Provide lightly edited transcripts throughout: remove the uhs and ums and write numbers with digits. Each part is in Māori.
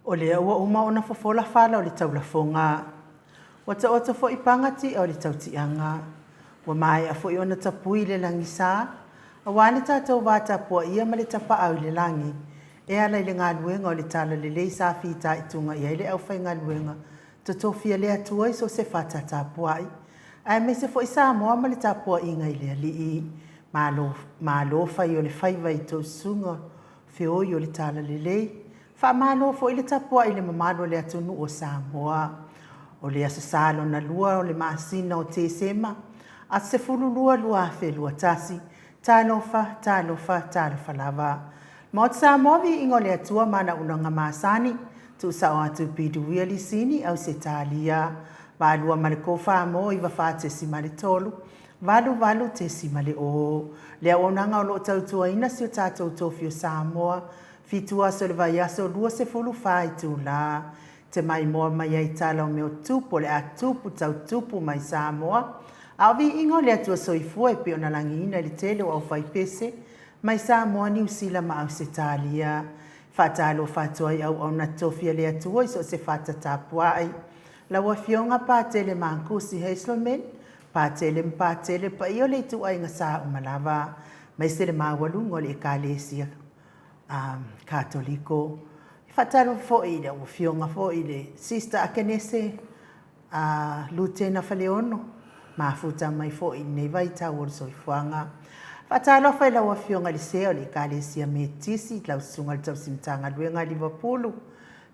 O le ua uma ona fofola fala o le taulafonga. Wa ta ota fo ipangati o le tautianga. Wa mai a fo i ona tapui le langisa. A wane tātou vāta pua ia ma le tapa au le langi. E ala i le ngā luenga o le tala le lei sa fita i tunga i le au fai ngā luenga. Totofia le atua i so se fata tā pua i. Ai me se fo i Samoa ma le tā pua i ngai le ali i. Malo fai o le fai vai tau sunga. Feo i o le tala le lei. Fa malo fo i le tapua i le mamalo le atunu o Samoa. O le asasalo na lua o le maasina o te sema. A se fulu lua fe lua tasi. Talofa lava. Mo Samoa vi ingo le atua mana unanga masani. Tu sa o atu piduia li sini au se talia. Va lua male kofa mo i va fate si male tolu. Valu te si male o. Le onanga o lo tautua ina si o tatou tofi o Samoa. Fitua so le vai aso lua se fulu fai tu la. Te mai moa mai ai tala o meo tupu le a tupu tau tupu mai Samoa. Au vi ingo le atua soifua e pe ona langi ina le tele o au fai pese. Mai Samoa ni usila ma au se talia. Fatalo fatua i au na tofia le atua i so se fata tapua ai. La wafionga pa tele mankusi Hazelman. Pa tele pa io le tu ai ngasa umalava. Mai se le mawalungo le ekalesia. Katoliko. Fatalo fo i le wafionga fo i le sister akenese lutena faleono. Mafuta mai fo i nei vai tau soifuanga. Fatalo fai la wafionga li seo li kalesia me tisi lau sunga tau simtanga luenga Liverpool.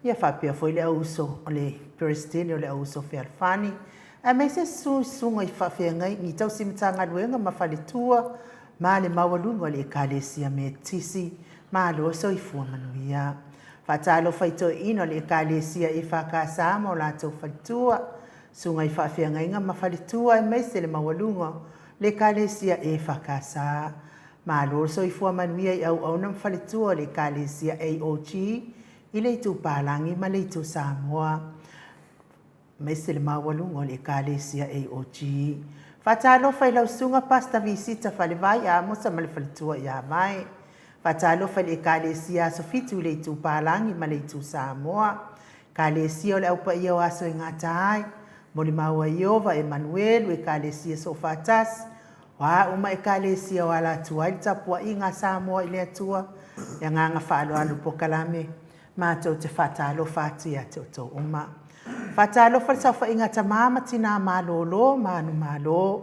Ia fapia foi le auso o le Peristini o le auso fe alfani. A me se sunga i fafia ngai ni tau simtanga luenga ma falitua ma le mawalunga li kalesia me tisi ma lo so i fua manuia. Fatalo fai to ino li kalesia i fakasa mo la tau falitua. Sunga i fafia ngai nga ma falitua e me se le mawalunga le kalesia e fakasa. Ma lo so i fua manuia i au nam falitua le kalesia AOG. I le tu palangi ma le tu Samoa. Me se le mawalunga le kalesia AOG. Fatalo fai lau sunga pasta visita fale vai a mosa ma le falitua i a mai. Fatalo fai le kalesia so fitu le tu palangi ma le tu Samoa. Kalesia o le aupa ia o aso e ngatai. Moli maua Iova Emmanuel e kalesia so fatas. Wa uma e kalesia o ala tua i tapua i ngā Samoa i le atua. Ia nganga whaalo alu pokalame. Mātou te whatalo whāti a te oto uma. Whatalo whatisau wha inga ta māma tina mālolo, mānu mālo.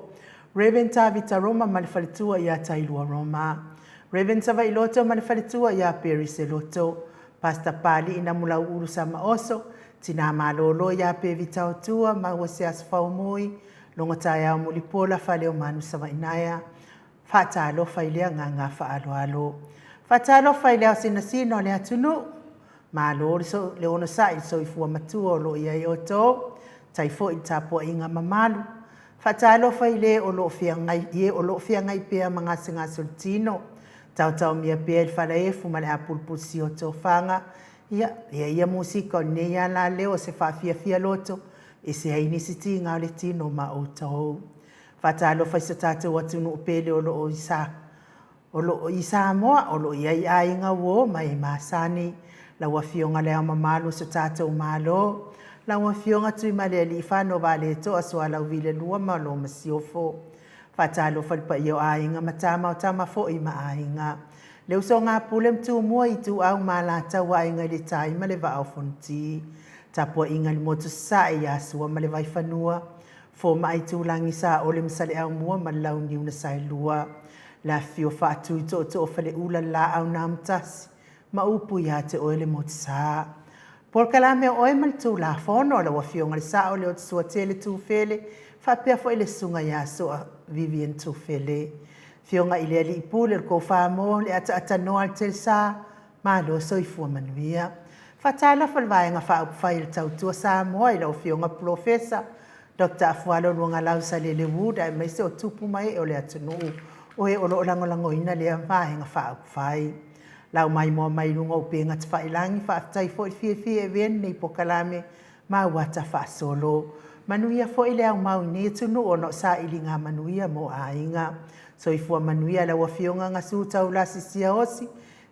Reverend Tavita Roma malifalitua i a Tailua Roma. Reverend Sava Iloto malifalitua i a Peri Seloto. Pastor Pali ina mula uru sama oso. Tina mālolo i a Pevita Otua, maua se asfau mui. Longa tai au mulipola whaleo manu sama inaya. Whatalo whailea nganga whaalo alo. Whatalo whailea sinasino le atunu. Malo so le ona sai so i fua matua lo ia i oto. Tai fo i tapua inga mamalu. Whatalo whaile o lo fia ngai ie o lo fia ngai pea mga singa soltino. Tau mia pea il whalaefu ma le apulpusi o tō whanga. Ia musika o neia la leo se whawhia loto. E se haini siti ngā le tino ma o tau. Whatalo whaisa tātou atunu upele o lo o isa. O lo o isa moa o lo ia i ainga wo mai masani. La wafionga lea mamalu so tātou malo. La wafionga tui male li whano vale to asua lau vile lua ma lo masiofo. Whatalo whalipa i o ainga matama o tama fo i ma ainga. Leu so ngā pulem tu mua i tu au ma la tau ainga le tai ma le va au fonti. Tapua inga li motu sa i asua ma le vai whanua. Fo ma i tu langi sa o le msale au mua ma lau niu na sai lua. La fio whaatu i to whale ula la au na amtasi. Ma upu ia te oele mo te saa. Por kalame o oe mali tū la whono la wafionga le saa o le o te sua tele tū whele. Whapea fo ele sunga ia soa Vivian tū whele. Fionga ile ali ipule ko whamo le ata noa le tel saa. Ma lo so i fua manuia. Whatala whalwaenga whaupai le tau tua Samoa i lau fionga profesa. Dr. Afualo luanga lau sa le wuda e meise o tupu mai o le atanu. O e olo langolango ina le amahenga whaupai. Lau mai moa mai lunga o penga te whailangi whaatai fo i fie e ven nei pokalame ma wata whaasolo. Manuia fo i leo mau ni tunu o no sa ili ngā manuia mo ainga. So i fua manuia la wafionga ngā sūtau la sisia osi.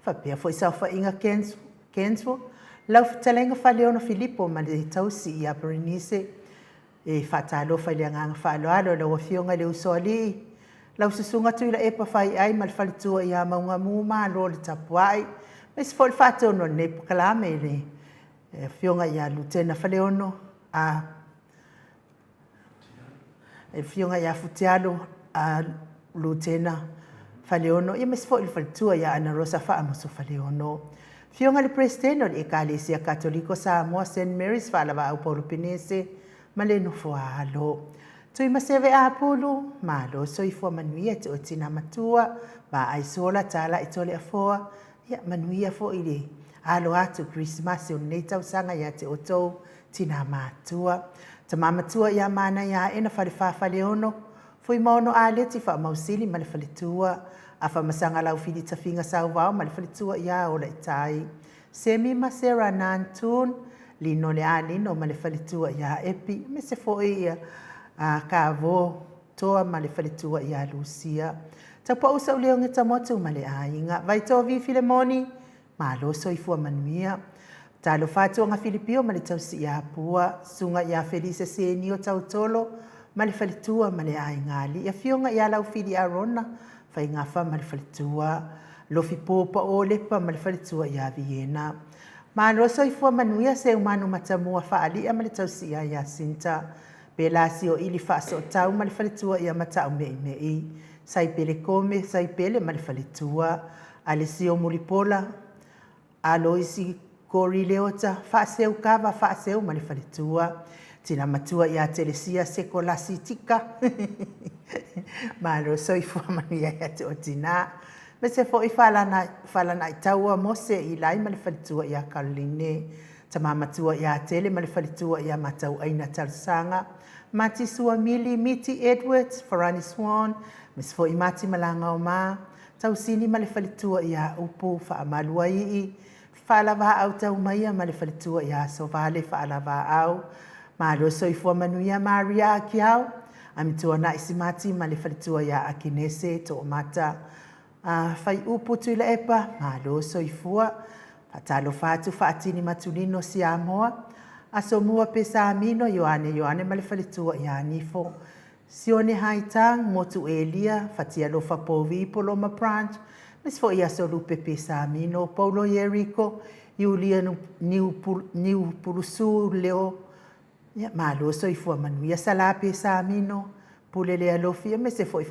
Whapea fo i sau whainga kenso. lau fitalenga whaleono Filipo ma le tausi I a Berenice e whatalo whaileanganga whaaloalo lau whionga le usoli. Lau susunga tuila epa whai ai ma le whalitua I a maunga muma lo le tapuai. Mes fol whatono ne pukalame le whionga I a lutena whaleono a whionga I a futialo a lutena whaleono. Ia mes fol whalitua I a Ana Rosa whaamusu whaleono. Whionga le presidente le Ekalesia Katoliko Samoa St. Mary's whaalawa au Paulo Pinese ma le nofoalo. Tui maseve a pulu, malo soifua manuia te o tina matua, ma aisola tala I tole afoa, ia manuia fo ile. Alo atu Christmas o nei tausanga ia te o tou tina matua. Ta mamatua ia mana ia ena whalifafa leono, fui maono a leti wha mausili ma le whalitua, a whamasanga lau whili tawhinga sau wau ma le whalitua ia o la itai. Semi masera nantun, lino le a lino ma le whalitua ia epi, me se fo ia ka vo toa ma le whalitua ia Lucia. Ta pa usa uleo ngeta motu ma le a inga, vai toa vi Filemoni, ma lo soifua manuia. Ta lo fatua nga Filipio ma le tausi ia pua, sunga ia Felice Senio tautolo, ma le whalitua ma le a ingali. Ia fionga ia lau fili a Rona, fai ngafa ma le whalitua, lofi popa o lepa ma le whalitua ia Viena. Ma lo soifua manuia se umanu matamua whaalia ma le tausi ia Jacinta. Pelasi o ili whaaso tau ma le whalitua ia matau mei mei. Sai pele kome, sai pele ma le whalitua. Alesio Mulipola, Aloisi Kori Leota, whaaseu kawa whaaseu ma le whalitua. Tina matua ia Telesia Sekolasi Tika. Ma lo soifua manuia ia te o tina. Me se fo I whalana I taua mose I lai ma le whalitua ia Caroline. Ta mamatua ia tele ma le whalitua ia matau aina talusanga. Mati Suamili, Miti Edwards, Farani Swan, Miss fo I mati malanga o ma. Tau sini ma le whalitua ia upu whaamalua ii. Whaalawa au tau maia ma le whalitua ia Sovale whaalawa au. Ma lo soifua manuia Maria Akiau. Amitua na isi mati ma le whalitua ia Akinese to mata. Whai upu tuila epa, ma lo soifua. Patalo fatu faatini matulino si Samoa. Aso mua pesa amino Yoane ma le whalitua ia nifo. Sione haitang motu Elia, fatia lo fapovi Poloma branch. Mes fo ia so lupe pesa amino, Paulo Jericho, Julia Niu Purusu Leo. Ya malo soifua manuia sala pesa amino, pulele alofia, mes fo I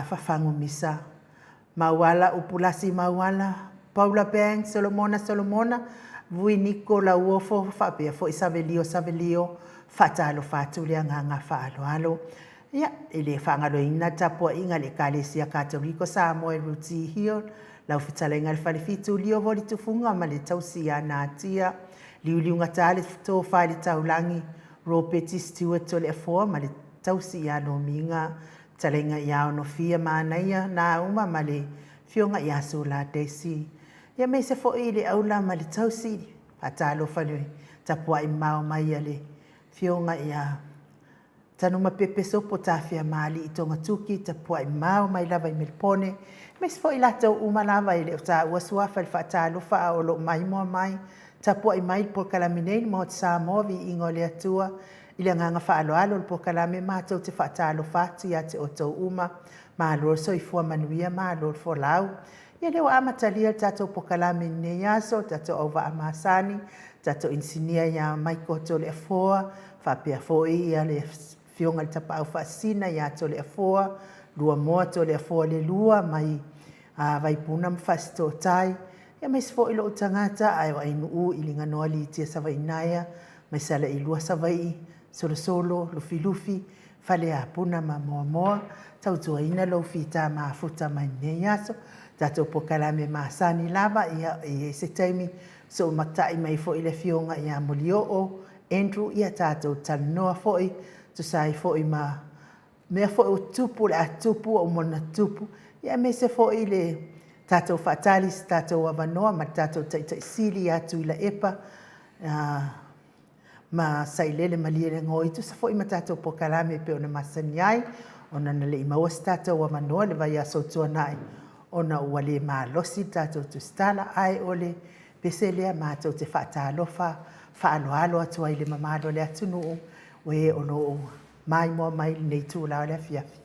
fafangu misa. Mawala upulasi mawala, Paula Bang, Solomona, Vui Nico la uofo, fapea fo I savelio, fatalo fatu le nganga faalo. Ya, ele fangalo ina tapua inga le Ekalesia Katoliko Samoa Ruti Hill, lau fitalenga le falifitu lio voli tufunga ma le tausia na atia, liuliu ngatale to fali taulangi, Robert Stewart to le afoa ma le tausia no minga, talenga ia ono fia maanaia na uma ma le fionga ia sola desi. Ia me se fo I le aula ma le tausi, patalo fali tapua I mau mai le fionga ia tanuma pepe sopo tafia mali I tonga tuki tapua I mau mai lava I melpone. Me se fo I lato uma lava I le uta uasuafa le fatalo faa o lo mai moa mai, tapua I mai por kalaminei mo te Samoa Viiga le Atua, Ile nganga whaaloalo le pokalame mātou te whaatalo whatu ia te otou uma, mālo soifua manuia, mālo fo lau. Ia leo amatalia tatou pokalame nei aso, tatou auwa amasani, tatou insinia ia maiko tole afoa, whapea foi ia le fionga le tapa au whaasina ia tole afoa, lua moa tole afoa le lua, mai vaipuna mwhasito tai. Ia mai sifo ilo utangata, ai wa inu ili nganoa li tia savainaya, mai sala ilua savai, solo, lufi, fale a puna ma moa, tautua ina lo fita ma futa mai nei aso, tatou pokalame masani lava ia se taimi so matai mai fo ile fionga ia Molio Andrew ia tatou talnoa foi tu sai foi ma me fo o tupu le atupu o mona tupu ia me se fo ile tatou fatalis tatou avanoa ma tatou tai sili atu ila epa ma sailele maliere ngoi tu sa foi ma tatou pokalame pe ona masani ai ona na le maua tatou avanoa le vai aso tuanai ona ua le malosi tatou tusitala ae o le pese lea matou te faatalofa faaloalo atu ai le mamalo le atunuu ua e o loo maimoa mai lenei tulao le afiafi.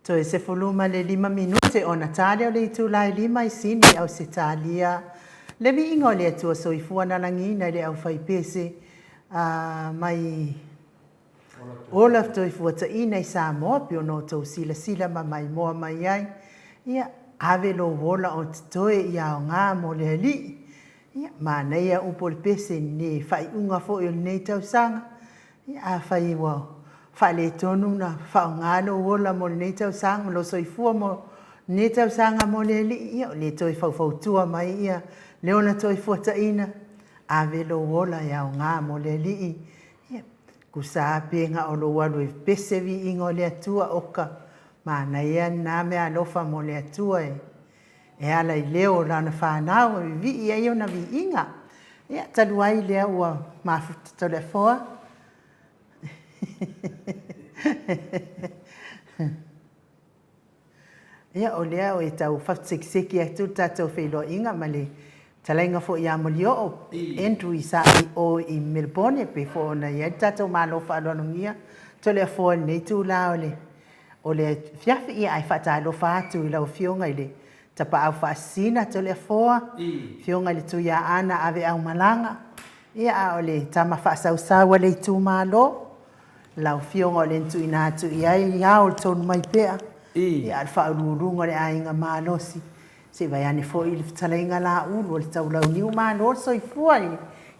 So e se fuluma le 5 minute o Natalia o le itulai 5 i sini au se talia. Le vi ingo le atua soifua na langina le au whaipese mai Olaf toifua ta ina i Samoa pio no tau sila ma mai moa mai ai. Ia ave lo wola o titoe ia o ngā mo le li. Ia ma neia upo le pese ne whai unga fo i nei tau sanga. Ia a whai wau. Whale tonu na whao ngālo wola mo nei tau sanga lo soifua mo ne tau sanga mo le li ia le toi fau tua mai ia le ona toi fuataina a velo wola ia o ngā mo le li ia ku sa penga o lo walu pese vi ingo le atua oka ma na ia na me alofa mo le atua e ala i leo lana whanau vi ia i ona vi inga ia talu ai lea ua mafuta tole foa ia o lea o e tau whaftikseki atu tātou whilo inga ma le talainga fo ia mo lio o entru i sa i o i Melbourne pe fo na ia tātou malofa alonungia tole foa nei tū la o le fiafi ia ai whatalofa atu i lau fionga i le tapa au whaasina tole foa fionga le tu ia ana ave au malanga ia a o le tama whaasausawa le tū malo lau fionga o le ntu ina atu i ai au tonu mai pea ia al whaururunga le ainga malosi se vai ane fo i le talainga la ulu o le tau lau niu malo so i fua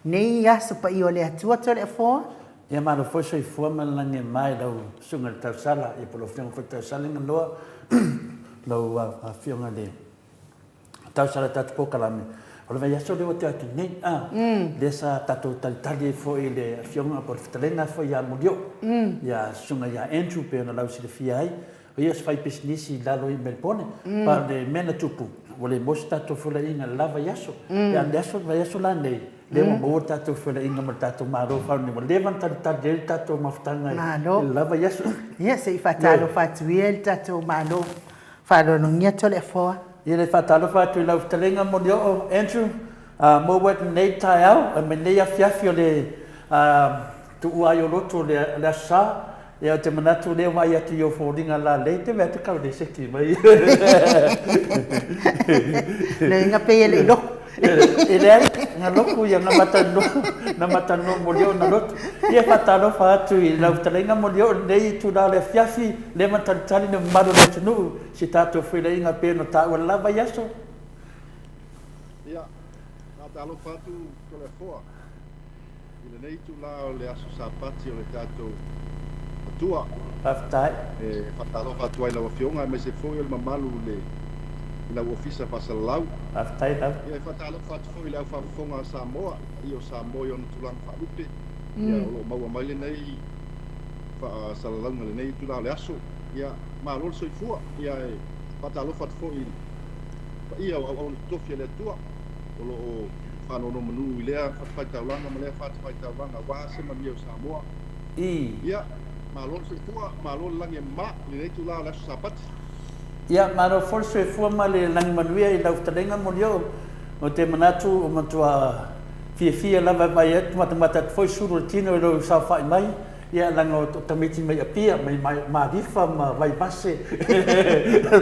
nei aso pa i o le atua tole foa ia malo fo so i fua malange mai lau sunga le tau sala i polo fionga fo tau sala inga loa lau fionga le tau sala tatu pokalame o le vai aso le o te atu nei le sa tatu talitali fo i le fionga po le fitalenga fo ia mulio ia sunga ia Andrew pe ona lau si le fia ai o ia se fai pesinisi lalo i Melbourne pa le mena tupu o le mosi tatu fula inga lava iaso ia le aso vai aso la nei le mo tatu fula inga ma tatu maro fa ni mo levan tatu tatu mafutanga i lava iaso ia se i fatalo fatuia il tatu malo whalonungia tole foa ia le fatalo fatu i lau fitalenga mo lio o Andrew mo wet nei tai au me nei afiafi o le tu uai o loto le asa ia te manatu le mai atu i o fōringa la lei te mea te kau le seki mai le inga pei le loko e lea ngā loku ia ngā matano mo leo na lotu ia whatalo whaatu i lau talenga mo leo nei tu la le fiafi le matalitali na maro le tunu si tātou while inga pē no tāua lava yaso ia ngā talo whaatu ko le foa i le nei tu la le aso sapati o le tātou Atua. Aftai. Whatalo whatua i lau fionga me se foi o le mamalu le lau ofisa pasalau. Aftai lau. Ia whatalo whatu i lau whafonga Samoa. I o Samoa i onu tulang whalupe. Ia o lo maua mai le nei whasalau le nei tu lau le aso. Ia marol soi fua. Ia whatalo whatu ia o tofi le Atua. O lo whanono manu i lea whaitaulanga ma lea whaitaulanga wāse mami o Samoa. Ia malon se fua malon lange ma le tu la la sapati ia malo forse fua ma le lange manuia i lau talenga mo leo o te manatu o matua fia lava vai et mata foi suru tino lo sa fai mai ia langa o tamiti mai apia mai marifa ma vai base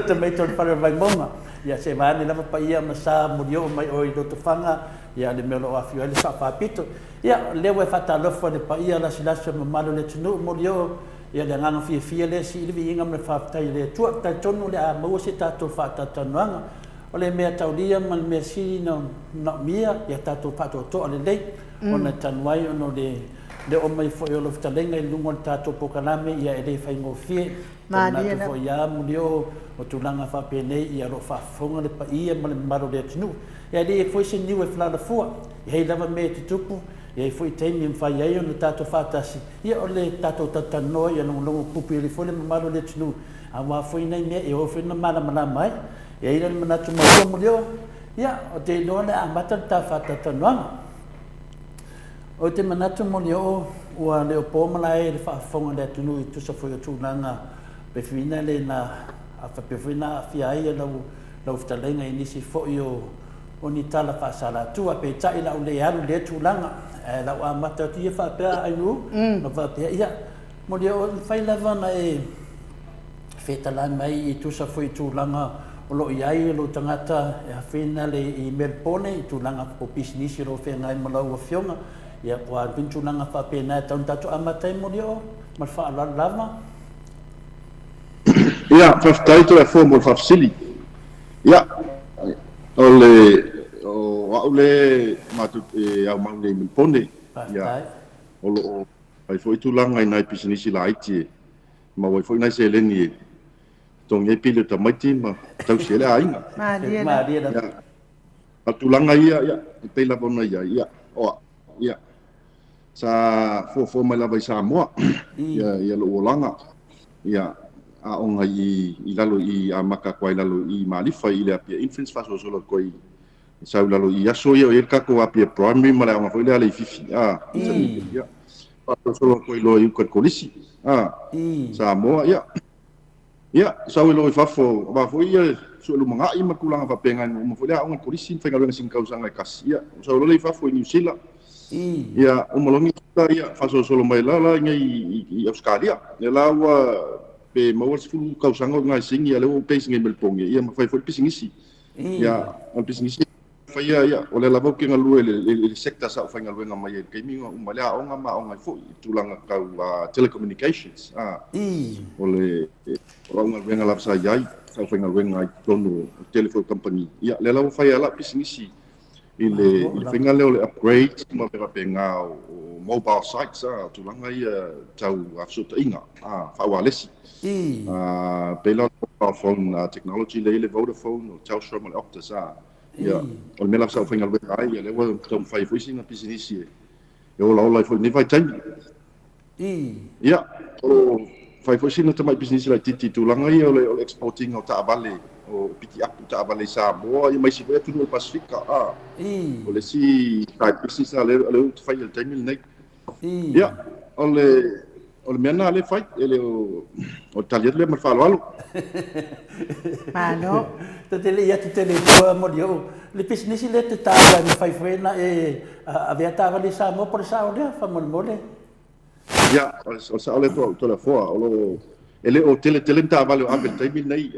tamito para vai monga ia se vane lava pa ia ma sa mo leo mai o i do tofanga ia le melo afio le sa papito ia lewe fatalo fo le pa ia la silasio ma malo le tunu mo leo ia le nganga fia le si le vinga me fatai le tua ta tonu le a mo se tato fata tanuanga o le mea taulia ma le mea si no mia ia tato fato to le lei ona tanwai ono le o mai fo yo lo ftalenga i lungo tato pokalame ia e le fai ngo fie ma le fo ia mo leo o tulanga fa pene ia ro fa fonga le pa ia ma le malo le tunu ia le foi se niu e flala fua ia lava me te tupu ia foi temi mfai ai no tato fatasi ia o le tato tatano ia no longo pupi le foi le malo le tunu a wa foi nei me e o foi na mala mai ia ile manatu mo leo ia o te lona a mata ta fata tananga o te manatu mo leo ua le po malai le fa fonga le tunu i tu sa foi tu nanga pe fina le na a fa pe fina fia ia lau ftalenga inisi fo io oni tala fa sala tu a pe tai la le alu le tu langa la a mata tu fa pe ai nu no va pe ia mo le o fai lava na e feta la mai i tu sa foi tu langa o lo iai lo tangata e fina le i Melbourne i tu langa o business ro fe ngai mo lo fionga ia kwa pintu langa fa pe na tau tatu amata mo le o ma fa la lava ia whaftai to e fo mo whafsili ia o aule matu au mangi Melbourne ia o ai foi tu langa nai pisinisi la iti ma foi nai se leni tongi pile tamaiti ma tau sele ainga Malia Ma na. dia da. ya atulanga ia te la bona ia o ia sa fo mai lava i Samoa ia lo olanga ia a onga i lalo i a maka kwai lalo i malifa i le apia infants fa so koi sa lalo i aso ia e kako apia primary ma la foi le fifi ia fa so koi lo i kolisi Samoa ia sa lo i fafo ba foi ia so lu manga i makulanga fa penga mo foi la onga kolisi fa ngalo sing kausanga kasi ia so lo i fafo i New Zealand ia umolongi ia fa so mai la i Australia ia la wa pe mawar fu kausanga ngai singi ale o pe singi melpongi ia ma fai foi pisingisi ia on pisingisi fa ia o le lavo ke ngalu le sector sa fa ngalu ngai ke mi umale a onga ma onga fo tulanga ka telecommunications o le o nga venga la sa yai sa fa ngalu ngai tonu telephone company ia le lavo fa ia la pisingisi ile finga le upgrade ma pera penga o mobile sites tulanga ia tau absoluta inga fa walesi pela phone technology le Vodafone o Telstra mo Optus ia o mela sa finga le ai le wa tom fai foi singa business e o la foi ni vai time ia o fai foi singa tamai business la titi tulanga ia o exporting o ta vale o piki up ta vale Samoa i mai si foi tu no Pasifika o le si type business le fai le time nei ia o le mena le fai ele o talia le mar falo alo Malo. Te le ia te le tua mo dio. Le business le te tava ni fai frena avea tava le Samoa por sa o le fa mo le. ia o sa ole to la foa o ele o tele ta vale o abel time nei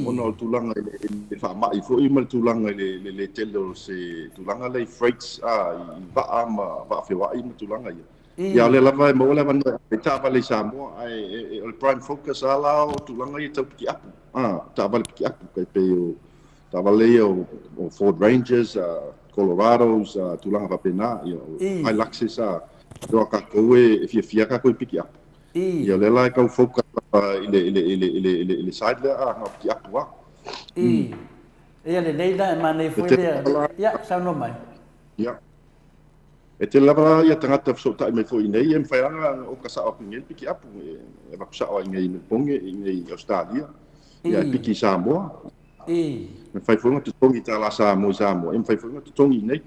ono tulanga le fa mai fo i mal tulanga le tele se tulanga le freights i va ama va fe wa i tulanga ia le lava mo le van ta vale Samoa ai o prime focus ala o tulanga i tau ki apu ta vale ki apu kai pe o ta vale o Ford Rangers Colorados tulanga va pena ai Lexus do ka ko e fia ka ko piki apu ia le la ka focus ile side le no ki apu ia le leila ma nei foi le ia sa no mai ia e te lava ia tangata so ta me foi nei em fai anga o ka sa o ngel piki apu e va sa o ngai me ponge ngai Australia ia piki Samoa me fai foi tu tongi ta la Samoa em fai foi tu tongi nei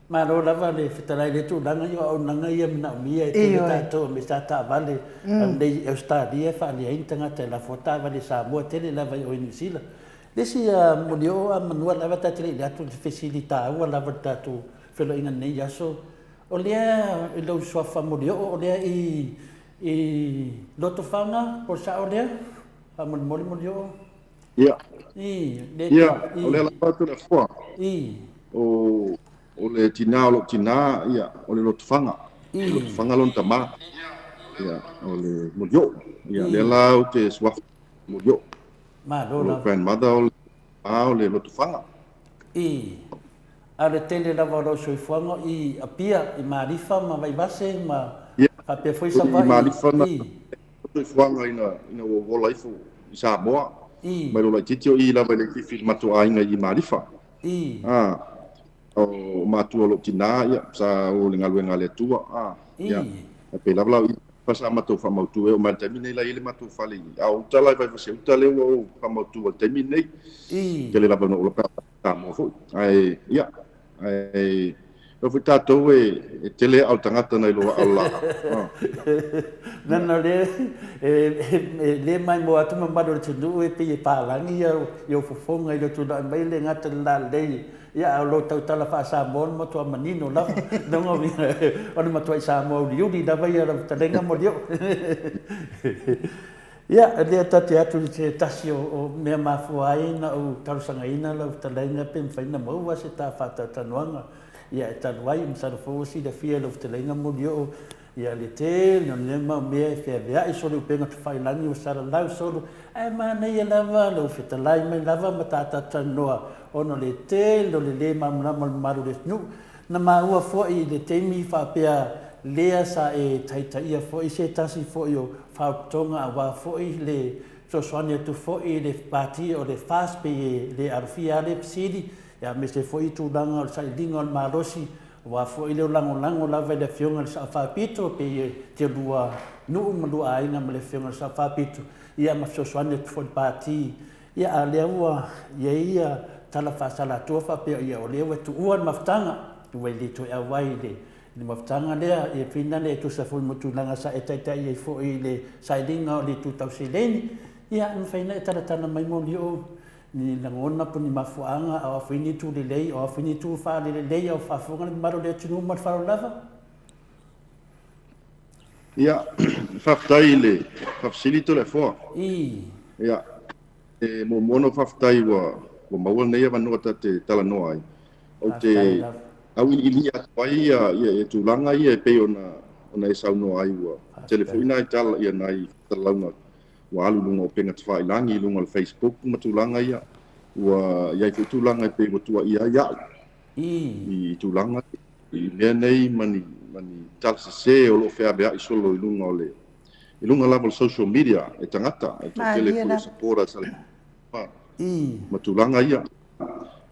ma lo lava le fitarai le tu danga yo o nanga ia na mia te tato me ta vale nei Australia fa le intanga te la fota vale Samoa te le lava o New Zealand desi mulio a manual lava ta te le atu facilita o lava ta tu felo inga nei yaso o lea i lau soafa mulio o lea i loto fanga por sa o lea fa mulio ia o le lava tu la foa o le tina ia o le lotofanga lon tama ia o le mulio ia le lau te swaf mulio ma lo la grandmother o le lotofanga a le tele lava lo soifuanga i apia i marifa ma vai base ma fa pe foi sa vai marifa na soifuanga ina o laifu i Samoa mai lo la titio i lava le kifi matu ainga i marifa o matua lo tina ia sa o le ngaluenga le tua ia pe la bla pasa matu fa matu e o mal termine la ile matu fa le au tala vai se utale o fa matu termine ke le la bla no pa mo fo ai ia ai o fu tato e tele au tangata nei lo ala nana le mai mo atu ma mado te du e pe pa langi yo fofonga i tu da mai le ngata la le ia lo tau tala fa sa bon mo to manino la no vi ona ma to sa mo yu di da vai ra talenga mo dio ia le tati atu te tasio o me ma fuai na o tau sanga ina la talenga pe fa ina mo wa se ta fa ta tanuanga ia ta vai im sa fo si da fia lo talenga mo dio ia le te no le ma me fe vea i so le penga te fai lani o sara lau so ai ma nei lava lo fita lai mai lava matata tanoa ono le te lo le ma maru le nu na ma ua fo i le te mi fa pea lea sa e taitaia fo'i se tasi fo'i o whautonga a wā fo'i le sosoani atu fo'i le pāti o le fast pe le arwhia le pisiri ia me se fo'i tūlanga o le sailinga o le mārosi wā fo'i leo lango lava i le fionga le sa whapito pe te lua nuu malua aina ma le fionga le sa whapito ia ma sosoani atu fo'i pāti ia a lea ua ia tala whasala atua whapea ia o leo e tu ua le maftanga ua le toi awai le maftanga lea e whina le tu sa fui mutulanga sa e taitai e fo'i le sailinga o le tutau sileni ia na whaina e taratana mai moni o ni langona po ni mafuanga a whini tu le lei o whini tu wha le lei o whafunga le maro le tunu mar wharo lava ia whaftai le whafsilito le fua ia e mo mono whaftai wa maua nei awanua ta te talanoa ai o te au ili atuai ia e tūlanga ia e pei ona e saunoa ai ua telefoina i tala ia nai talaunga wa alu lunga o penga te whailangi lunga le Facebook ma tūlanga ia ua iai fu tūlanga i pei wa tua ia i tūlanga i mea nei mani tala se o lo whea bea i solo i lunga lava le social media e tangata e tokele kule sapora sale ma tūlanga ia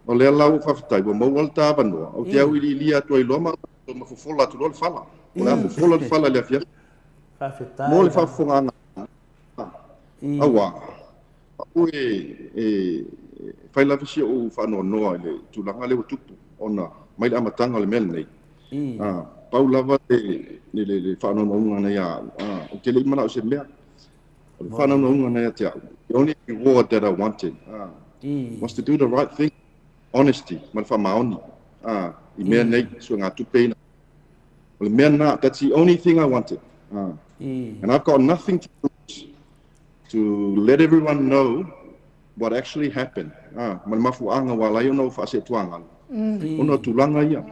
o lea lau whawhitai, wa maua le tāwanoa. O te au ili atua i loma, o mafofola atu le whala. O lea mafofola le whala lea fia. Mo le whawhonganga. Awa. Au whaila fisia o whanoa noa i le tūlanga le tupu. Ona, mai le amatanga le mele nei. Pau lava le whanoa noa nei a. O te le imana o se mea. O le whanoa noa nei a te au. The only reward that I wanted was to do the right thing. Honesty, man fa maoni. I mea nei, so ngā tupeina. Well, mea nā, that's the only thing I wanted. And I've got nothing to lose to let everyone know what actually happened. Man mafuanga wa lai ono fa se tuanga. Ono tulanga ia.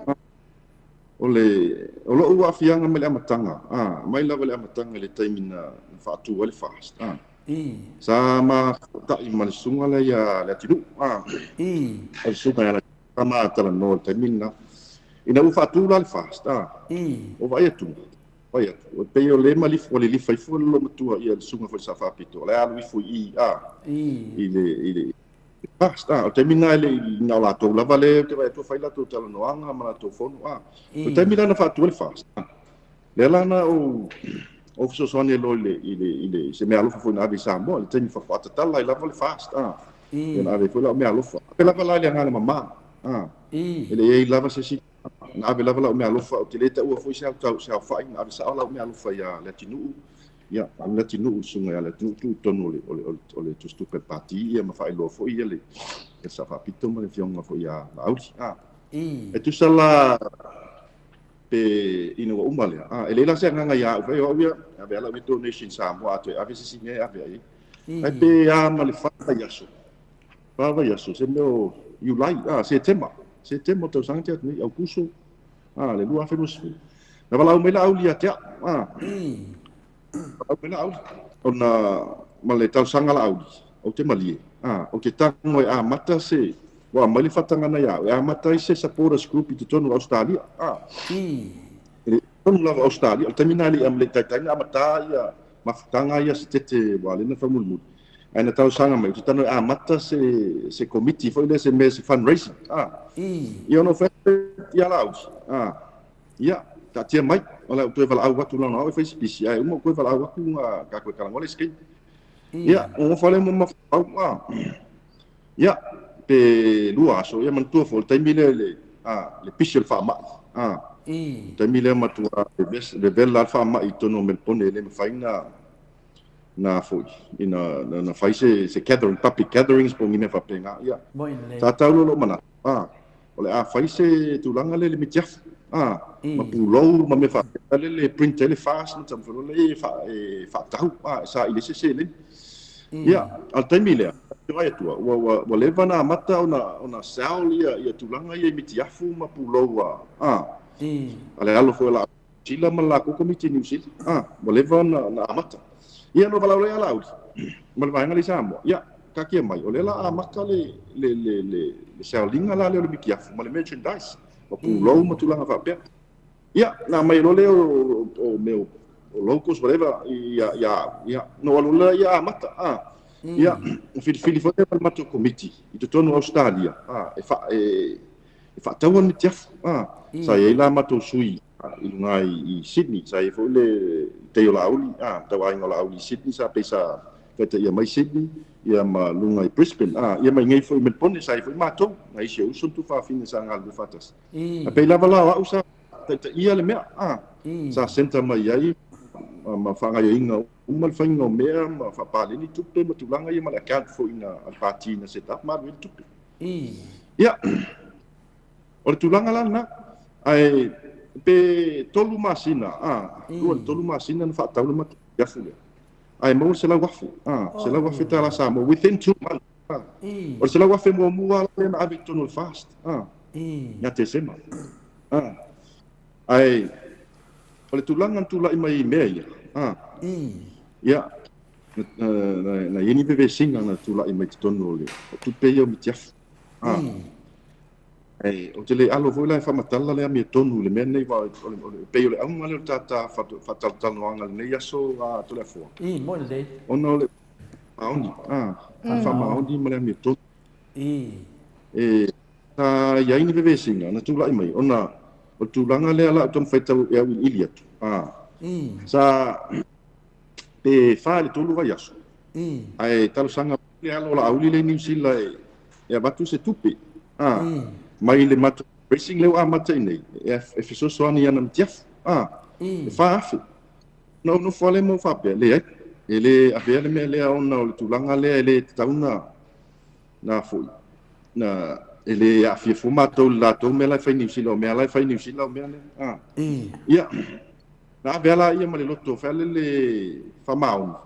O lo ua fianga me le amatanga. Mai lava le amatanga le taimina fa atu le fast. Sama tak iman sunga la ya la tinu al sunga ya sama tala no termina ina u fatula al fast o vai tu o peio le malif o le lifai fu lo matua ia al sunga fo sa fa pito la lu fu ile fast o termina le na la to la vale te vai to fai la to tala no anga ma to fonu o termina na fatula fast le lana o so sonia lo ile se me alofa foi na ave Samoa le teni fa fata tala I lava le fast e na ave foi la me alofa pe lava la le ngala mama ele e lava se si na ave lava la me alofa o teleta ua foi sa tau sa fa na ave sa la me alofa ya le tinu ya le tinu sunga ya le tu tonu le tu stu pe parti e ma fa lo foi ele e sa fa pito ma le fionga foi ya la auti e tu sala pe ino wa umalea ele la se nganga ya o ya ave la donation Samoa atu ave se singe ave ai ai pe ma le fa yaso se no you like se tema to sangte ni au kuso le lua fe musu na vala o mela au lia tia au mela au ona male tau sanga la au o te malie o te tango mata se wa mali fatanga na ya mata se supporters group i tonu Australia tonu lava Australia o terminali am le tatai na mata ia mafatanga ia se tete wale na famulu ana tau sanga mai te tanu mata se committee foi le se mes fundraising ia no fe ia laus ia ta tia mai ola tu vala au watu lana o fe spisi ai mo ko vala au watu ka ko kala ngole ski ia o fale mo ma ia pe lua so ia mantua fo taimile le pisial fa ma taimile matua le bella fa ma i tono melpone le faina na foi na fai se gathering public gatherings po ngine fa penga ia ta tau lo mana ole fai se tulanga le mitiaf ma pulo ma me fa le print le fast na tam le fa tau sa ile se le ia al taimile ai Atua wa leva na mata ona sauli ia tulanga ia mitiafu ma puloa ale alo foi la sila mala ko komiti New Zealand wa leva na mata ia no vala le ala mal vai ngali Samoa ia ka kia mai ole la maka le saulinga la le mitiafu ma le merchandise ma pulo ma tulanga fa pe ia na mai lo le o meu o locals whatever ia no alula ia mata ia fili foi para mato committee i to tonu Australia e fa tau ni tiaf sa ia la mato sui i lunga i Sydney sa ia foi le te o lauli tawai ngo lauli Sydney sa pesa kata ia mai Sydney ia ma lunga i Brisbane ia mai ngai foi Melbourne sa ia foi mato ngai se usun tu fa fina sa ngal fatas a pe lava la usa ta ia le mea sa senta mai ai ma fanga inga umal fainga mea ma fa pale ni tupe ma tulanga ia ma la kan fo ina al party na setup ma wel tupe ia o tulanga la na ai pe tolu masina tolu masina na fa tau ma ya fule ai mo se la wafu ta la sa mo within 2 months o se la wafu mo mua le ma avec ton fast ya te sema ai ole tulanga tula mai mea ia na yeni bebe singa na tula mai tono le tu pe yo mitiaf ai o te le alo voi la fa matala le mi tonu le mena i va pe yo le anga le tata fa tal no anga le ya so to le fo mo le ono le auni fa ma auni ma le mi tonu ta yeni bebe singa na tula mai ona o tulanga le ala tom faita ya ilia sa pe fa le tolu vai aso ai talo sanga le alo la auli le New Zealand e batu se tupi mai le matu racing le a mata nei e fiso so ani ana mtiaf e fa afi no fole mo fa pe le ele a ver me le ona o tulanga le tauna na fu na ele a fi fumato la to me la fa New Zealand me la fa New Zealand me ia na vela ia male loto fele le famau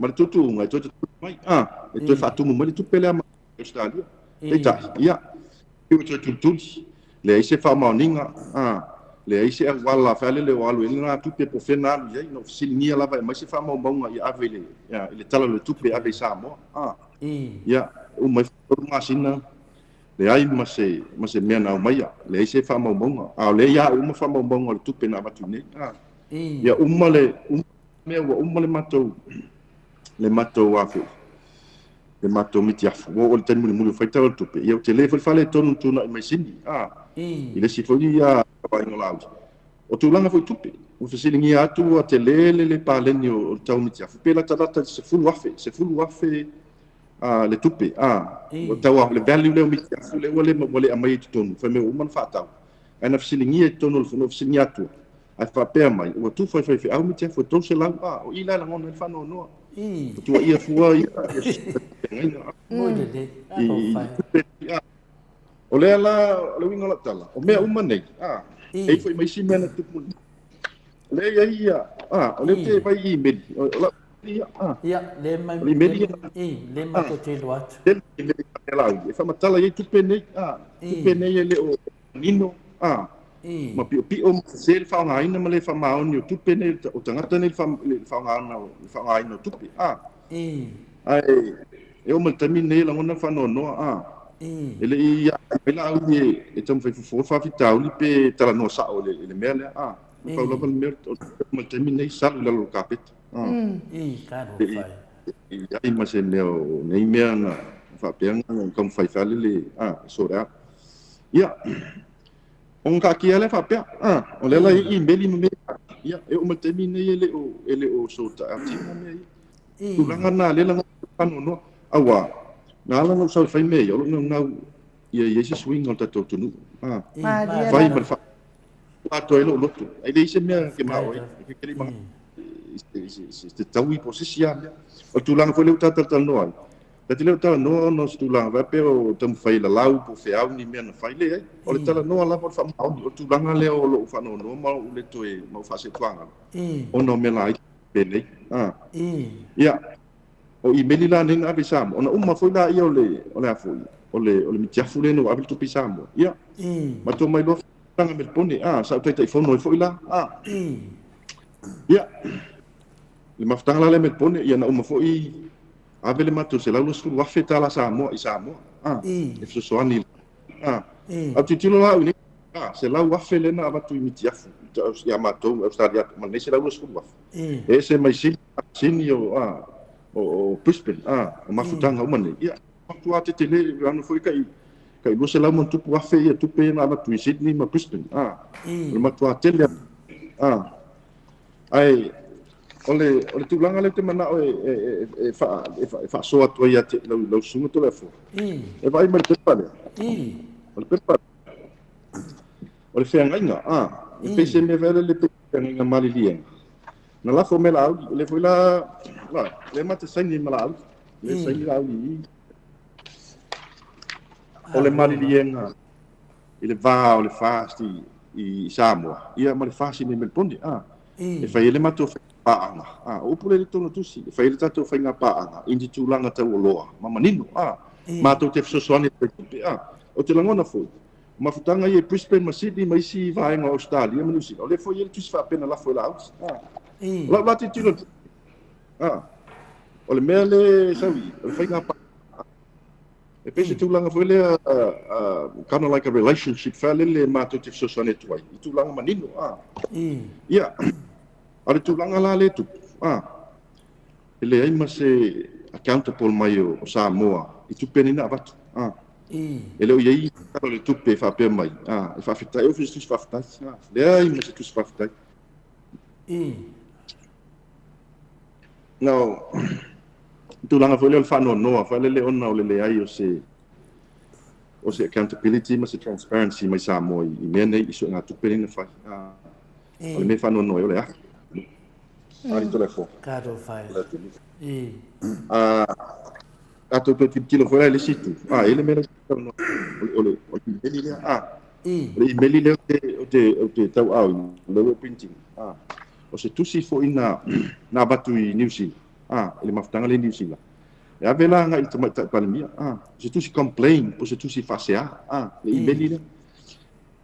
male tutu ngai tutu mai e to fa tu mo male tu pele ma Australia eta ia eu to tutu le ise famau ninga le ise wala fele le walu ina tu pe po fena ia no silingia la vai mai se famau bonga ia avele ia le tala le tu pe ave Samoa ia o mai formasina le ai ma se mea na mai le ise famau bonga le ia o ma famau bonga le tu pe na batu nei ia umale matou afu le matou mitiafu o le tanu mulu fai tau tupe ia o te level fale tonu tuna mai sini i le sifoni ia vai ngolau o tulanga foi tupe o fesilingi atu a te le paleni o tau mitiafu pela tata se fulu afe le tupe o tau le value le mitiafu le wale amai tonu fa me uman fatau ana fesilingi tonu le fesilingi atu ai fa pe mai o tu foi au mi te foi to se la o ila la ngona fa no tu ia fua ia mo de o le winga la tala o me uma nei e foi mai si mena tu le ia o le te vai i me la ia le mai le ma to te doat le la e fa matala ia tu pe nei le o nino ma pio se fa nga ina ma le fa ma oni tu pe nei o tangata nei fa nga ina tu pe ai eu me terminei la ngona fa no ele ia pela ali e tam fa vitau li pe tala no sa o le mele fa lo val mer me terminei sa la lo capet caro fai ai ma se leo nei me na fa pian kom fai fa le so ra ia on ka ki ele fa pe o le la I meli me ia eu me terminei ele o so ta ati me tu langa na le langa no awa na la no sa fai me yo no ia se swing on ta to nu vai ma fa to ele lo to ai le se me ke ma o ke ke ma se tawi posisia o tu langa foi le ta no ai te leo tala noa no stulanga vai pe o tamu fai la lau po fe au ni mea na fai le ai o le tala noa la por fa mau o tulanga leo lo fa no ma o le toe ma fa se tuanga o no me lai pe nei ia o I meli la ninga ave sam ona umma foi la ia o le afoi o le mitiafu le no ave tu pisamo ia ma to mai lo tanga me pone sa te fono foi la ia le maftanga la le me pone ia na umma foi ave le matu se laulo sulu wafe tala Samoa I Samoa e so soani a titilo la uni se lau afe lena avatu i mitiafu ia matou Australia manei se lau lasulu afe e se mai sini o Brisbane o mafutanga uma nei ia matua te tele anu foi kai lo se lau man tupu afe ia tupe na avatu i Sydney ma Brisbane le matua tele ai ole tulanga le te mana e fa so atu ia te lau sunga to le fo e vai mai te pale ole pepa ole feangainga e pese me vele le feangainga malilienga na la fo me la le foi la le mate sangi me la le sangi la ole malilienga ile va ole fasti i Samoa ia mali fasti ni Melbourne e fai le mato paanga o pule le tono tusi e fai le tato fai nga paanga indi tulanga tau loa mamanino mato te sosoane o te langona foi mafutanga i Brisbane ma Sydney ma isi vaenga Australia ma New Zealand le foi ele tusi fa pena la foi la aus la ti tino o le mea le sawi o fai nga e pese tulanga foi le kind of like a relationship fa le mato te sosoane tuai i tulanga manino ia ale tulanga la le tu ele ai ma se accountable mai o Samoa i tu penina avatu ele o iei ka le tupe fa pe mai e fa fitai o fistu fa fitai le ai ma se tu fa fitai no tulanga foi le fa no fa le ona o le ai o se accountability ma se transparency mai Samoa i mene i so nga tu penina fa o me fa no o le ali telefone Caro fai a to kilo foi le situ ele me o ele le meli le o te tau au le printing o se tusi fo ina na batu i New Zealand ele mafutanga le New Zealand e avela nga i tamata palemia se tusi complain o se tusi fasea le meli le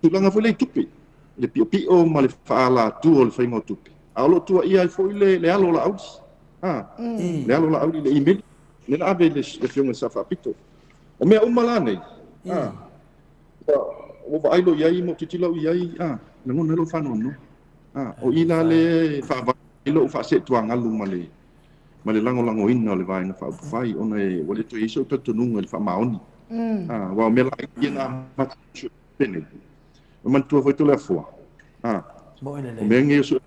tulanga foi le tupi le pio ma le fala tu o le faingo tupi alo tua ia foi le alo la aus le alo la aus le email le ave le fiona safa pito o me umala nei o vai lo ia mo titilo ia na ngona lo fano no o ila le fa ilo fa se tuanga lu male lango ina le vai na fa fai ona e wale to iso to nunga le fa maoni wa me la ina ma pene o man tu foi to le fo bo ele o me ngi so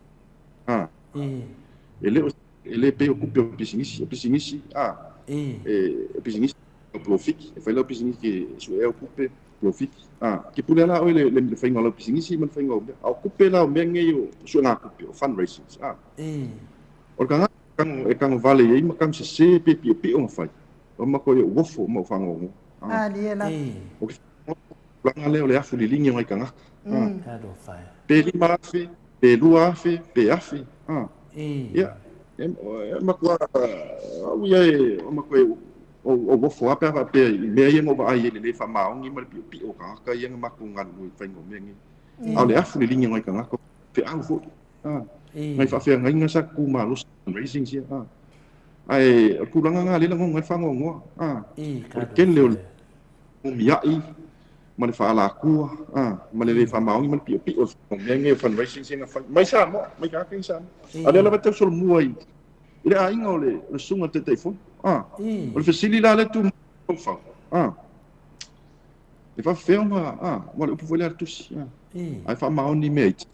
ele pe ocupe o pisingisi o pisingisi o profit e fai lo pisingisi que so é ocupe profit que pula lá ele fai ngalo pisingisi man fai ngalo ocupe lá o mengi o so na ocupe o fundraising o kanga vale e ma kam se pe o fai o ma ko o wofo mo fango liela o planga le afu li linha mai kanga caro fai pe lima fe pe lua fe pe afe ia ma kwa o ia ma kwa o wofo apa pe me ia mo ba ai le fa maungi ma pi o ka ia ma ku ngal mo fai ngo mengi au le afu li linha mai kanga ko pe au fo mai fa fe ngai nga sa ku ma lo racing sia ai ku langa nga le ngai fa ngo ken le o miai ma le fa la ku ma le fa maungi ma pi o mengi fundraising sia mai sa mo mai ka kin sa ale la bate sol muai ile a inga ole le sunga te telefon o le fasili la le tu fa e fa ferma wala upu voler tusi ai fa mauni mate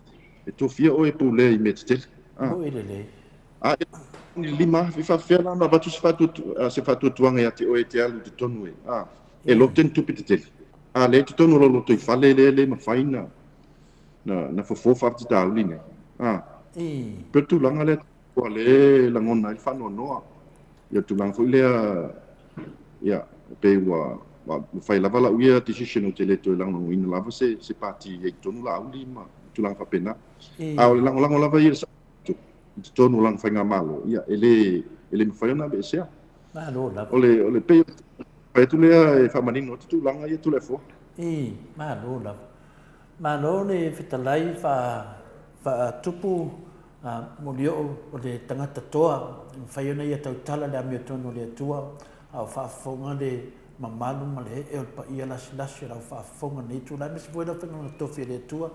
e to fia o e pule i mate tel bo ele le ni lima fa ferma ma batu se fa tu tuanga ya te o e te alu te tonu e lo ten tu pitel le te tonu lo to fa le ma faina na fo fa ti ta linga per tu langa le ko le langona il fa no ya tu lang fo le ya pe wa fai lava la uia decision o te le to lang no in lava se parti e tonu la uli ma tu lang fa pena au lang lava ia tu tonu lang fa nga malo ya ele me fa na be se malo la ole pe tu le fa manino tu lang ia tu le fo malo le fitalai fa tupu molio o le tangata toa whaiona ia tautala le amiotonu le atua au whaafonga mamalu ma le e o pa ia lasi rau whaafonga nei tūlai me se poi rau whenga tofi le tua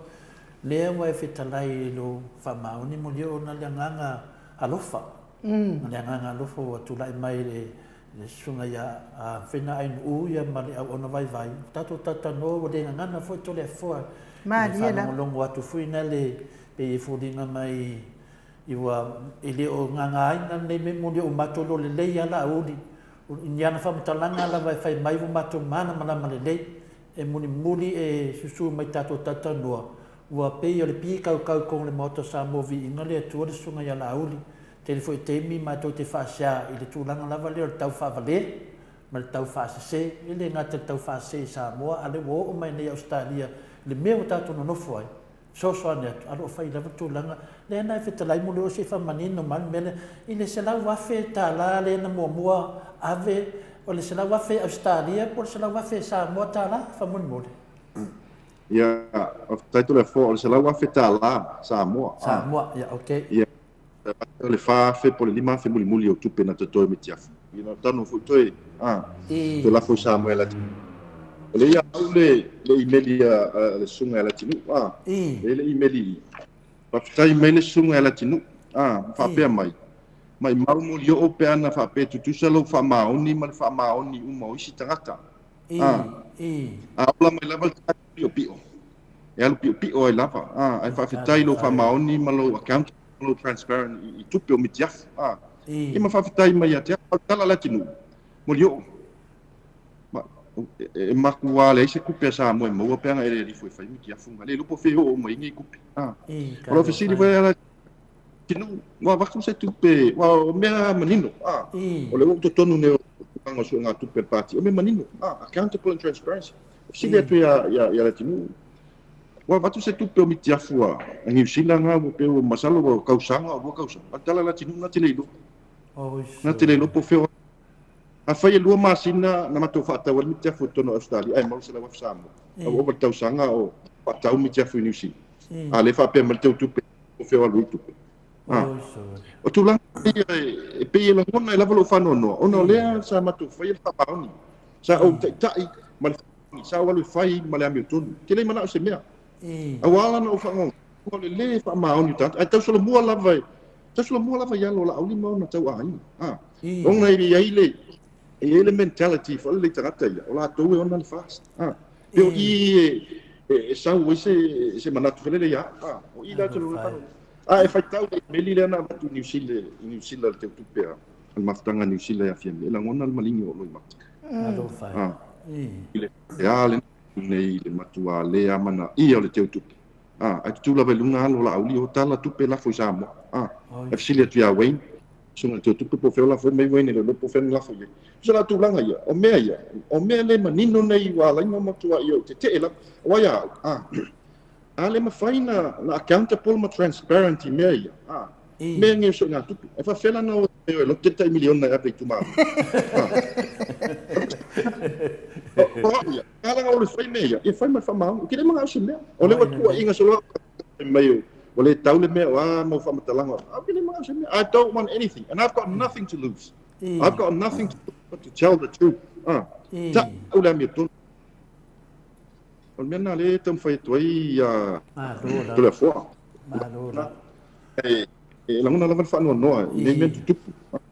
lea wai whetalai lo whamaoni mo leo na leanganga alofa na leanganga alofa wa tūlai mai le sunga ia whena ainu uia ma le au ona vai tato tatano wa le ngana foi tole foa Maria la longo atu fui na le pe e furinga mai iwa ele o nganga ai na nei me mo le o matolo le lei ala uli Indiana fa mtalanga la vai fai mai mato mana mana le e muli e susu mai tato noa ua pe o le pi kau kong le moto Samoa Viiga le atua le sunga ia lauli te foi temi ma to te fasia i le tulanga lava le tau favale ma le tau fasese i le ngata tau fasese Samoa ale wo o mai nei Australia le mea tato no foi so ne alo fai lava tulanga le na fetalai mo le se fa manino man mele i le sela wa fe tala le na mo ave o le sela wa fe Australia por sela wa fe Samoa tala fa mo ia o taito le fo o le sela wa fe tala Samoa ia okay ia le fa fe por lima fe muli o tupe na toto me tiafu ina tano fu toi to la fo Samoa la le ia le imeli le sunga la tinu le imeli pa tai mele sunga la tinu fa pe mai mau mo yo o pe ana fa pe tu salo fa maoni ma fa maoni u mo isi tangata la mai level pio e al pio e lava ai fa tai lo fa maoni ma lo account lo transparent i tu pio mi tiaf e ma fa tai mai ya tala la tinu mo yo e makua le se kupe sa mo mo pe nga ele foi fai mi tiaf le lupo fe o mo ingi kupe lo fe sili foi ala tinu wa vaku se tupe wa mea manino o le o tonu ne o so nga tupe party o me manino accountable and transparency sili atu ya la tinu wa vatu se tupe o mitiafu a New Zealand nga o pe o masalo o kausanga o kausa atala la tinu na tele na tele lo po fe a fai lua masina na mato fa ta wal mitiafu tono Australia ai mo se la wa Samoa o o tausanga o pa o mitiafu New Zealand ale fa pe mal tupe o fe wa tupe o tu lang e pe la ngona la valo fa no ona lea sa matu fai fa pauni sa o tai mal sa walu fai mal Hamilton kile mana o se mea awala no fa ngong ko le fa mauni ta ai tau solo mua lava ya lo la auli mo na tau ai ona i ile mentality fa le tarata ya ola to ona le fast pe o i sa o se manatu fele ya o i la tolo fa e fai tau meli le na batu New Zealand te tupe al maftanga New Zealand ya fiame la ngona al malingi o loi mata alo fai ile ya le nei le matua le amana i o le te tupe a tu la velunga lo la auli o tala tupe la fo Samoa e fisilia tu ya Wayne sunga te tupe po fela fo mai Wayne le po fela la fo ye so la tu langa ya o mea le manino nei wa la ngoma matua i o te la wa ya ale ma faina na accountable ma transparent meia me nge so nga tupu e fa fela na o lo 30 miliona ya pe tuma ala nga o le fai meia e fai ma fa mau ke le mga so me o le wa inga so lo mai o le tau le me wa mo fa matalanga ke le mga so me I don't want anything and I've got nothing to lose I've got nothing to lose but to tell the truth ta o le mi ton o mena le tam fai toi to le fo e la ngona la fa no me me tu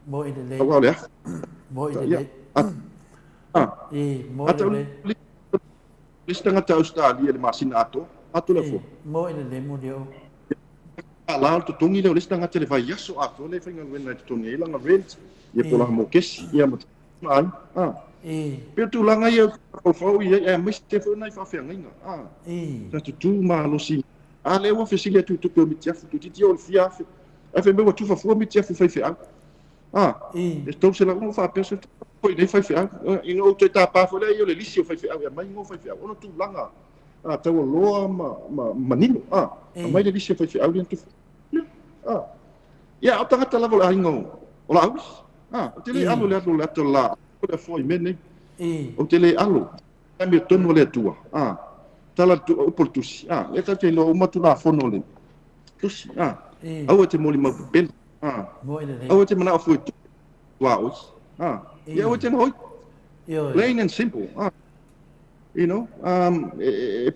mo i le wa le mo i le mo i le listanga ta Australia le masina ato le fo mo i le mo dio ala to tongi le listanga te le vai yaso ato le finga wena to tongi la nga rent ye pola mo kes ia mo pe tu langa ia ko fo ia me te fo nai fa fa nginga ta tu ma lo si ale wa fesilia tu mi tiafu tu ti o fia a fe me wa tu fa fo mi tiafu fa fa estou se la mo fa pensa foi nei fa fa in o te ta pa fo le io le lisio fa fa ia mai ngo fa fa ono tu langa ta o loa ma nino mai le lisio fa fa au tu ia o tanga la vola ingo o la aus o te le alo le to la o foi mene o te le alo mi tono le tua tala tu o portusi le ta te lo ma tu na fono le tusi au te moli ma ben au te mana foi tu wa os ia o te noi Plain and simple. You know,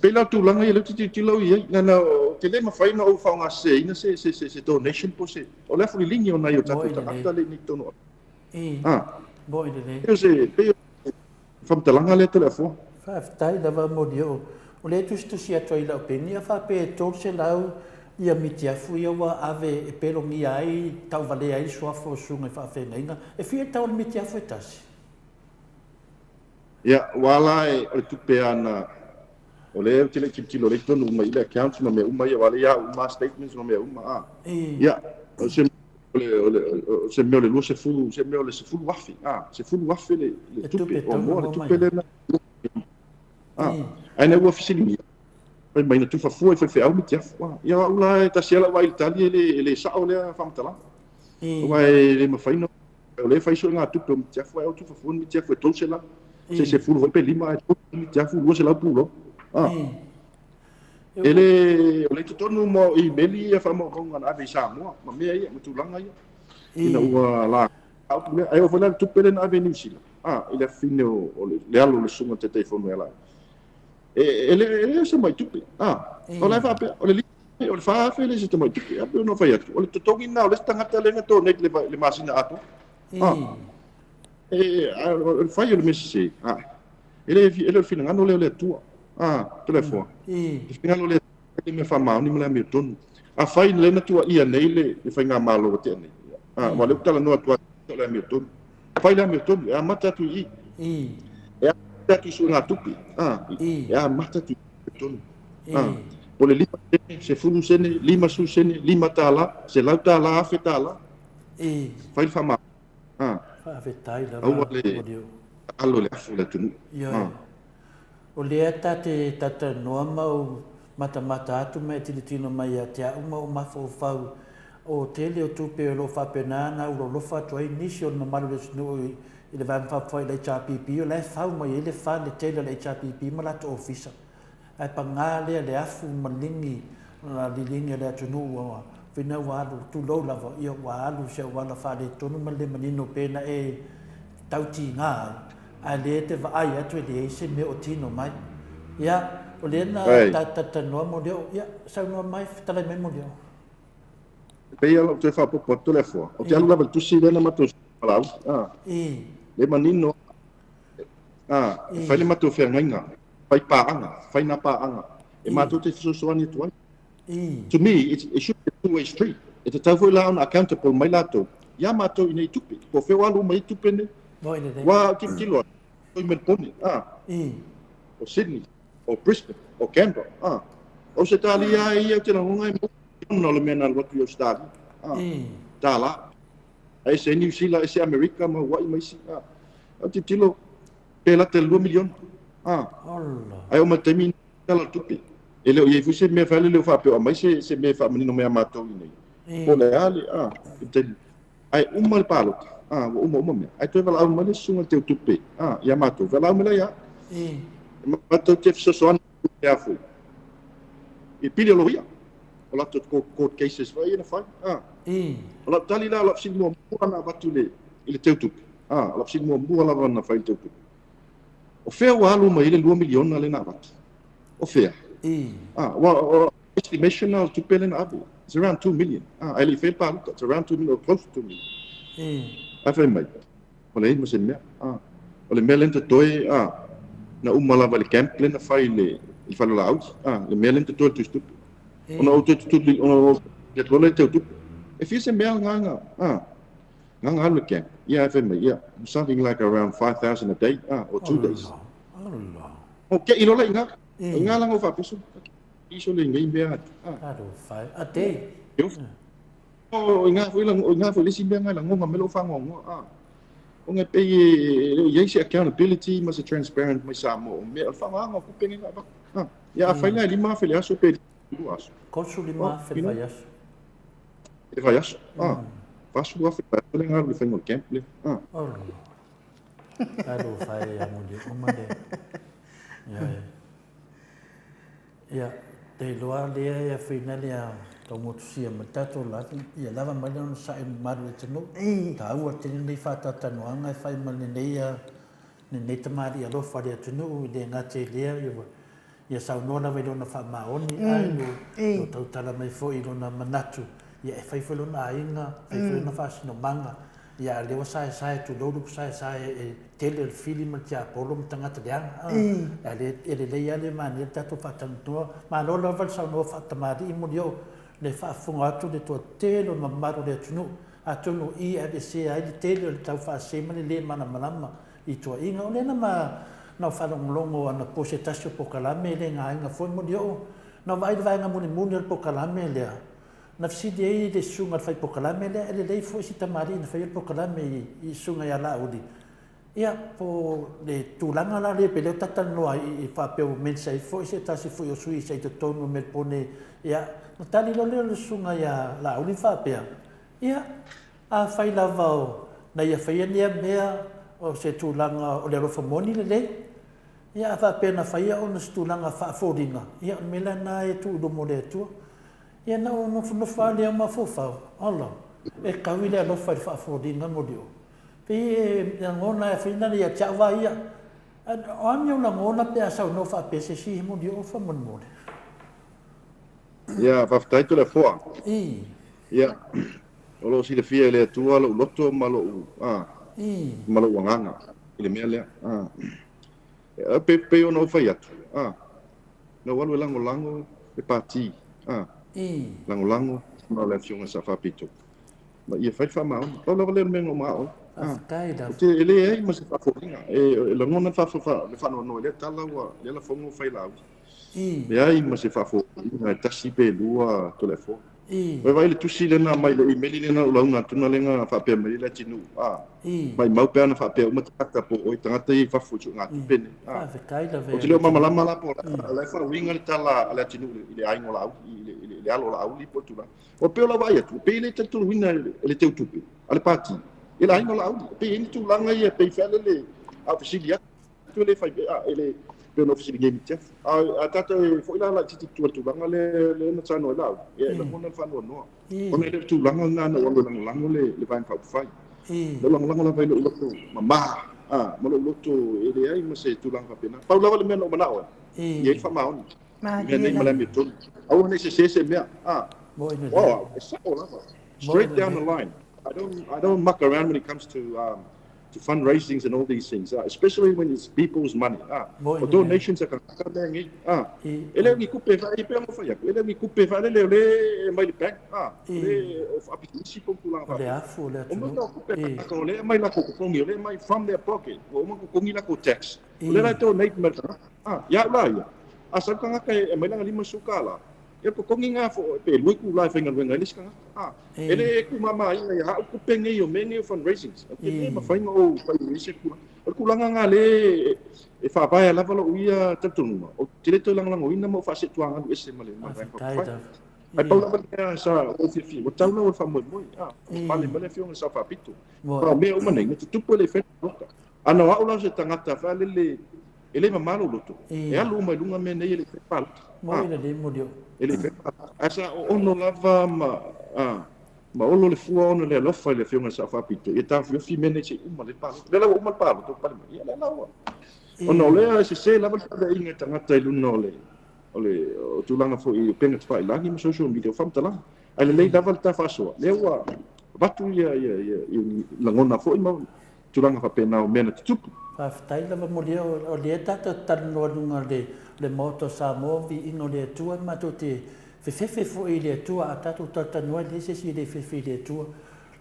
pela tulanga ia luti tilo ia ngana te le mafai na o faunga se ina se donation po se. O le fuli lingi ona yo tatu ta le ni tono. Bo i le. Eu se pe fam talanga le tele fo. Fa tai dava modio. O le tu sia toi la penia fa pe tor se lau ia mitia fu ia wa ave e pelo mi ai tau vale ai sua fo sunga fa fe nina. E fia tau mitia fu tasi. Ya, wala o tupe ana o le tele kilo le tonu mai le accounts no me uma ia wala ia uma statements no me uma ya o se se me le lu se fu wafi se fu wafi le tupe o mo le tupe le na ai na wa fisili pai mai na tu fa fu fe au mi tiaf ya ula ta se la wa itali le sa o le fam tala vai le ma fai no le fai so nga tupe mi tiaf wa o tu fa fu mi tiaf to se la se fulu vai pe lima mi tiaf fu se la pulo ele o le tonu mo I meli fa mo ko ngana ave Samoa ma me ia mutulanga ia ina ua la au le ai o vola tu pele na ave New Zealand ele fine o le alo le sunga te telefone ela ele se mai tupe o le fa pe o le fa fe le se mai tupe a pe no fa ia o le totongi na o le tangata le na to nek le masina ato o fa ia le mesi ele fine ngano le Atua telefone ngalo le me fa mau ni me la me tonu a fai le na tua ia nei le fai nga malo te nei ma le tala no tua le me tonu fai le me tonu a mata tu e a tu su na tupi a mata tu tonu o le lima se fulu sene lima su sene lima tala se lau tala fe tala fai fa mau fa fe tai la alo le afu le tonu o lea tata noa mau mata atu me tino mai a te au mau mafau o tele o tupe o lo whapenana o lo lofa tuai nisi o na maru le sinu I le vai mwhawhai le HRPP o le whau mai ele wha le tele le HRPP ma lato ofisa ai pa ngā lea le afu malingi na lilingi le atunu ua whina walu tu lau lava ia walu se wala wha le tonu ma le manino pena tauti ngā a le te vaai atu le se me o tino mai ia o le na ta noa mo leo ia sa noa mai tala me mo leo pe ia te fa po to le fo o te alu lava tu si le na mato palau le manino fai le mato fe ngainga fai paanga fai na paanga e mato te so ni tuai to me it should be a two-way street it ta foi la on accountable mai lato ia mato I nei tupi po fe walu mai tupi ne wa kilo o Melbourne o Sydney o Brisbane o Canberra o se tali ai te na ngai no le mena lo tu stadi tala ai se New Zealand se America ma wa mai si o te tilo pela te 2 million ai o matemi tala tupi ele o ye fu se me fa le fa pe o mai se me fa menino me amato nei o le ale ai umal palo uma me ai tu vala uma le sunga te tupe ia mato vala uma ia mato te so ia fu e pili lo ia o la court cases vai na fai o la tali la la sin mo na batule ile te tupe la sin mo la na fai te tupe o fea wa alu mai le 2 million na le na bat o fea wa estimation na tupe le na abu it's around 2 million ai le fe pa it's around 2 million or close to 2 million ai fai mai o le mo se mea o le melen te toi na umala vale camp le na fai le il fa la out le melen te toi tu stup ona o tu ona ke tole te tu e fi se mea nganga le camp ia fai mai ia something like around 5,000 a day or 2 days okay ilo la nga la ngo fa piso iso le ngai mea fai a day o nga foi lisi benga la ngonga melo fa ngonga o nga pe ye se accountability mas transparent mai Samoa me fa nga ku penga ba ya fa la lima fa la so pe duas kosu lima fa vayas e vayas fa su wa fa le nga le fa ngol camp le ado fa ya mo de o made ya te loa le ya final ya tau motu sia matato lati ia lava mai sa maru e tino ta ua tini nei whatata noanga e whai mani nei nei tamari alofa le atunu le ngate lea ia saunoa lava i lona faamaoni ai lo tautala mai foʻi i lona manatu ia e faifai lona aiga faifai lona faasinomaga ia lea ua saesae tulou lupu saesae e tele o le fili ma le tiapolo ma tagata leaga a e lelei a le mania le tatou faatanotua malo lava le saunoa faatamali'i mo leo le faafofoga atu le tuatē lona mamalu le atunuu atonu i a le sea ai le tele o le tau faasē ma le lē malamalama i tuaiga o lea na whalongolongo ana po se tasi o pokalame le ngāinga foi mo dio. Na vai le vaenga muni muni o pokalame lea. Na fisidi ei le sunga le fai pokalame lea, ele lei foi si tamari na fai pokalame i sunga ia la udi. Ia po le tūlanga la le peleo tatanoa i whapeo mensa i foi se tasi foi o sui se i te tonu me pone. Ia, na tali lo leo le sunga ia la udi whapea. Ia, a fai lava o na ia fai ania mea o se tūlanga o le rofa moni le lei. Ia fa pena faia ona stulanga fa foringa. Ia mela na e tu do mole tu. Ia na no fa le ma fofa. Allah. E kawile no fa foringa modio. Pe ngona e fina ia chawa ia. Anyo na ngona pe asa no fa pese si modio fa mon mole. Ia fa ftai tu le foa. Ia. Olo si le fia le tua lo loto malo malo wanganga. Ile mele pe ono fai atu na walu lango e pati lango ma le fiona sa fa pito ma ia fai fa mau o lo le mengo mau te ele ai ma se fa foringa e lo non fa le fa no le tala wa le la fongo fai la e ai ma se fa foringa tasi pe lua to le fo vai le tusi le na mai le email le na lo na tuna le nga fa pe mai le tinu mai mau pe na fa pe uma tata po o tangata i fa fuchu nga pene o te leo mama la po la fa winga le tala le tinu le ai ngola au le alo la au li po tula o pe la vai tu pe le tatu winga le te utupe ale pati ele ai ngola au pe ni tu langa ia pe fa le a fisilia tu le fa ele pe no fisi game chef a tata foi la titi tu langa le na tsano la e la mona fa no ona le tu langa na langa le va fa fai le langa la vai lo mama ma lo to ele ai ma se tu langa pena pa la le meno mana e fa ma on ne ma la meto au ne se me wow it's all straight down the line I don't muck around when it comes to fundraisings and all these things, especially when it's people's money. Or donations are coming. Ele mi coupe va e pelo fa ele mi coupe va le mai le bank. Le application pour la va. Le afu le tu. Le mai la ko le mai from their pocket. O mo ko ngi la ko tax. Le la donate mer. Ya la ya. Asa ka ka mai la lima sukala. E ko kongi nga fo pe lui ku la fenga wenga liska ele ku mama ia ha ku penge yo meni fundraisings e ma fainga o pa ise ku langa nga le e fa pa la valo ia tatunu o tele to langa ngo ina mo fa se tuanga ese male ma fa ai pa la sa o fi o tauna o fa mo pa le male fi on sa fa pito pa me o mane tu pu le fe ana wa o se tangata fa le ele mamalo loto e alu mai lunga me nei ele pal mo ina de modio ele asa ono lava ma olo le fua ono le lofa le fiona sa fa pito e ta fi mene se uma le pal le lava uma pal to pal ia le lava ono le se lava le inga tangata i luno ole o tulanga fo i penga tfai langi ma social media fam tala ale le lava ta fa so le wa batu ia langona fo i ma tulanga fa pena o mena tupu Fai lava molia o le tata tano lunga le moto Samoa Viiga le Atua ma to te fefe fo i le Atua a tatu tata noa le se si le fefe le Atua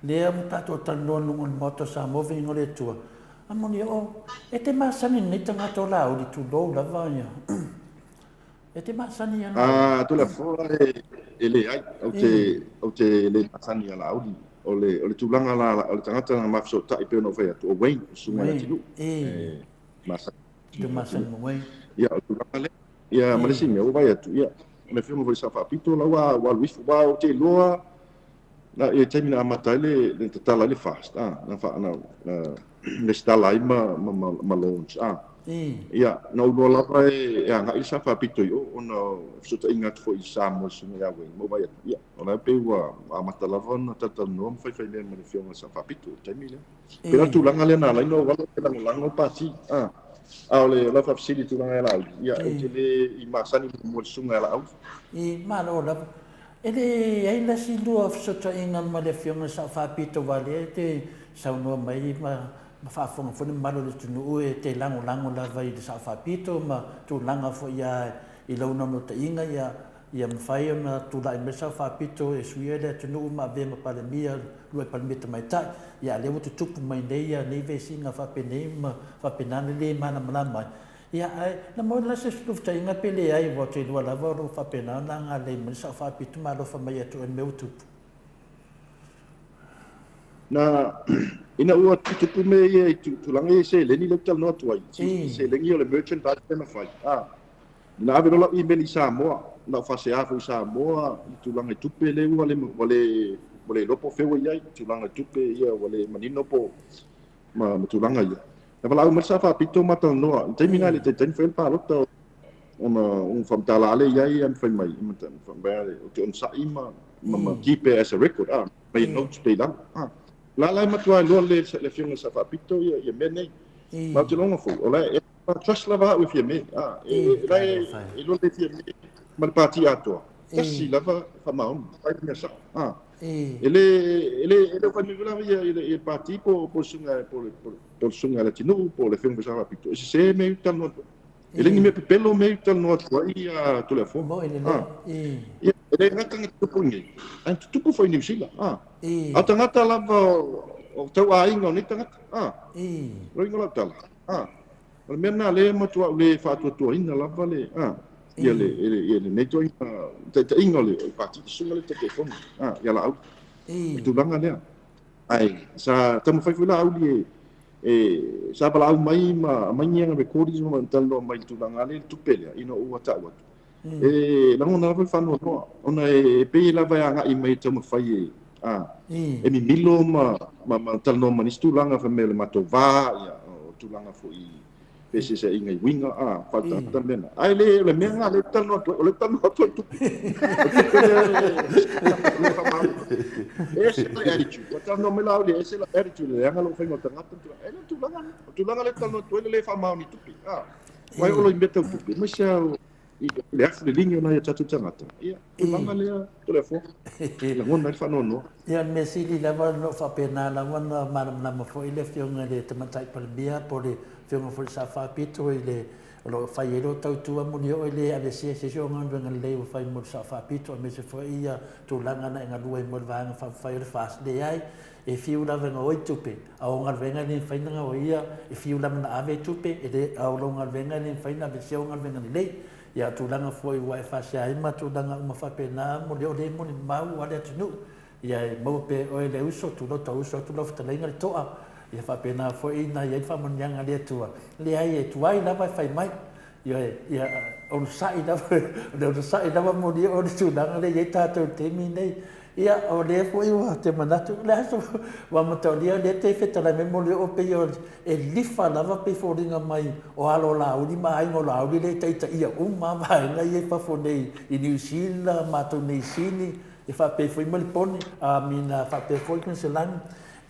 le am tatu tano lunga le moto Samoa Viiga le Atua a molia o e te masani ni tanga to la o di tu do la vanya e te masani ana tu la fo ele ai o te le masani la o di ole tulanga la ole tangata na mafso ta ipe no vai o wayne sunga na tinu masa de masa no way ya tulanga le ya malesi me o vai tu ya me filmo voi safa pito la wa luis wa o te loa na e termina mata le tala le fast na fa na le sta la ma launch ia no lo lava e anga i sa fa pito yo ona so ta ingat fo i Samoa sunga ya we mo vai ia ona pe wa amata lava na tata no fai fai le me fionga sa fa pito te mile pela tu langa le na la no wala ke langa pati ole la fa sili tu langa la ia te le i masani mo sunga la au ma lo la ele ai la si lua so ta inga ma le fionga sa fa pito vale te sa no mai ma fa fonga fo ma lo tu no e te lango la vai de sa fa pito ma tu langa fo ia i lo no te inga ia ma fai ona tu la me sa fa pito e suia le tu no ma ve ma pale mia lo pale mita mai ta ia le mo tu mai nei ia nei ve singa fa pe nei ma fa pe nane le mana mai ia ai na mo la se tu ta inga pele ai vo te lo la vo fa pe na nga le me sa fa pito ma lo fa mai tu en meu tu na ina ua tupu me ia tu langa e se leni le tal no tuai se lengi o le merchandise na fai na ave no i meni Samoa na fa se afu Samoa i tu langa tupe le wale lopo fewa ia tu langa tupe ia wale manino po ma tu langa ia na vala u masa fa pito mata no te mina le te ten fel pa lota una famtala ale ia am fai mai mata fam bale o te on sa ima ma keep it as a record mai notes pe lang la matua lo le fionga sa fa pito ia mene ma te longa fo ola e trust lava with ye me e lo le fie me ma parti Atua kasi lava fa maun ai me sa ele fa mi vula ia parti po sunga la tinu po le fionga sa fa pito e se me tal no ele ni me pelo me tal no ia to le fo ele ngata tupu ni an tupu foi New Zealand ngata lava o tau ainga ni tangata roinga la tala o mena le matua le fatua ina lava le ia le ne toi te inga le pati sunga le te telefone ia la au tu langa le ai sa tamu fai fula au li sa bala au mai ma manyanga recordings ma talo mai tu langa le tu pele ino ua tawa lango na lava fano no ona e pe lava anga i mai tamu fai e mi milo ma talo ma ni stulanga fa mele matova ia o tulanga fo i pese se inga winga falta também ai le menga le talo to tu ese le attitude o talo me la le ese la attitude le anga lo fa ngota ngata tu langa le talo to le fa ma ni tu vai o lo imbeta tu mas le afu le linha na ia tatu tangata ia tu langa le telefone la ngona fa no ia me sili lava no fa pena la wana mana ma fo ile fionga le tamatai palbia por le fionga fo sa fa pito ile lo fa yelo tau tu mo ni o ile ave se jo ngando ngal le fa mo sa fa pito me se fo ia tu langa na nga duai mo va fa ile fas de ai e fiu lava nga oi tupe au ngal venga ni fa nga o ia e fiu lava na ave tupe e de au lo ngal venga ni fa na be se ngal venga ni le ia tu langa foi wa fa se ai ma tu langa ma fa pena mo le mo ni mau ale tunu ia mo pe o le uso tu lo ta lenga toa ia fa pena foi na ia fa mon yang ale tua le ai tu ai na vai fai mai ia on sai da mo di o tu langa le ia ta tu te mi nei ia o le foi wa te manatu le aso wa mo to dia le te feta la memo le o pe yo e lifa lava pe foringa mai o alo la uni mai ngo la uni le te ia ma vai na ia fa fo nei i New Zealand ma to nei sini e fa pe foi melpone a mina fa pe foi con selan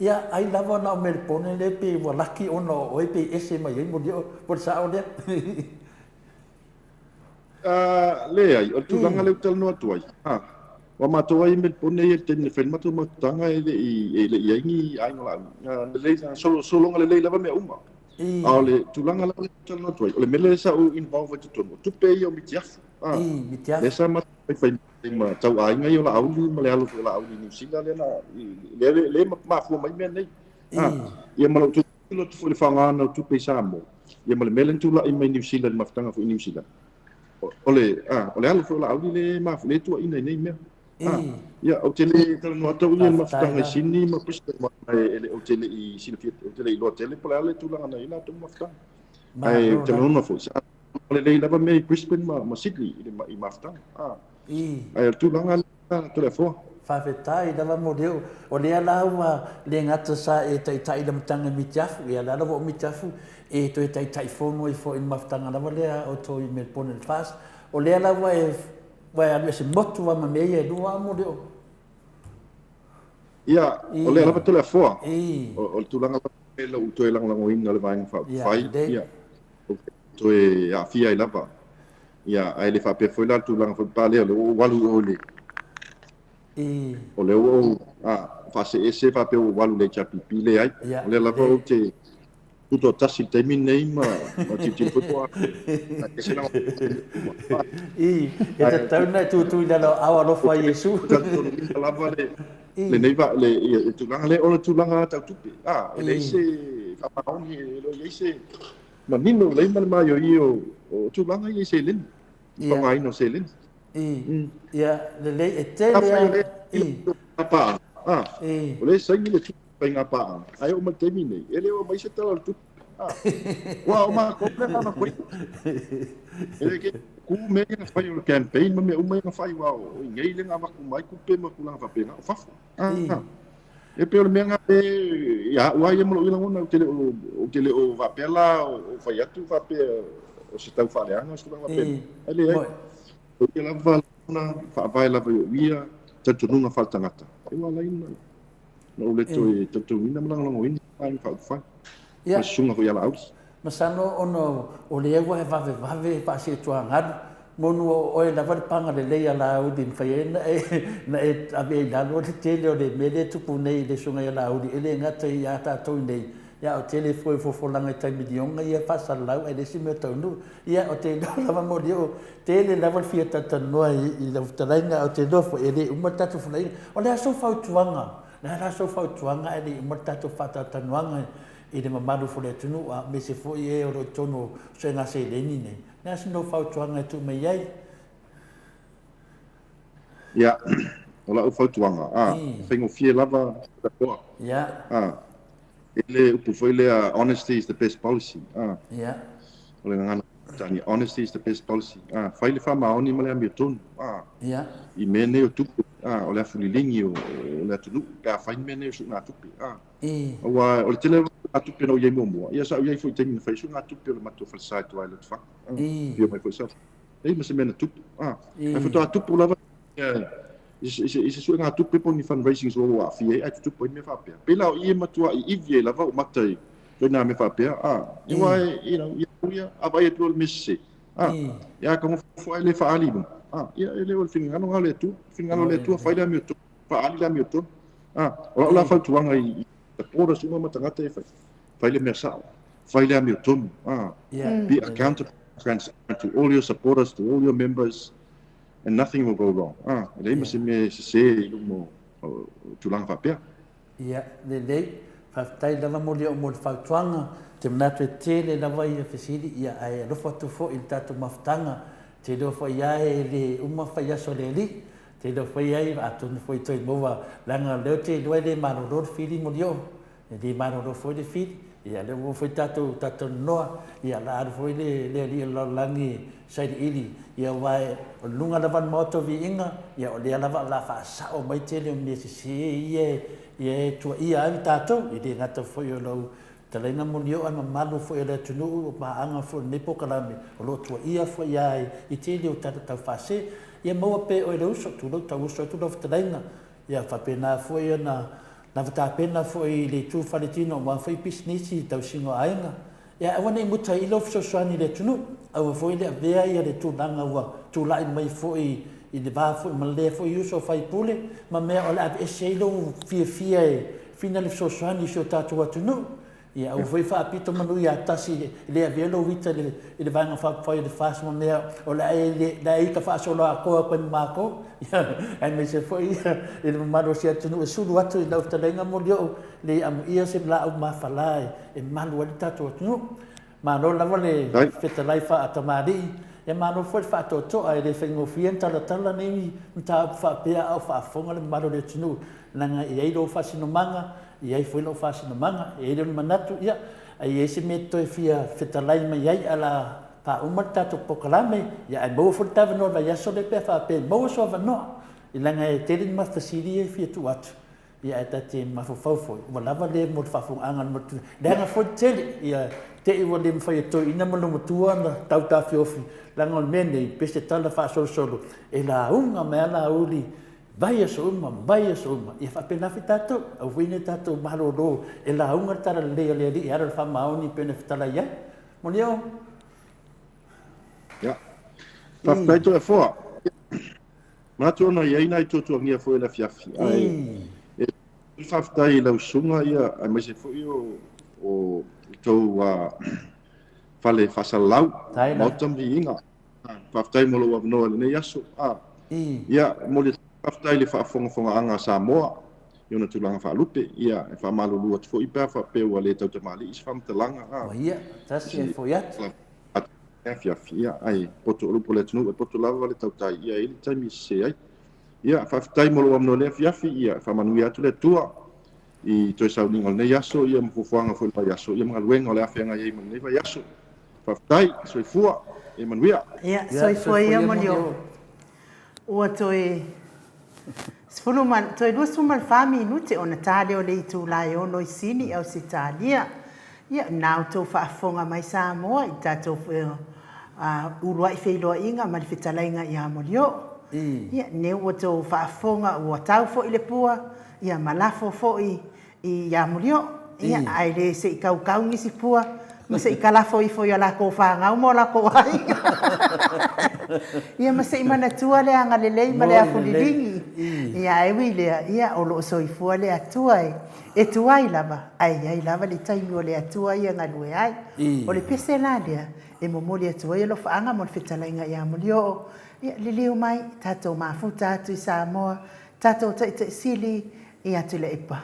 ia ai lava na melpone le pe wa laki ono o pe ese mai mo dio por sa o le le ai o tu langa le tel no tuai wa matua i melpone e te ne felma tu matanga e le yangi ai no la le solo le lava me uma ale tu langa le tel no tuai le mele sa o involve tu pe yo mitiafu le sa ma fai ma tau ai ngai o la au ma le alu la au ni New Zealand le ma fu mai me nei ia ma tu lo tu le fanga no tu pe Samoa ia ma le mele tu la i mai New Zealand ma tanga fu New Zealand ole alu la au le ma fu le tu ina nei me ia o tele tele no tau ia ma tanga sini ma pista ma ele o tele i silfiet o tele i lo tele pala le tu la na ina tu ma tanga ai tele no fu le lava me Brisbane ma Sydney i ma tanga ai tu langa tu le fo whawhetai lava mo leo. O lea laua le ngata sa e tai la matanga mitiafu. Ia la lava o mitiafu e to e tai whono i fo in mawhtanga lava lea o to i Melbourne and Fast. O lea laua e wai anu e se motu wa mamei e lua mo leo. Ia, o lea lava tole a foa. I. O tulanga lava e lau to e lango inga le vaenga whai. Ia. To e a fia i lava. Ia, ai le whape foi la tulanga whai pālea le o walu o le. O le o whase e se whape o walu le chapipi le ai. O lea lava o te tuto tasi te minei ma titi putoa. I, e te tauna tu ina lo awa lofa Yesu. Lava le nei va le tulanga le o le tulanga tau tupi. Le se whapaoni le se manino le mai i o tulanga i se lin. Pamai no se lin. Ia, le e te lea. Apa. O le sai le tupi penga pa. Ai o matemi nei. Ele o mai se tala tu. Wa o ma ko na ko. Ele ke ku me na fai o campaign me o mai na fai wa o ngai le nga ku mai ku pe ma ku la fa pe na fa. E pe o me nga e ya wa ye mo ina ona o tele o va pela o fai atu va pe o se tau fa le anga so va pe. Ele ai. O ke la va na fa vai la va ia tatu nunga fa tangata. E wa la ina. No le to e tatu ina mana ngo ina fa fa. Ia. Sunga ko yala aus. Masano ono o le ewa e vave pa se tua ngadu. Monu o e lava panga le leia la audi fai na e ave la lo te tele o le mele tupu nei le sunga ya la audi ele ngata ia tatou nei. Ia o tele foi langa tai milionga ia pasa lau e le sime tonu. Ia o te lava mo dio tele lava fia tatanoa i la utalenga o te lofo ele umatatu fulai. O le aso fau tuanga. Na la so fau tuanga ele umatatu fata tanuanga. I le mamaru fole tunu a me se foi e o tono se nga se leni nei. Na se no fau tuanga tu me iai. Ia, o la fau tuanga. Whengo fie lava da koa. Ia. Ele upu foi le honesty is the best policy. Ia. O le ngana tani honesty is the best policy. Fai le whamaoni ma le amia tonu. Ia. I mene o tupu. O le afulilingi o le atunu. Ka fai mene o su ngā tupi. O le tele atupe no ye momo ia sa ia foi temi fai sunga atupe le mato falsai to ile tfa ia mai foi sa ei mas mena tup ai foi to atupe lava is sunga atupe po ni fundraising so wa fie ai tupe me fa pe pela ia matua i vie lava o matai to na me fa pe i wai ia abai to le messe ia como foi le fa ali ia ele o fingano ale tu fai la mi tu fa ali la mi tu o la fa tuanga i ora suma matangata e fai le mesa fai le ami tomu be accountable, transparent to all your supporters, to all your members, and nothing will go wrong le masi me se mo tulang fa pia le fai lava mo le mo fautuanga te manato e tele lava ia fesili ia ai lo foto fo il tato maftanga te do fo ia le uma fai aso le li te do fai ai atun foi toi mova langa le te le mano fili mo dio e mano foi le fili ia le mo foi tato noa ia la foi le langi sai ili ia vai lunga lava moto Viiga ia o le lava la fa sa o mai tele me se ia tu ia ai tato i le ngata foi o lo talenga mo dio ana malu foi le tunu ma anga foi ne pokalame o lo tu ia foi ai i tele o tata fase ia mo pe o le uso tu lo tau uso tu lo talenga ia fa pena foi na vata pena foi le tu faletino ma foi pisnisi tau singo ainga ia wana muta i lo so swani le tunu au foi le vea ia le tu langa wa tu lai mai foi i le va foi ma le foi uso fai pule ma me o la e se lo fia fina le so swani so tatu tunu ia au foi fa pito manu ia tasi le velo vita le vanga fa foi le fas mo me o la e ka fa so lo ko mako ai me se foi ele maro se tunu su do atu la talenga mo dio le am ia se la o ma falai e manu ali tatu tunu ma no la vole feta laifa atamari e manu foi fa to ai le fengo fienta la tala nei ta fa pe au fa fonga le maro le tunu nanga i do fa sino manga i ai foi lo fa sino manga e le manatu ia ai ese meto e fia feta lai mai ai ala pa umata to pokalame ya ai bo furta no va ya so le pe fa pe bo so va no I langa e tere ni mafasiri e fia tu atu. Ia e tate mafafau foi. Ua lava le mo whafunga mo tu. Leanga foi tele. Ia te iwa le mwhai e toi. Ina mano matua na tau ta fiofi. Langa o mene pese tala wha solo solo. E la unga mea la uli. Vai so uma. Ia whapenafi tato. Au wine tato mahalo ro. E la unga tara lea lea li. E ara wha maoni pene whatala ia. Moni au? Ja. Whaftai to e fua. Matu ona iei nai tutu angia fo la fiafi. Ai. E whaftai lau sunga ia. Ai mai se fo o tau whale whasalau. Maota Viiga. Whaftai molo wa mnoa le nei aso. Ia mo le whaftai le whaafonga anga Samoa. Iona tulanga whaalupe. Ia e whamalulu atu fo ipa whapeu le tau te mali. Isi whamtalanga. Ia, tasi e fo iatu. Ia ai poto lupo le tunu poto lava le tau tai ia ili taimi se ai ia whaftai molo amno le fiafi ia whamanui atu le tua I toi sauninga nei aso ia mfufuanga fo le aso ia ngaluenga le afenga ia man nei aso whaftai soifua e manuia ia soifua ia monio ua toi sfunu man toi lusu mal fami nute ona tale o le itu lai ono I sini au sitalia ia nau tau whaafonga mai Samoa I tatou urua I wheiloa inga ma le whetalainga I amolio. Ia ne ua tau whaafonga ua tau fo I le pua, ia malafo fo I amolio. Ia ai le se I kau ngisi pua, ma se I kalafo I fo I ala ko whaangau mo la ko ai. Ia ma se I manatua le anga lelei ma le afuliringi. Ia e wile ia o loo soifua le atua e tuai lava, ai lava le taimi o le atua ia ngalue ai. O le pese la lea, e momoli atua ia lo whaanga mo le whetalainga ia molio. Ia le leo mai, tatou mafuta atu I Samoa, tatou te sili I atu le ipa.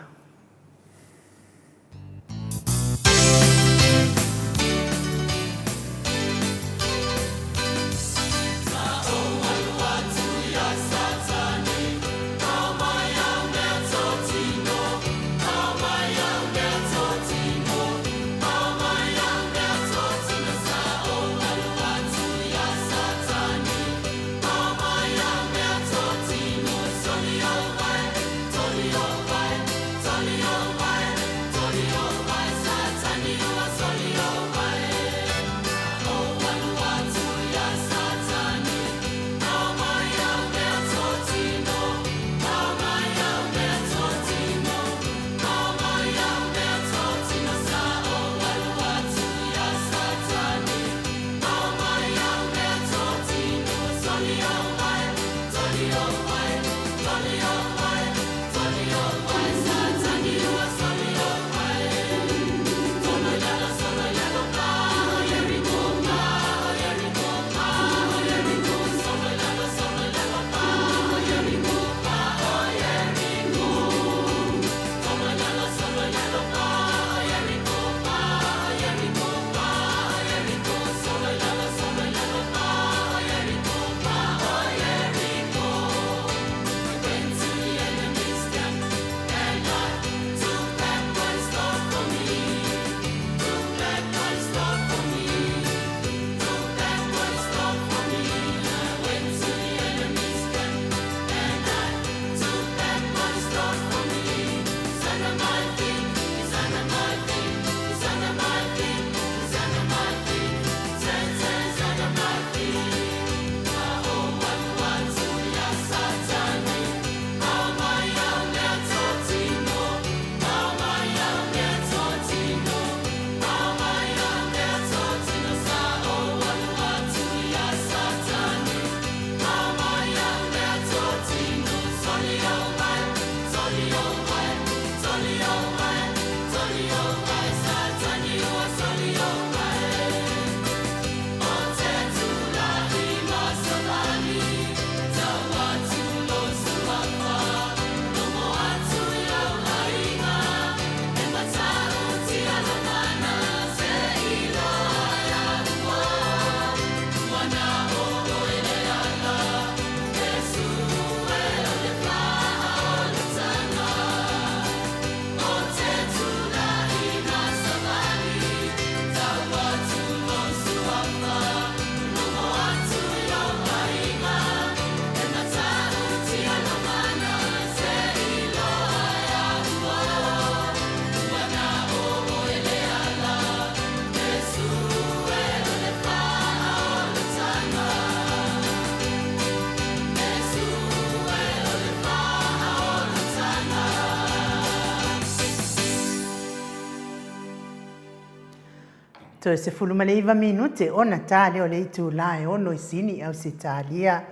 To se fulumaleiva minute ona tale o le itu lai ono isini au se talia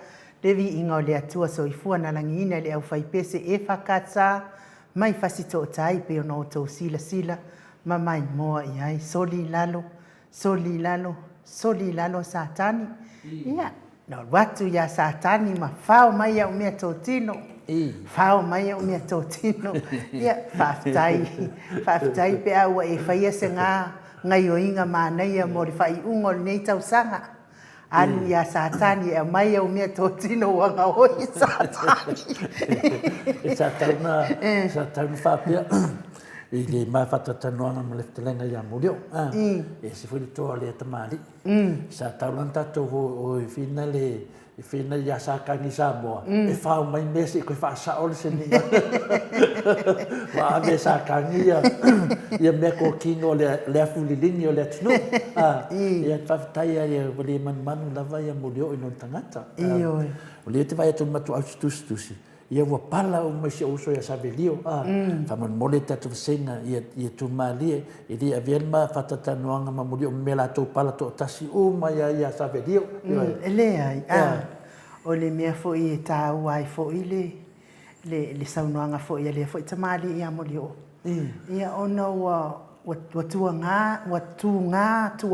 le Viiga o le atua soifua na langina le au faipese e fakatsa mai fasito tai pe ono to sila ma mai moa i ai soli lalo satani ia no watu ya satani ma fao mai au mea totino fao mai au mea totino ia faftai pe au e faia se ngai o inga manai a mo le fai ungo nei tausanga alu ya satani e mai au mea totino wanga hoi satani satani whapea i le mai whatatanoanga ma le ftelenga ia murio e se fwili toa le tamari sa taulan tatou o i whina le i whina ia sakangi Samoa e whao mai mesi koe whaasa ole se ninga wa me sakangi ia mea ko kingo le afulilini o le atunu ia whawhitai ia wale manu lava ia murio i non tangata o le te vai atu matu au stusi ia ua pala o mai se uso ia savelio whamanmole tatu vasenga ia tumalie i lia vienma whatatanoanga mamuri o me la tau pala to tasi o mai ia savelio elea o le mea fo i tau ai fo i le saunoanga fo i le fo i tamali ia moli o ia ona wa tua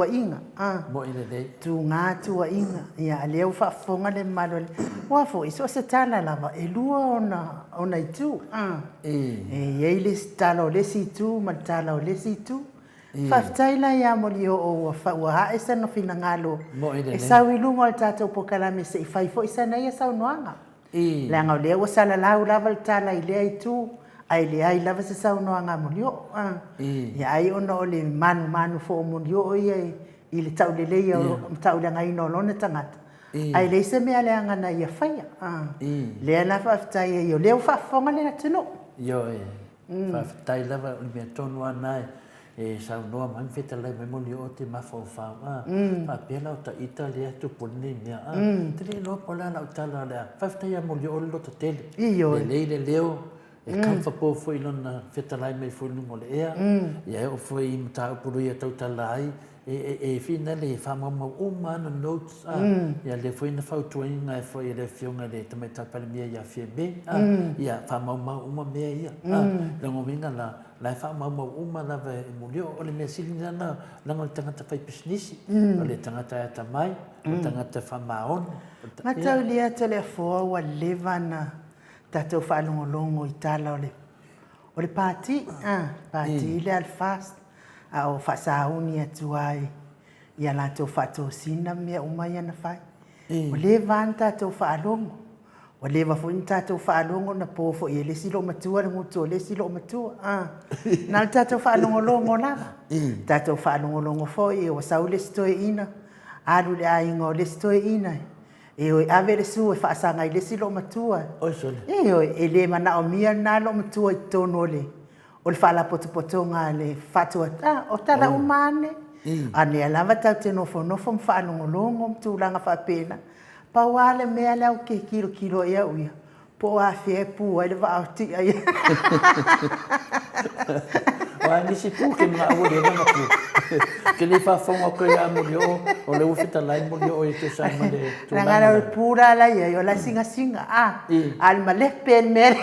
inga mo ina dei tua inga ia le u fa fonga le malo wa fo iso se tala lava e lua ona i tu e le tala o le si tu ma tala o le si tu fa taila ia moli o fa wa esa no fina ngalo e sawi lungo al tata po kala me se fai fo isa na ia sa noanga la nga le wa sala la lava tala i le tu ai le ai lava se sau noanga molio ia ai ona o le manu fo molio ia i le tau le leia tau le ngai no lona tangata ai le se mea le anga na ia faia le ana whaftai ia leo whafonga le atino io whaftai lava o le mea tonu anai e sau noa man feta lai mai molio o te mafau whapela o ta ita le atu pone mea te le loa pola na utala lea whaftai a molio o le loto tele le leo e kamfa po foi lona fetalai mai foi lungo le ea ia o foi mata puru ia tau talai e fina le famama o mana notes ia le foi na fautuinga e foi le fionga le tamata palmia ia fiebe ia famama uma mea ia lango minga la famama uma la ve mulio o le mesilina na lango tangata fai business o le tangata tamai o tangata famaon mata lia telefo wa levana tatou whaalongolongo i tala o le pāti le alfast a o whasauni atu ai ia lātou whatosina mea umai ana whai o le van tatou whaalongo o le wafuni tatou whaalongo na pōfo i le silo matua le nguto le silo matua na tatou whaalongolongo lava tatou whaalongolongo fo i o sau le stoe ina alu le ainga o le stoe ina e oi ave le su e whaasanga i le silo matua. Oi sole. E oi e le mana o mia na lo matua i tono le. O le whala potopotonga le whatua o tala umane. Ane alava tau te nofo mwhanongolongo mtulanga whapena. Pa wale mea lau ke kilo ia uia. Po a fie pua ele wa auti ai. Wa ni si pu ke ma o le na pu. Ke le fa fonga ko ya mo o le ufita lai mo o e te sa ma le. Rangara o pura la ia yo la singa al male pen mer.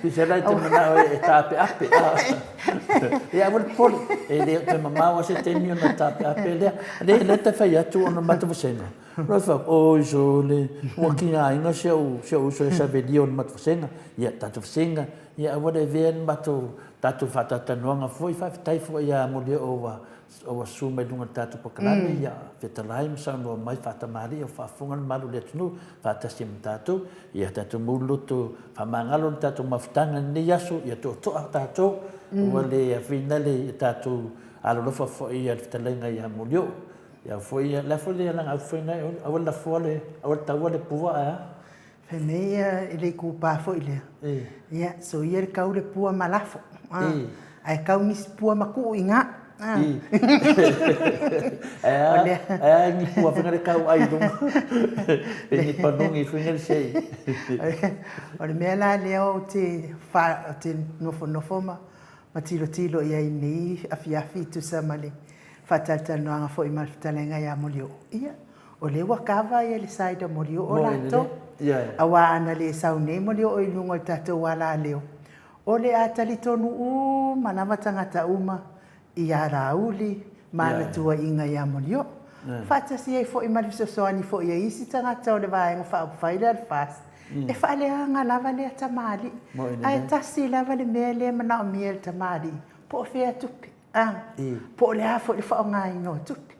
Di se lai te mana o e tape ape. Ya mo pol e le te mama o se te ni na tape ape le te fa ya tu ona mata vasenga. Rafa o jole o kinga inga se o so sa video na mata vasenga. Ya tatu vasenga ia wa de ven bato tatu fatata noanga foi fa tai foi ia mo le o suma dunga tatu pokalani ia fetalai sa no mai fata mari o fa funga malu le tunu fata sim tatu ia tatu mulutu fa mangalo tatu maftanga ni yaso ia to tatu wa le finale tatu alo lo fa foi ia fetalai ia mo le ia foi la foi la foi na o la foi o tawa le puwa Femea ele kupa fo ile. Ia so ia kau le pua malafo. Ai kau nis pua maku inga. Ni pua fenga kau ai dum. Ni panungi fenga sei. Ole mela le o te fa te nofo ma matilo ia i nei afiafi tu sa male whatatanoanga fo i malfitalenga ia molio. Ia, o le wakava ia le saida molio o lato. Awa ana le saune molio o ilungo i tatou wala leo. O le atali tonu manama tangata uma i a rauli mana tua inga ia molio. Whatasi ei fo i malisosoani fo i isi tangata o le vaenga whaupwhaile al fast. E whaaleanga lava le tamali. Ai tasi lava le mea le mana o mea le tamali. Po fea tupi. Po le hafo le whaonga ingo tupi.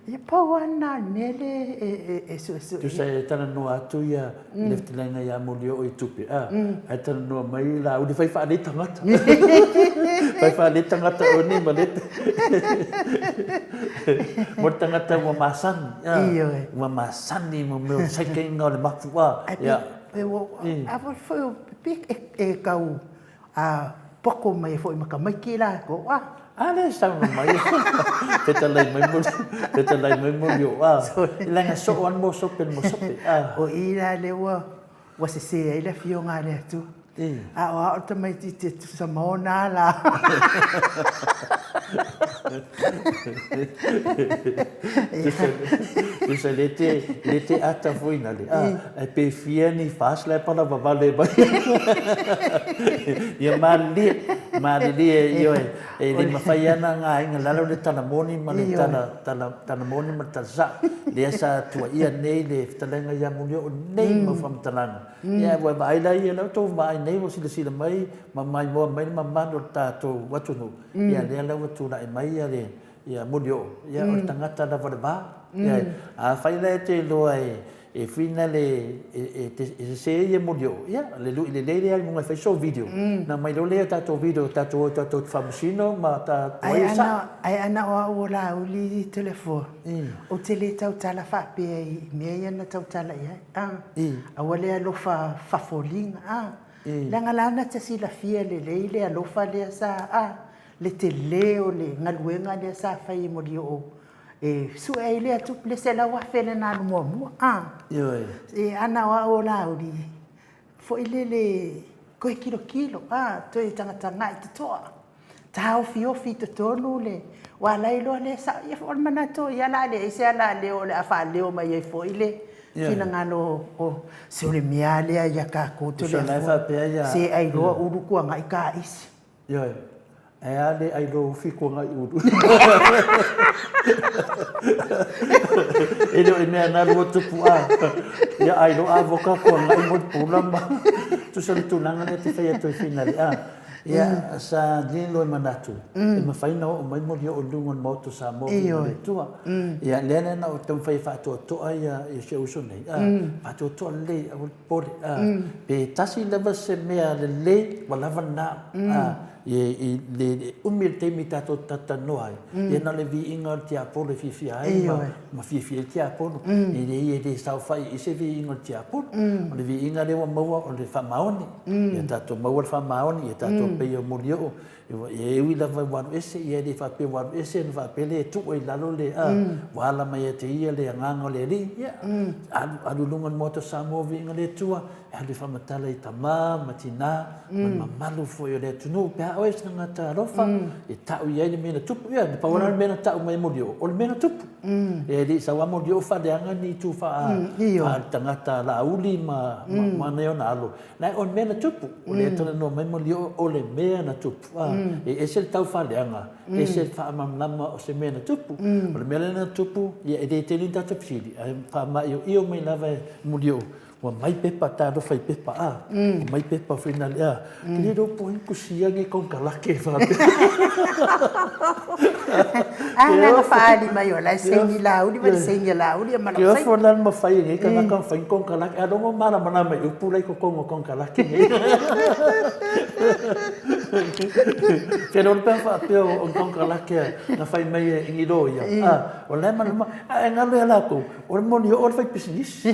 Ia pau ana le mea le e su. Tu sai tana noa atu ia leftilenga ia molio o i tupi. Ai tana noa mai la udi fai whaale tangata. Fai whaale tangata o ni malete. Mo tangata ua masani. Ua masani mo meo saike inga o le mafua. Apo foi o pik e kau poko mai foi makamaiki la ko Ale sang mai. Petalai mai mo yo. Ilanga so an mo so pen mo so pe. O ira le wa se se ile fionga le tu. O ta mai ti Samoa la. Isa lete ata fuina le. Ai pe fia ni fas le para vale ba. Ia mali io e le mafaiana nga inga lalo le tanamoni ma le tanamoni ma taza. Le sa tua ia nei le fitalenga ia mulio nei ma famtalanga. Ia wa baila ia lo to mai nei mo sila mai ma mai mo mai ma mando tato watu no. Ia le la watu la mai ia le ia mulio ia o tangata da va. Ia a faila te lo e fina le se ia mulio ia le lu le ai mo fai so video na mai lo le tato video tato famsino ma ta ai ana o la uli telefone o tele tau tala fa pe me ia na tau tala ia a wale lo fa folinga langa lana te sila fia le lo fa le sa le tele o le ngaluenga le sa fai molio su ele atu plese la wa fele na mo ana wa o la uri fo ile ko kilo to e tanga ngai te to tau fi to tonu le wa la ilo le sa ye fo mana to ya la le se la le o le afa le o mai fo ile kina ngalo o se le miale ya ka ko to le se ai ro uru ku ngai ka is ale ai lo fi ko ngai uru ele e me na lo tu pua ya ai lo avoka ko ngai mo pulamba tu sa tu nanga te fai to final ya sa din lo manatu e ma fai no mai mo yo lungon mo to sa mo tu ya lena na o tu fai fa to ya e se uso nei fa to le o por pe tasi leva se me le wala vana e le umilte mi tato tatanoai e na le vi inga tia po le fifia ma fifia tia po e le sau fai e se vi inga tia po le vi inga le wa maua o le fa maoni e tato maua fa maoni e tato pe o mulio e wi la va ese e le fa pe wa ese va pe le tu e la lo le wala mai te ia le nganga le ri alu lungan moto Samoa vi inga le tua e le fa matala i tama matina ma malu fo yo le tunu pe o es nga ta rofa e ta u ye le mena tupu ya pa wana mena ta mai molio o le mena tupu e di sa wa molio fa de anga ni tu fa tangata la uli ma ne ona alo na o mena tupu o le tona no mai molio o le mena tupu e ese tau fa de anga ese fa mamlama o se mena tupu o le mena tupu ye e de te linta tupu sili fa ma io mai lava molio wa mai pepa ta do fai pepa mai pepa final le do po in kusia nge con kalake fa na fa di mai ola sengi la uli ba sengi la uli ma yo fo lan ma fai nge kana kan fai con kalake do mo mara mana mai u pulai ko con kalake pero pe fa pe o con kalake na fai mai ngi do ya o le ma ngalo la ko o mo ni o fai business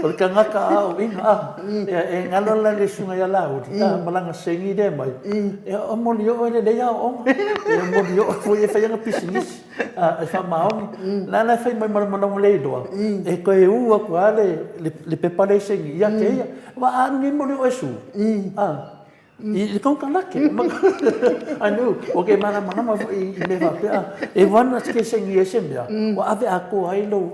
o kangaka o inga e ngalo la le sunga ya la o malanga sengi de mai e o mo ni o le ya o e mo ni o fo e fai nga business e fa maoni la fai mai mo le do e ko e u ko ale le pepa le sengi ya ke wa ni mo ni o su I kong kalake. Anu, oke mana i me va pe. E wana ke sengi esembia. Wa ave ako ai lo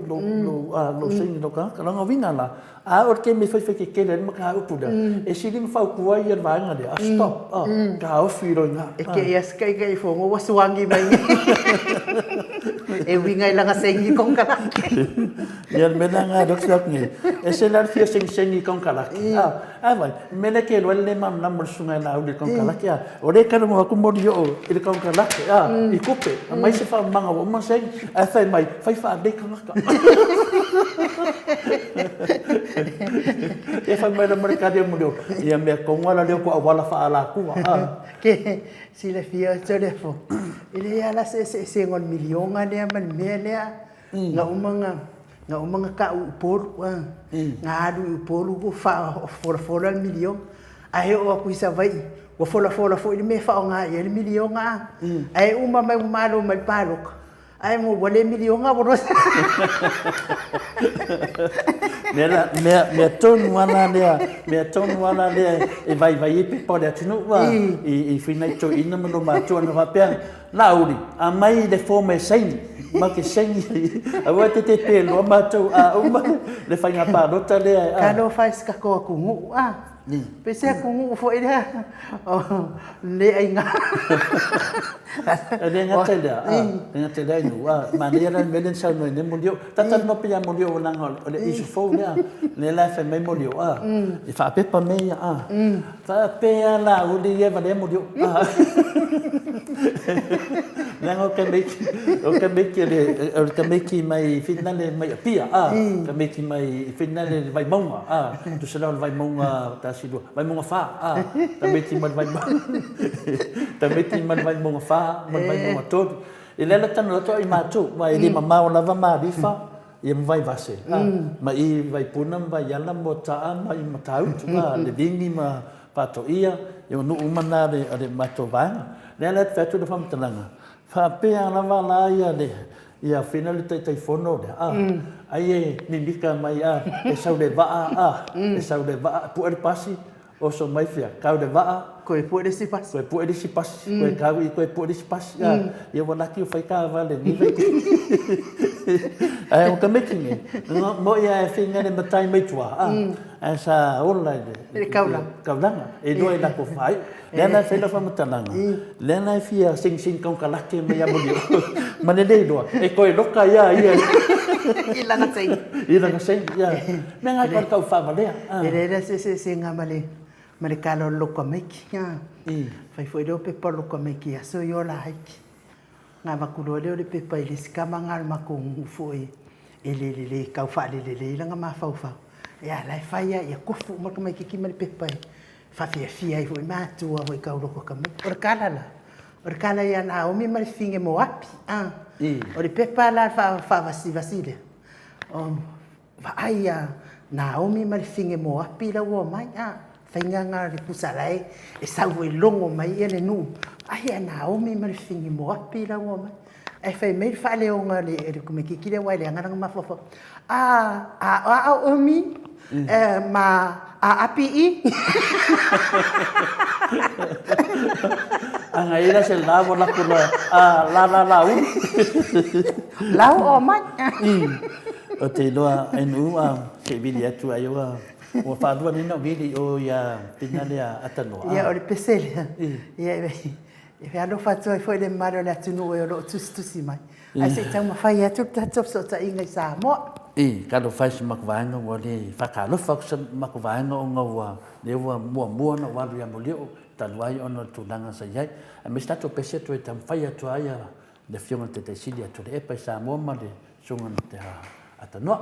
sengi lo ka. Kalanga winga la. A or ke me fai ke kele maka upuda. E siling fa ku ai er vanga de. Stop. Ka o firo nga. E ke yes kai fongo wasuangi mai. E winga langa sengi kong kalake. Yan menanga doksak ni. E selar fia sengi kong kalake. Vai, mele ke lo le mam namor sungai na udi kong kalake. Ore kana mo aku mo dio i kong kalake. I kupe. Mai se fa manga o man seng. A fai mai, fai fa de kalaka. E fai mai na mereka dia mo dio. Ia me kong wala dio ko wala fa ala ku. Ke sile fia telefon. Ile ala se ngon milionga dia man mele nga umanga ka upor nga adu upor ko fa for million ai o ku isa vai o fola fo me fa nga ye million nga ai uma mai malo mai palok ai mo wale million nga boros me ton wana dia e vai pe pode tinu wa e finai to ina mo ma to na va pe lauri a mai de fome sem ma ke sengi a wa te pelo ma to a uma le fai nga pa dota le ka no faz ka ko ku ngu pese ku ngu fo ida le ai nga de nga tele nu ma ne ran meden sa no ne mundio tata no pia mundio na ngol le isu fo ne la fa me mundio e fa pe pa me fa pe la u di va de mundio Nang o meki mai finale mai pia ka meki mai finale vai monga tu sala vai monga ta sido vai monga fa ka meki mai vai ta meki mai vai monga fa mai monga tot ele la tano to i matu vai di mama ona va ma di fa ia vai vase mai vai punam vai yala mota mai matau le dingi ma pato ia eu no umana de mato vanga nela fetu de fam tananga fa pe ana vala ia final tai fono de ai ni dika mai e sau de va e sau de va pu er pasi o so mai fia kau de va ko e pu de si pas ko e kau ko e pu de si pas ia wala ki fai ka vale ni vai ai o kameki ni mo ia finga de matai mai tua asa online de kaulanga e doi na ko fai lena fela fa mutananga lena fia sing kong kalake me ya modio manede do e ko e loka ia ilanga sei ya menga ka fa vale ele se ngamale mereka lo komeki fai foi do pe por komeki aso yo la hiki nga makulo le pe pa ile skamanga makungu foi ele ka fa le langa ma fa ya la fai ya kufu ma komeki ki me pe pa fa fia i foi matua foi ka loko komeki or kala ya na o mi mal finge mo api o pe pa la fa vasile va aya Naomi mal finge mo api la wo mai fainga nga le pusalai e sau e longo mai ele nu ai Naomi mal finge mo api la wo mai e fai mai fa le onga le e come ki le wa le nga ma fofo omi ma api i anga ira se lavo la kula la o mai o te loa enu ke vidi atu ai o fa dua ni no vidi o ya pinalea atanoa ya o le pesele ya e alo fatoi foi le maro la tunu o lo tusi mai ai se tau mafai atu tatop so ta inga Samoa ka do fai se makvanga o le fakalo faksa makvanga o ngawa le wa mua na wa ya molio taluai ono tunanga sa yai a me stato pese to tam fai atu ai le fiona te silia to le pa Samoa ma le sunga te Atua.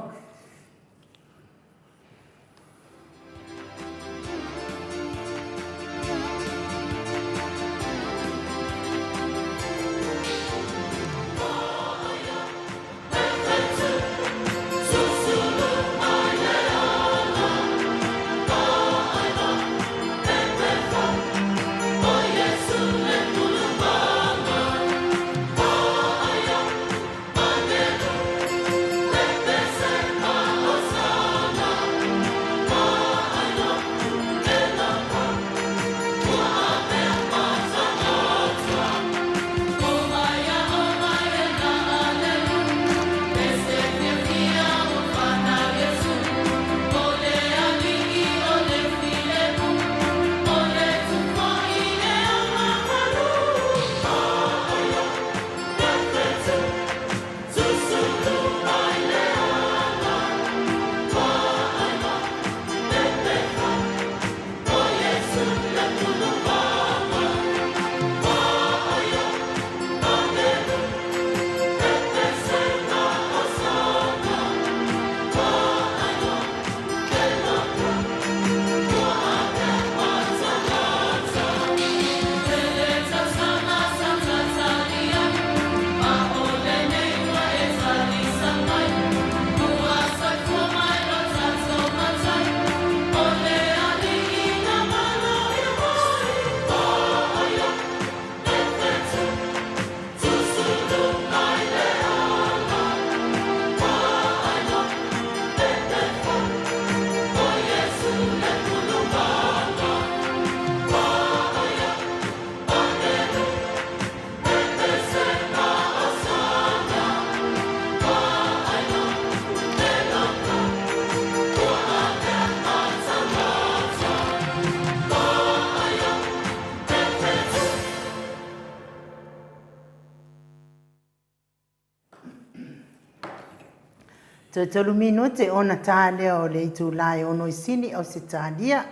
tolu minute ona tālea o le itu lai ono I sini o se tālia.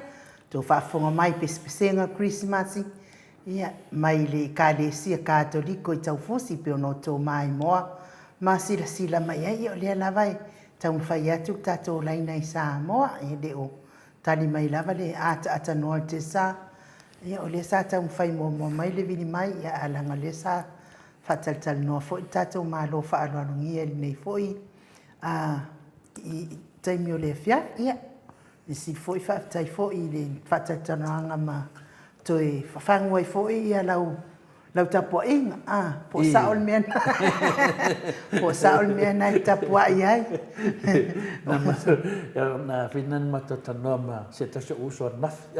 Tō whaafonga mai pesenga Christmasi. Ia, mai le kālesia kātoliko I tau fosi pe ono tō mai moa. Ma sila mai ai o lea lawai. Tau mwhai atu tātou laina I Samoa. Ia le o tali mai lava le ata noa te sā. Ia o le sā tau mwhai mua mai le vini mai. Ia alanga le sā. Whataltal noa fo I tātou mālo whaaluanungia li nei fo I taimi o le fia. Ia. Isi fo I whaatai fo I le whataltanoanga ma toi whawhangua I fo I ia lau tapua inga. Po saol mea na. Po saol mea na I tapua I ai. Na whinan matatanoa ma se tasha uso nafi.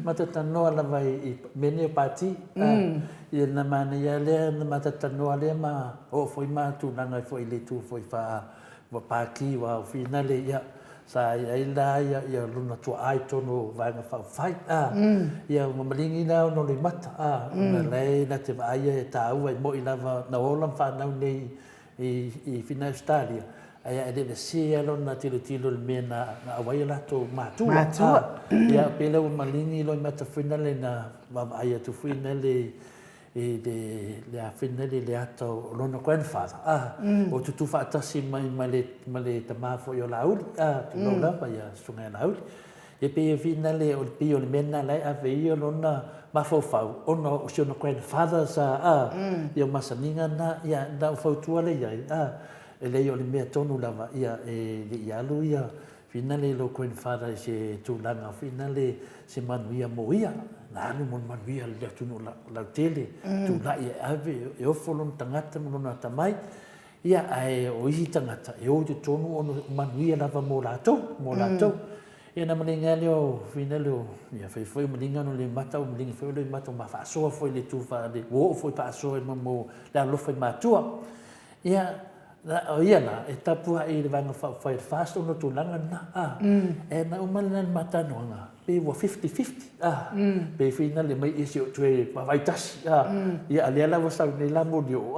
Matatanoa lava I mene o pati. Ia na mana ia lea na matatanoa lea ma o foi ma tūnanga I foi le tū foi wa paki wa whina le ia. Sa ia la ia luna tua ai tono vanga whai. Ia mamalingi nao no le mata. Na lei na te vaia e tāua I mo I lava na olam whanau nei I whina Australia. Ia e le se alona tilo le mea na awai lato mātua. Ia pela o malingi loi mata whina le na aia tu whina le le a whina le ato lona grandfather. O tutu whaatasi mai le tamafo I o lauri. Tu lau lava ia sunga lauri. E pe e whina le o pi o le mena lai a vei o lona mafofau. Ona o si ona grandfather sa ia masaninga na ia na ufautua le iai. E lei o le mea tonu lava ia le ialu ia. Whina le lo grandfather se tūlanga. Whina le se manuia mo ia. Nānu mon manuia le tunu lau tele. Tūla ia ave e ofolo tangata mo tamai. Ia ai o ihi tangata. E o te tonu ono manuia lava mo lātou. Ia na malinga leo whina leo. Ia foi malinga no le mata o malinga foi le mata o mawhaasoa foi le tūwha le wo foi paasoa mo le alofa I mātua. Ia o ia na e tapua I le vanga whai fast ono tūlanga na. E na umalina le matanoanga. Pe wa 50-50. Pe whina le mai isi o tue mawaitasi. Ia alea lawa sau nei la mo dio.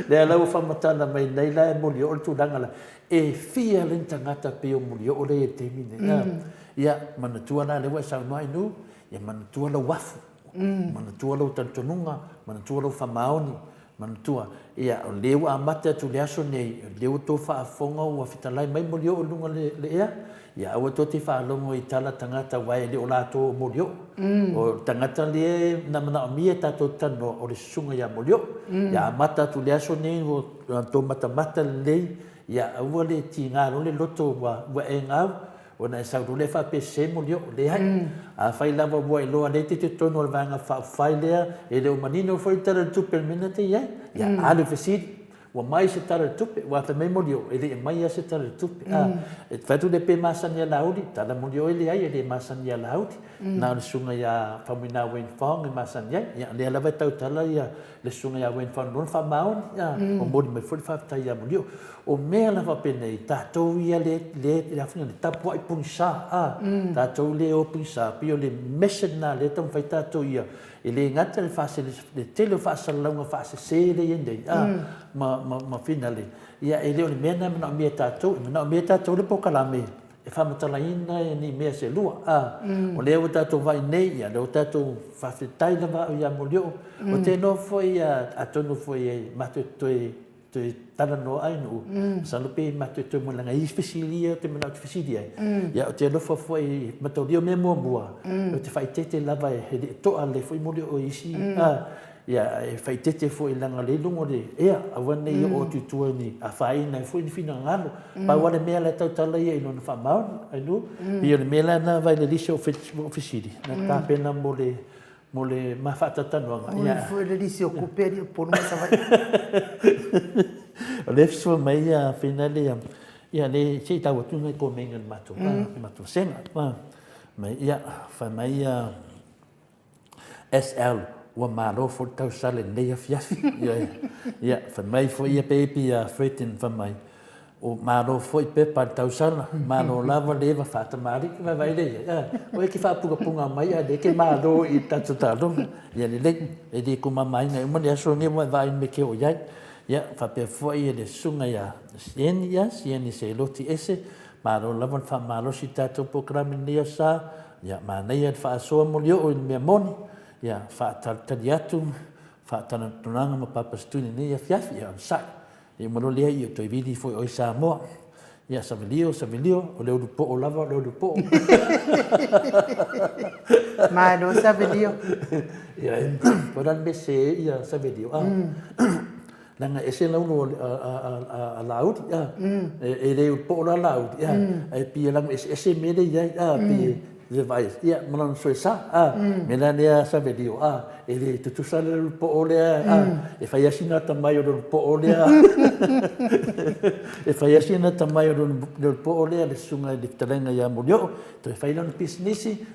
Lea lawa whamatana mai nei la e mo dio o tūlanga la. E fia le tangata pe o mo dio o le e temine. Ia manatua la lewa sau noa inu. Ia manatua la wafu. Manatua lau tantonunga, manatua lau whamaoni, manatua. Ia o leo a mate atu le aso nei, leo tō whaafonga ua whitalai mai mo leo o lunga le ea. Ia aua tō te whaalongo I tala tangata wai leo lātō mo leo. O tangata le na mana o mia tātou tano o le sunga ia mo leo. Ia a mate atu le aso nei o tō mata lei. Ia aua le ti ngāro le loto wa e ngāu. Ona e sauru le whapese mo leo le hai. A whai lava mua I loa le te tono le vanga whai lea. E leo manino whai tara tupe mina te iai. Ia alu whesiri. Wa mai se tara tupe. Wa te mei mo leo. E le mai se tara tupe. E whatu le pe masani a lauri. Tala mo leo e le ai. E le masani a lauri. Nā le sunga ia whamina wen whong e masani ai. Ia le alawa tau tala ia le sunga ia wen whong non whamaon. O mori mai whuri whaftai ia mo leo. O mea la whapene I tātou ia le tapua I punsa. Tātou le o punsa. Pio le mesen nā le tau whai tātou ia. E le ngata le whase le tele whasa launga whase se le iendei. Ma whina le. Ia e leo le mea na mana o mea tātou. Mana o mea tātou le pokalame. E whamatala ina e ni mea se lua. O leo tātou vai nei ia. Leo tātou whawhetai lava o ia mo leo. O te no foi a tonu foi e matu te tala no ai no. Salupe matu te mo langa I spesialia te mana te spesialia. Ia o te lofa foi mataurio me mua. O te whaitete lava e toa le foi mo leo o isi. Ia e whaitete foi langa le lungo le ea. Awane I o tutua ni a whaina e foi ni whina ngalo. Pa wale mea le tau tala ia ino na whamau. Ainu. Ia le mea na vai le lise o fisiri. Na tāpena mo le mawhatatanoanga. Ia foi le lise o kuperi o pono sa vai. O le fisua mai a whina le ia le sei tau atunga I ko menga matu. Matu senga. Mai ia whai mai SL. Ua mālo fo tau sale nei a fiafi. Ia, whai mai fo ia pepi a Fretin whai mai. O mālo fo I pepa tau sala. Mālo lava lewa whata mari ki vai vai leia. O e ki whapunga punga mai a le ke mālo I tatu tālonga. Ia le lei, e le kuma mai ngai umani aso nge mai vai me ke o iai. Ia, whapea fwoi e le sunga ia sieni se loti ese, maro lawan whamalosi tātou programi nia sa, ia, mānei ad whaasoa mo lio o i mea moni, ia, whaatari atu, whaatana tunanga ma papastuni nia fiafi, ia, sai. Ia maro lea i o toi vidi fwoi o i Samoa. Ia, savilio, o leo lupo o lava, o leo lupo. Malo savilio. Ia, poran me se ia savilio. Langa ese launo a laudi, e leo lupo o la laudi, e pia langa ese mele ia, pia vai, ia, malan soe sa, mela lea savilio, e le tutusa le lupo o lea, e fai asina tamai o le lupo o lea. E fai asina tamai o le lupo o lea, le sunga le talenga ia molio, to e fai lana pisinisi,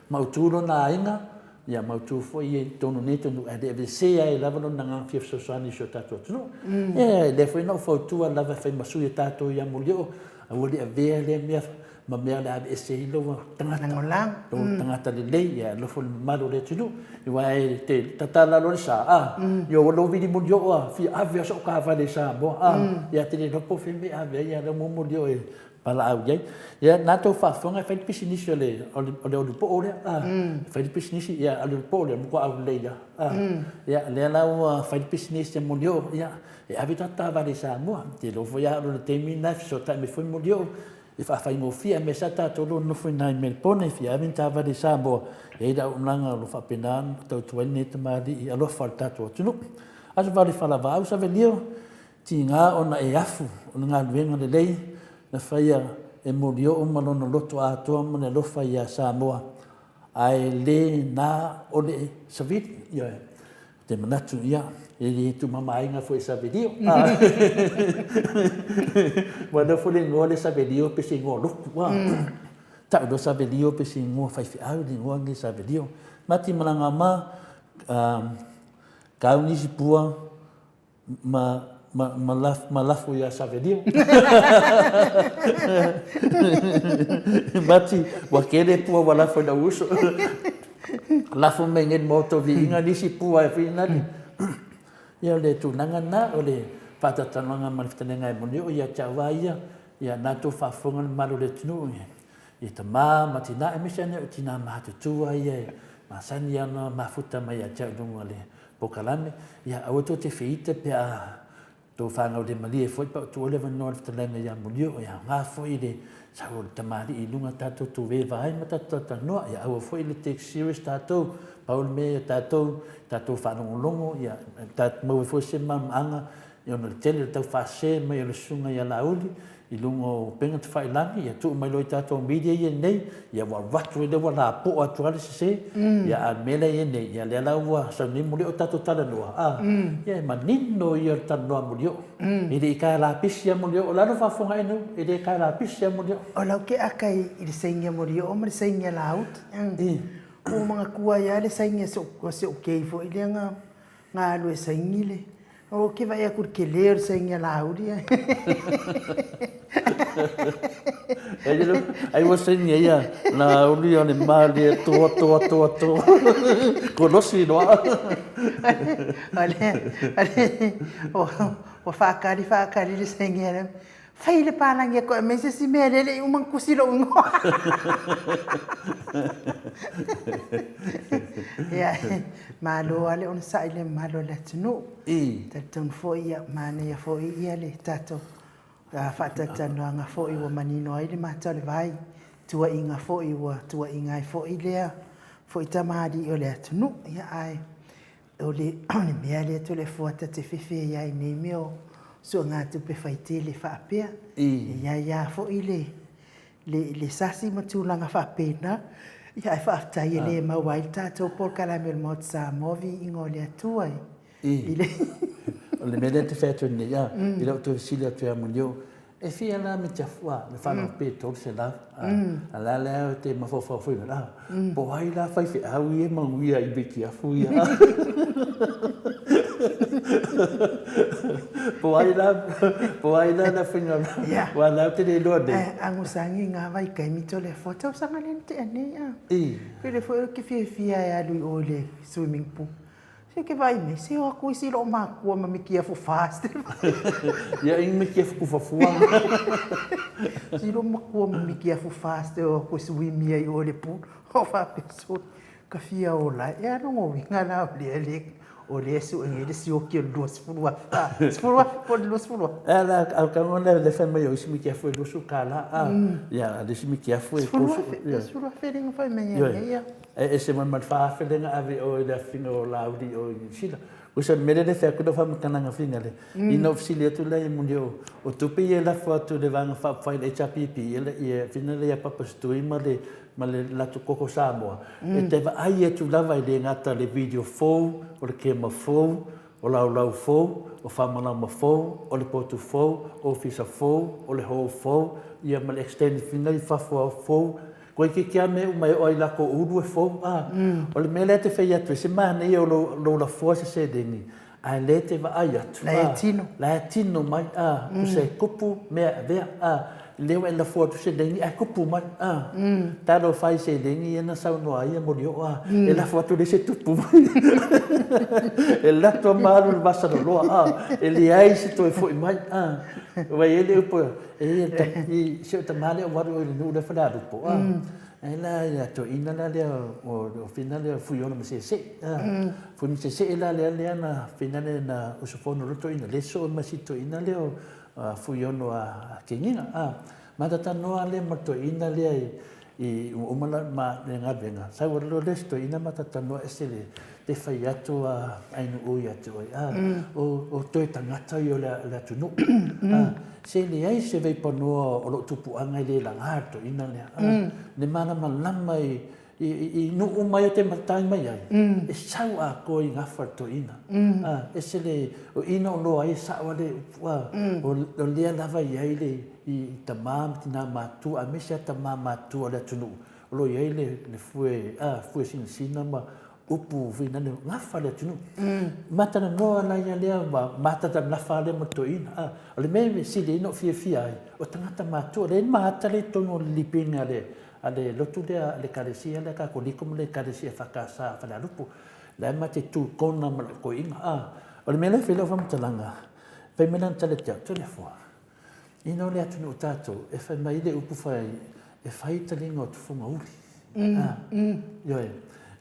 mauturo na ainga, ia mautu foi e tonu neto no e de sea e lava no nga fief so sani so tato tno e le foi no fotu lava fai masu e tato ia molio a woli a vea le mea ma mea le ave se ilo tangata le lei ia lo fo malo le tno i wai te tatala lo sa yo lo vidi molio fi ave so ka va le sa bo ia te no po fe me ave ia lo molio e pala au ia ia nato fa fonga fai pisinisi o le po ore fai pisinisi ia o le po ore mo au le ia le la fai pisinisi mo lio ia e avita tava le sa mo te lo voia lo te mina so ta me foi mo lio e fa fai mo fia me sa ta to no foi nai mel pone fia avita tava le sa mo e da unanga lo fa penan to tuene te mari a lo falta to no aso vale fala va usa velio tinga ona e afu ona venga le lei na faia e morio o malono loto a Atua mo na lofa ia Samoa ai le na o le savit ia te manatu ia e le tu mama ainga foi sabedio wanda foi ngole sabedio pe se ngolo ta do sabedio pe se ngo fai fi au di ngo ngi sabedio mati malanga ma kauni si pua malafu ya savedio mati wakele pua walafu da uso lafu mengen moto Viiga nisi pua fina ya le tu nangana ole pata tananga manftenenga monio ya chawaia ya nato fafongan malu le tnu ya tama matina emisane utina mahatutua ya masani ya mafuta maya chadung ale pokalame ya auto te feite pe to whanga o te mali e foi pa tu ole van north talanga ya mulio ya nga foi le sa o tamari i lunga tato tu ve vai mata tata no ya o foi le take serious tato paul me tato whanga longo ya tat mo foi se mam anga yo no tele tau fa se me yo sunga ya lauli i lungo penga te whai langi ya tu mai loi tato media ye nei ya wa watu le wala po atu ale se ya a mele ye nei ya le la wa sa ni mulio tato tala noa ya ma nino yo tano mulio i de ka la pisia mulio la no fa fonga eno i de ka la pisia mulio o lau ke akai i le sainga mulio o le sainga laut o mga kua ya le sainga so o kei fo i le nga lo saingile o ke vai akur ke ler sainga laudi ai was saying ya na uli on mali to conoci no ale o fakari le sainga fai le palangia ko me se si mele le un kusilo ngo ya malo ale on saile malo le tnu taton foi mane ya foi ia le tato fata tano nga foi wa manino ai le mata le vai tua inga foi wa tua inga foi le foi tamadi o le tnu ya ai o le mele to le fota te fifi ya ni mio so nga tu pe faite le fa pe ya foi le sasi matulanga fa pena ia fa tai le ma wai tato por caramel mot sa movi ingole Atua ile le mele te fetu ni ya ile to silia tu amunio e fia la me tafua le fa no pe to se la ala la te ma fo la po ai la fa fi au e ma wi ai be ki afu ya po ai la na finga wala te de do de angusangi nga vai kai mi to le foto sangalente ane ya ile fo ke fia ya lui ole swimming pool Se ke vai me, se o aku isi lo makua ma miki afu fast. Ia inga miki afu kufafuanga. Si lo makua ma miki afu fast o aku sui mia i o le pu. O fa peso ka fia o la. E ano ngo winga na o le su e le si o ki o lo spurua. Spurua po lo spurua. Ala au ka ngona le fa mai o isi miki afu lo su kala. Ia, le isi miki afu e posu. Spurua feeling fa me ia. E se man fa feeling ave o le finga o laudi o sila. Usa mele le fa kudo fa makana finga le. Ina ofisilia tu le mundio o tupi e la foto le vanga fa fa le HPP ele e fina le papa stui ma le la tu koko Samoa. E te va ai e tu lava le ngata le video fo o le kema fo o lau fo o fa malama fo o le potu fo o fisa fo o le ho fo ia ma le extend finga i fa fo koe ke kia me mai o ai lako uru e fo o le mele te fei atu se mana i o lo la fo se dengi a le te va ai atu la tino mai o se kupu mea vea leo e la fo tu se dengi a kupu mai talo fai se dengi e na sau no ai e morio e la fo tu le se tupu mai e la to maru le basa no loa e li ai se to e fo mai vai ele upo e se ta male o waru le nu le fada upo e la ya to ina la le o finale fu yo no se fu mi se la le na finale na o sofono roto ina le so ma si to ina le o fu yo no a keninga ma ta no ale ma to ina le i o mala ma nga venga sa wo lo le sto ina ma ta no esele te fai atu ai no ia tu o to tangata yo la tu no se le ai se vei pano o lo tupu anga le la ngato ina le ne mana malama i no o mai te matai mai ai e sau a ko i ngafa to ina e se le o ina o lo ai sa wa le o le lava ai le i tamam tina matu a mesa tamam matu le tunu lo ai le fue sina ma upu vina ne ngafa le tunu mata na no la ya le mata ta na fa le moto ina le me si le no fia ai o tangata matu le mata le tono lipinga le ale lotu le karesia le ka kolikum le karesia fakasa fa la lupu la mate tu kona ma ko inga o le mele filo fam talanga pe menan tale to le fo ino le atu no tato e fa mai le upu fai e fai talinga o tu funga uli yo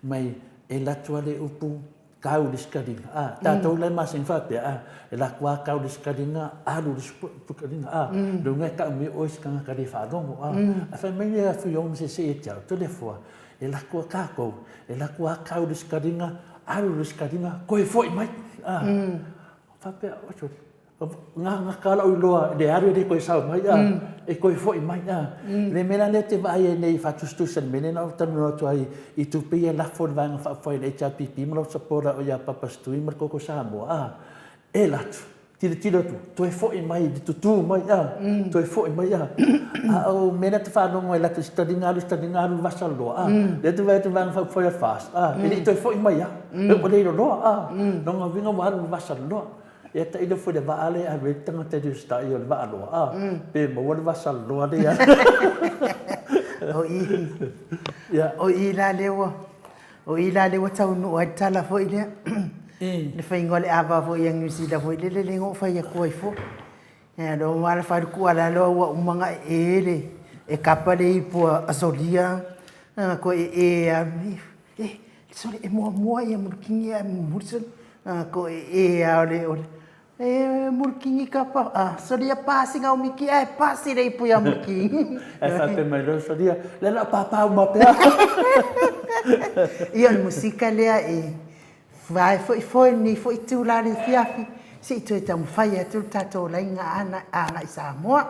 mai e la tua le upu kau diskadinga tato le masing fa pe e la kwa kau diskadinga alu diskadinga do ngai ka mi o ska ka di fa dongo fa mai le fu yo se se tau to le fo e la kwa ka ko e la kwa kau diskadinga alu diskadinga ko e foi mai fa pe o nga kala o loa de aro de ko sa mai e ko foi mai le mena le te vai nei fatustu sen menena o tanu no to ai I tu pe la for vanga fa foi le HPP mo sapora o ya papa stui mar ko Samoa e la tira tu e foi mai tu mai tu e foi mai o mena te fa no la te stadingaru vasalo le te vai te vanga fa foi fast e tu e foi mai e po le no no vinga waru vasalo e ta ilo foi de vale a retanga te du sta io va alo pe mo wa vasalo de o i la le tau no ai tala foi le le fai ngole ava foi yang si da foi le ngo fai ko fo e do mala fa ku ala lo wa manga e kapa le po asolia ko sole e mo e murkingi e mursen ko ole murkingi kapa solia passing au miki passi dei po ya murkingi e fa pe mai lo solia le la papa ma pe ia musica le vai foi tu la ni fiafi si tu tam fai tu tato la nga ana I Samoa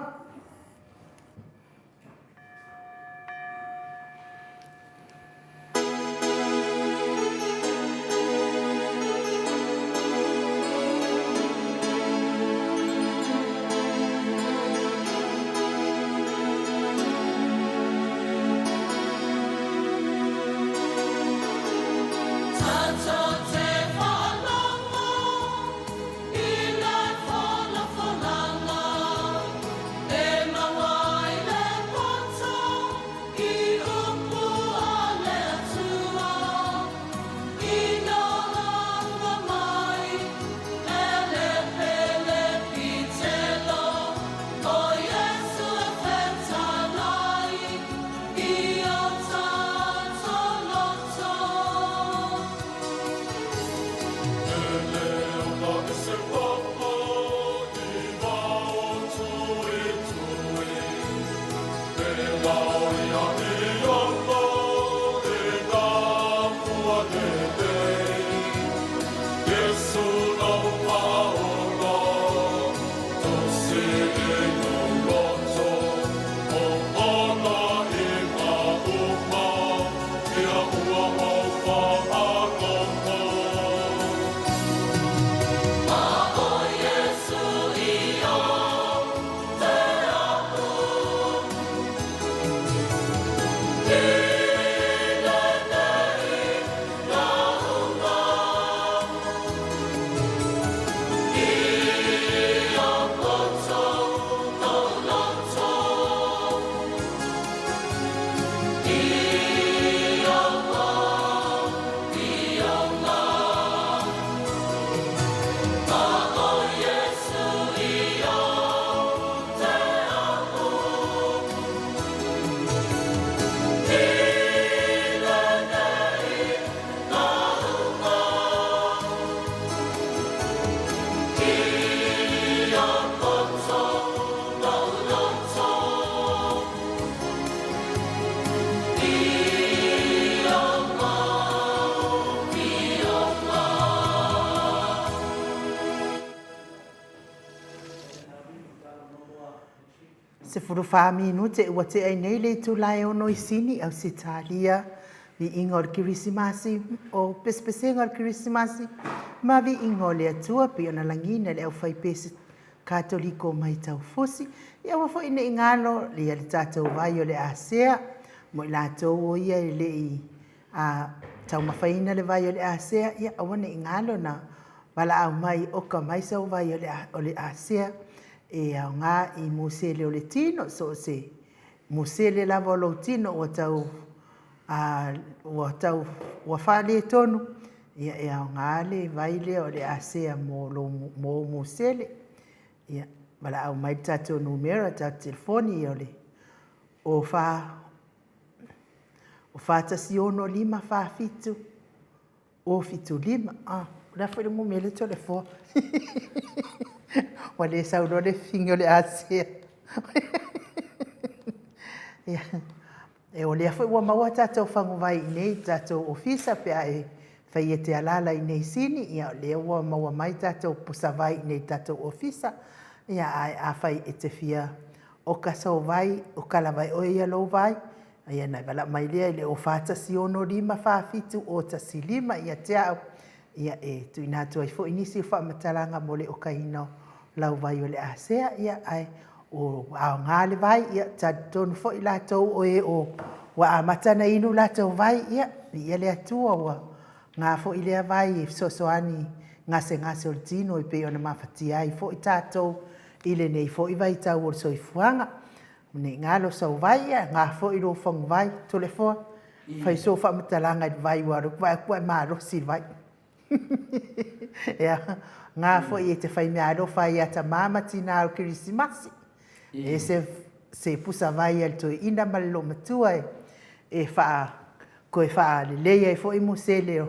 Se furu minute ua te ai nei le tu lai ono I sini au se talia vi inga o le kirisimasi o pespesenga o le kirisimasi ma vi inga o le atua pe ona langina le au fai pese katoliko mai tau fosi ia wa fo ina ingalo le ia le tatou vai o le asea mo I latou o ia le I a tau mawhaina le vai o le asea ia awane ingalo na wala au mai oka mai sau vai o le asea e au ngā I musele o le tino so se musele lava o lo tino o tau ua whale tonu ia e au ngā le vai le o le asea mo musele ia wala au mai tatou numera tatou telefoni o le o whātasi ono 5 whāwhitu o fitu 5 ula whare mo mele tole fo wale sauno le fingo le asea ia e o le foi ua maua tatou whangu vai I nei tatou ofisa pe e whai e te alala I nei sini ia le ua maua mai tatou pusa vai I nei tatou ofisa ia a whai e te fia o ka sau vai o kala vai o ia lo vai ia nai wala mai lea le o whātasi ono 5 whāwhitu o tasi 5 ia te au ia e tu ina tu ai fo inisi o whamatalanga mo le o kaino lau vai o le asea ia ai o au ngale vai ia tonu fo I latou o e o wa amatana inu latou vai ia le atua wa ngā fo I lea vai sosoani ngase o le tino I pe ona mawhati ai fo I tātou I le nei fo I vai tau o soifuanga ne ngalo sau vai ia ngā fo I lo whangu vai tole foa whai so whamatalanga I vai waru kua maa rosi vai ia ngā fo I te whai mea rofa I ata mamati nā o kirisimasi e se pusa vai al toi ina malilo matua e koe wha le leia I fo I musele o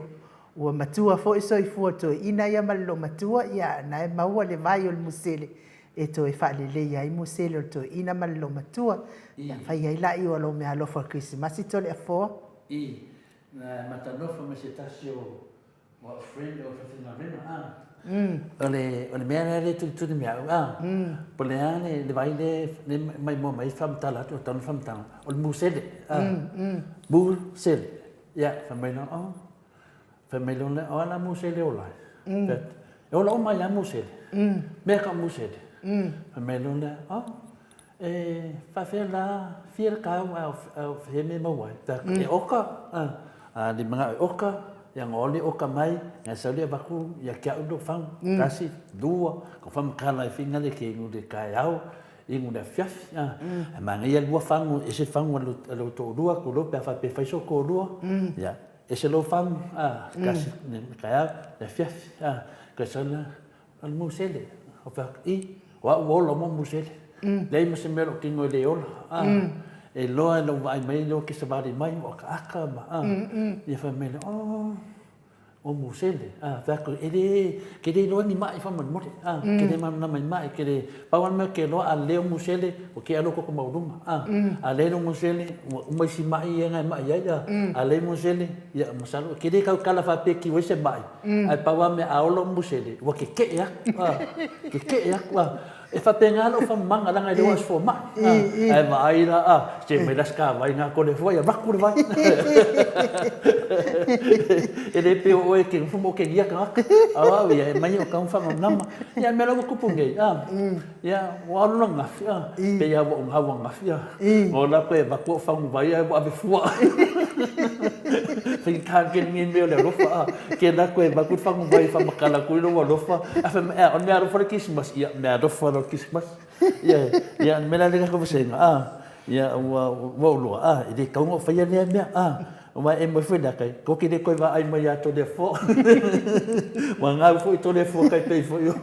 ua matua fo I soifua toi ina ia malilo matua ia na e maua le vai o le musele e toi wha le leia I musele o toi ina malilo matua ia whai ai lai o lo mea lofa o kirisimasi tole a foa na matanofa me se tasi o wa friend o fa ole mea le tu mea pole ane le vai le mai mo mai fam tala to ton fam tala o musele musele ya fa mai no fa mai lo le ola musele ola e ola mai ya musele me ka musele fa mai lo le fa fe la fiel ka au fe me mo wa ta e oka di mga oka yang oli oka mai nga sauli baku ya kia udo fang kasi dua ko fam kala finga de ke ngu de kaiau ingu de fiaf ya manga ya dua fang ese fang lo to dua ko lo pa fa pe fa so ko dua ya ese lo fang kasi kaiau de fiaf ya ka sala al musele o fa wa lo mo musele dei mo se melo kingo de ol e loa lo vai mai lo ki sabari mai o ka aka ma ia fa mele o musele fa ko ke le lo ni mai fa man mo ke le man na mai ke le pa wan me ke lo a le musele o ke alo ko ma ruma a le musele o mai si mai nga mai ya a le musele ya masalo ke le ka kala fa pe ki we se mai ai pa wan me a lo musele o ke ya wa e fa pengalo fa manga langa le was fo ma ai vai la se me das ka vai nga ko le foi ba ku vai e le pe o e ke fumo ke ia ka ya mai o ka un fa nama ya me lo ku punge ya wa lo nga pe ya wo nga wa nga o la pe ba ko fa mu vai ai ba be fu Fai ka ke ngin me le rofa ke na ko ba ku fa mu vai fa makala ku lo rofa afa on me aro for Christmas ya me aro for Christmas ya me la le ka ko se ya wa lo ide ka ngo fa ya le me ma e mo foi da kai ko ki de ko va ai mai to de fo wa nga foi to de fo kai pe fo yo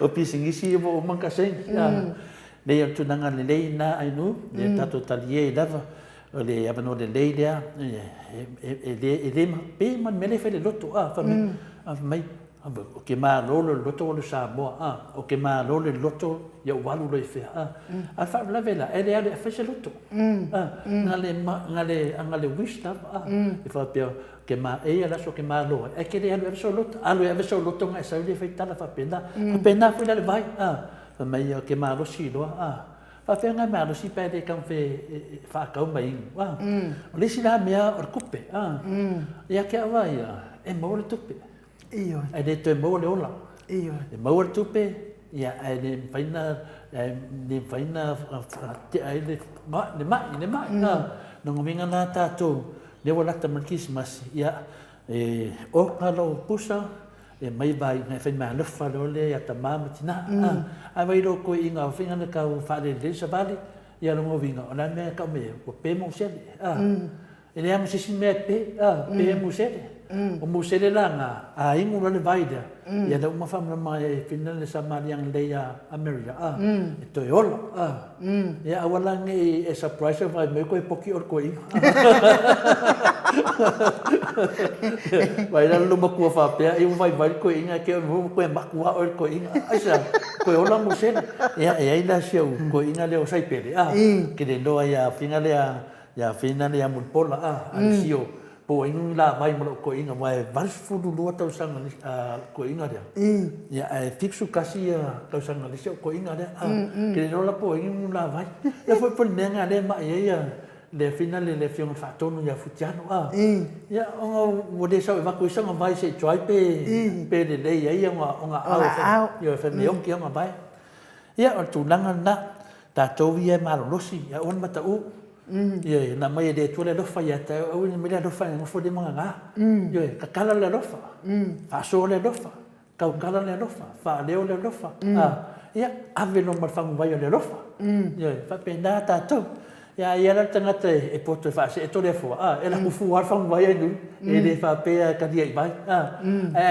o pisingi si bo man ka sen le ya tu nanga le na ai nu de tato talie dava le abano de le dia e pe man me le fe de loto fa mai o ke ma lo loto lo Samoa o ke ma lo loto ya walu lo fe a fa la vela e le fa se loto ngale wish ta e fa pe ke ma e la so ke ma lo e ke le so loto alo e so loto ngai sa le fe ta la fa pena fu le vai fa mai ke ma lo si lo fa fe ngai ma lo si pe de kan fe fa ka mai le si la mea o kupe ya ke vai e mo le tupe iyo ade to mo le ola iyo e mo le tupe ya ade faina ade ma no ngominga na tato le wala ta Christmas ya o palo pusa e mai vai na fa ma le fa le ya ta ma tina a vai lo ko inga finga na ka fa le sa vale ya no ngovinga ona me ka me o pe mo se ele am se me pe mo se o musele langa a ingu le vaida ya da uma famna mai final le samariang le ya America to yola ya awala ngi e surprise vai me ko poki or ko i vai la lu maku fa pe i vai ko inga ke mo ko maku or ko inga asa ko yola musele ya ila sheu ko inga le o sai pele ke de no ya final ya mulpola sio po inga la mai mo ko inga mai vas fudu lo tau sanga ko inga dia ya fixu kasi tau sanga le ko inga dia ke no la po inga la vai la foi por nenga le mai ya le final le fiong fa tonu ya futiano ya o de sa va ko sanga vai se choi pe de ya nga yo fe me ki nga vai ya o tu nanga na ta to vi ma lo si ya on mata u ye na mai de tu le do fa ya ta o ni me le do fa no fo de manga yo ka kala le do fa fa so le do fa ka kala le do fa le do fa ya ave no mar fa mo vai le do fa yo fa penda ta to ya la tanga te e poto fa se to le fo e la ku fu ar fa mo vai nu e de fa pe ka dia vai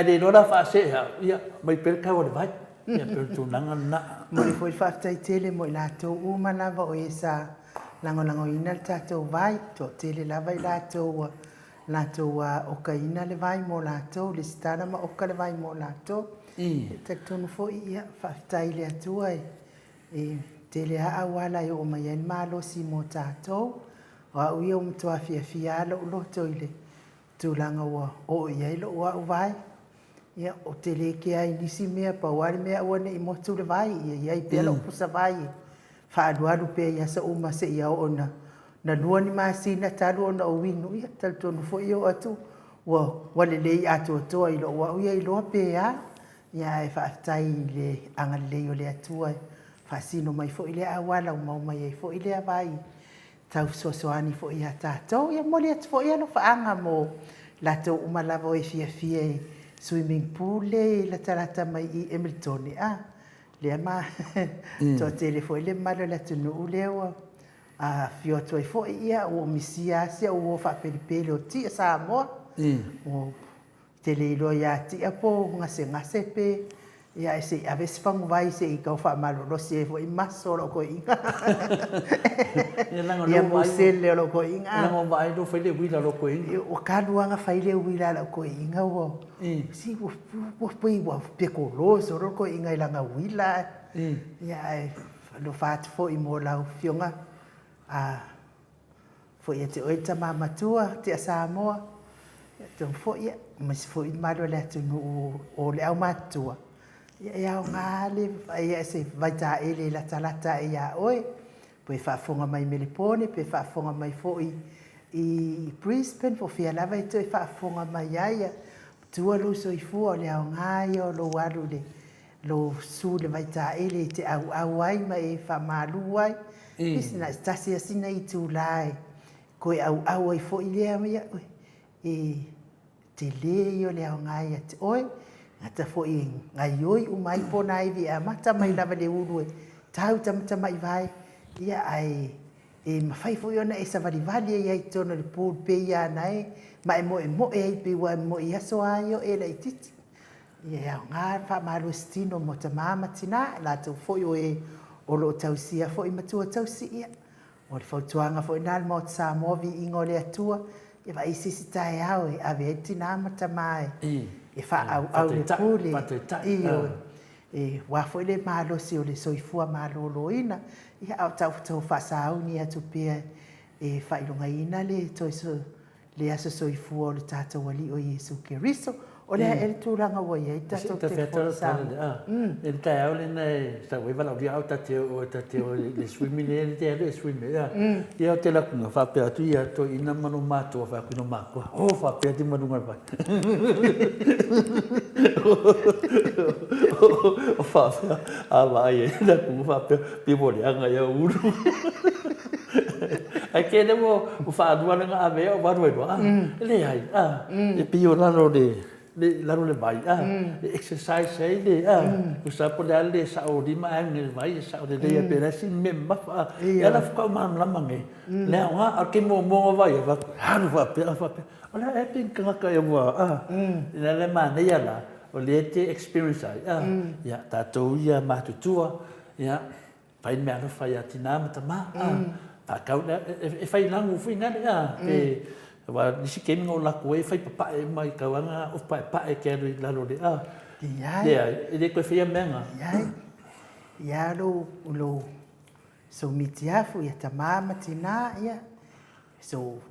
de no la fa se ya mai per ka o vai ya per tu nanga na mo foi fa tai tele mo la to u mana va o esa lango ina tatou vai to tele lava i latou o ka ina le vai mo latou le stana ma o ka le vai mo latou te tonu fo ia whaftai le atua e tele a wala i o mai en malo si mo tatou o a uia umtoa fia lo loto i le tūlanga o ia i lo ua u vai ia o tele ke ai nisi mea pa wari mea wane i motu le vai ia i pela o pusa vai whaaduaru pe ia sa uma se ia o na lua ni masina talu o na o winu ia tal tonu fo ia o atu wale lei atu toa i lo ua uia i loa pe ia e whaatai le anga lei o le atua whaasino mai fo i le awala o mau mai e fo i le avai tau sosoani fo ia tātou ia mole atu fo ia no whaanga mo lato umalava o e fia swimming pool le la tarata mai i Hamilton le ma to telefo le malo la tunu leo fio to fo ia o misia se o fa pelipele o ti Samoa o tele lo ya ti apo ngase pe Ia e se ave se fangu vai se I kau whamalolosi e fo I maso lo ko inga. Ia mo sele lo ko inga. Lango vai do whaile wila lo ko inga. O kaluanga whaile wila lo ko inga wo. Si wo pui wo peko loso lo ko inga ilanga wila. Ia e lo whaati fo I mo lau fionga. Fo ia te oita mamatua te a Samoa. Tong fo ia mas fo I malo le atunu o le au matua. Ia o ngale ia se vaita ele la talata ia oi. Pe whaafonga mai Melipone, pe whaafonga mai fo I Brisbane, fo fia lava I toi whaafonga mai aia. Tua lo so I fua le au ngai o lo waru le lo su le vaita ele te au ai mai e whamalu ai. Isina stasi asina I tūlai. Koe au ai fo I lea mai oi. Te leo le au ngai a te oi. Ngata fo I ngai oi umai pona I vi a mata mai lava le uru e. Tau tamata mai vai. Ia ai mawhai fo I ona e sa varivali e ai tono le pūl pe ia nai. Ma e mo e ai pe wa mo I aso ai o e la I titi. Ia au ngā wha maru stino mo ta mama tina. La tau fo I o e o lo tausia fo I matua tausi ia. O le fautuanga fo I nal mo ta Samoa vi ingo le atua. Ia wa isisi tae au e ave e tina mata mai. E wha au le pūle. Iyo. E wafo le malo si o le soifua malo loina. Ia au tau whasauni atu pia e whailunga ina le toiso le aso soifua o le tātou wali o Yesu Keriso. O lea e le tūranga wa ia i tatou te whaisama. E le tae au le nei, sa wei wala uri au tate o le swimming e le te alu e swimming. Ia o te lakunga whapea atu ia to ina manu mātua whakuino mākua. O whapea ti manunga vai. O whapea a vai e lakunga whapea pimore anga ia uru. Ai ke le mo whaadua nga ave o waru e roa. Le ai, e pio lano le laro le vai le exercise ai le ku sa po le sa o di ma nge vai sa o le pera sin me ma fa ya la fa ma la mangi le nga a ke mo vai va ha va pe ola e pin ka ka ya wa le ma ne ya la o le te experience ai ya ta to ya ma tu tua ya pa in me no fa ya tina ma ta ma pa ka e fa langu fina ya pe wa nisi ke ngo la koe fai papa e mai kawanga o pa e ke la lo de ya e ko fia menga ya lo so mitiafu ya tamama tina ya so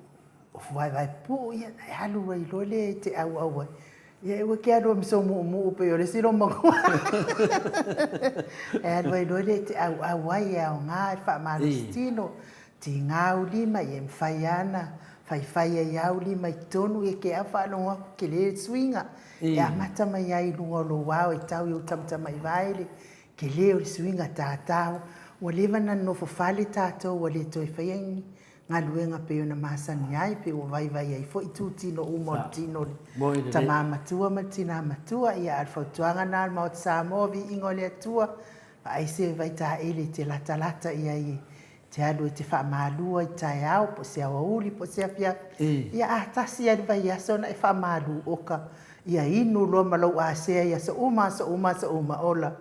vai pu ya halu rai lo le te au ya e ke ado so mo pe yo le siro mo e vai lo le te au ya nga fa malistino ti ngau lima e mfaiana fai e au lima I tonu e ke a whanonga ke le swinga. E a mata mai ai lunga lo wau e tau iu tamta mai vaile. Ke le o swinga tātau. Wa lewa na no fofale tātou wa le toi whaiangi. Ngā luenga pe ona masani ai pe o vai ai fo I tūtino umo tino. Ta māmatua ma tina matua. Ia alfautuanga nā Maota Samoa vi ingo le atua. Ai se vai tā ele te lata ia i. Te alu e te whaamalua I tae au, po se awa uli, po se awhia. Ia atasi anu vai aso na e whaamalu oka. Ia inu loa malau a sea ia sa uma ola.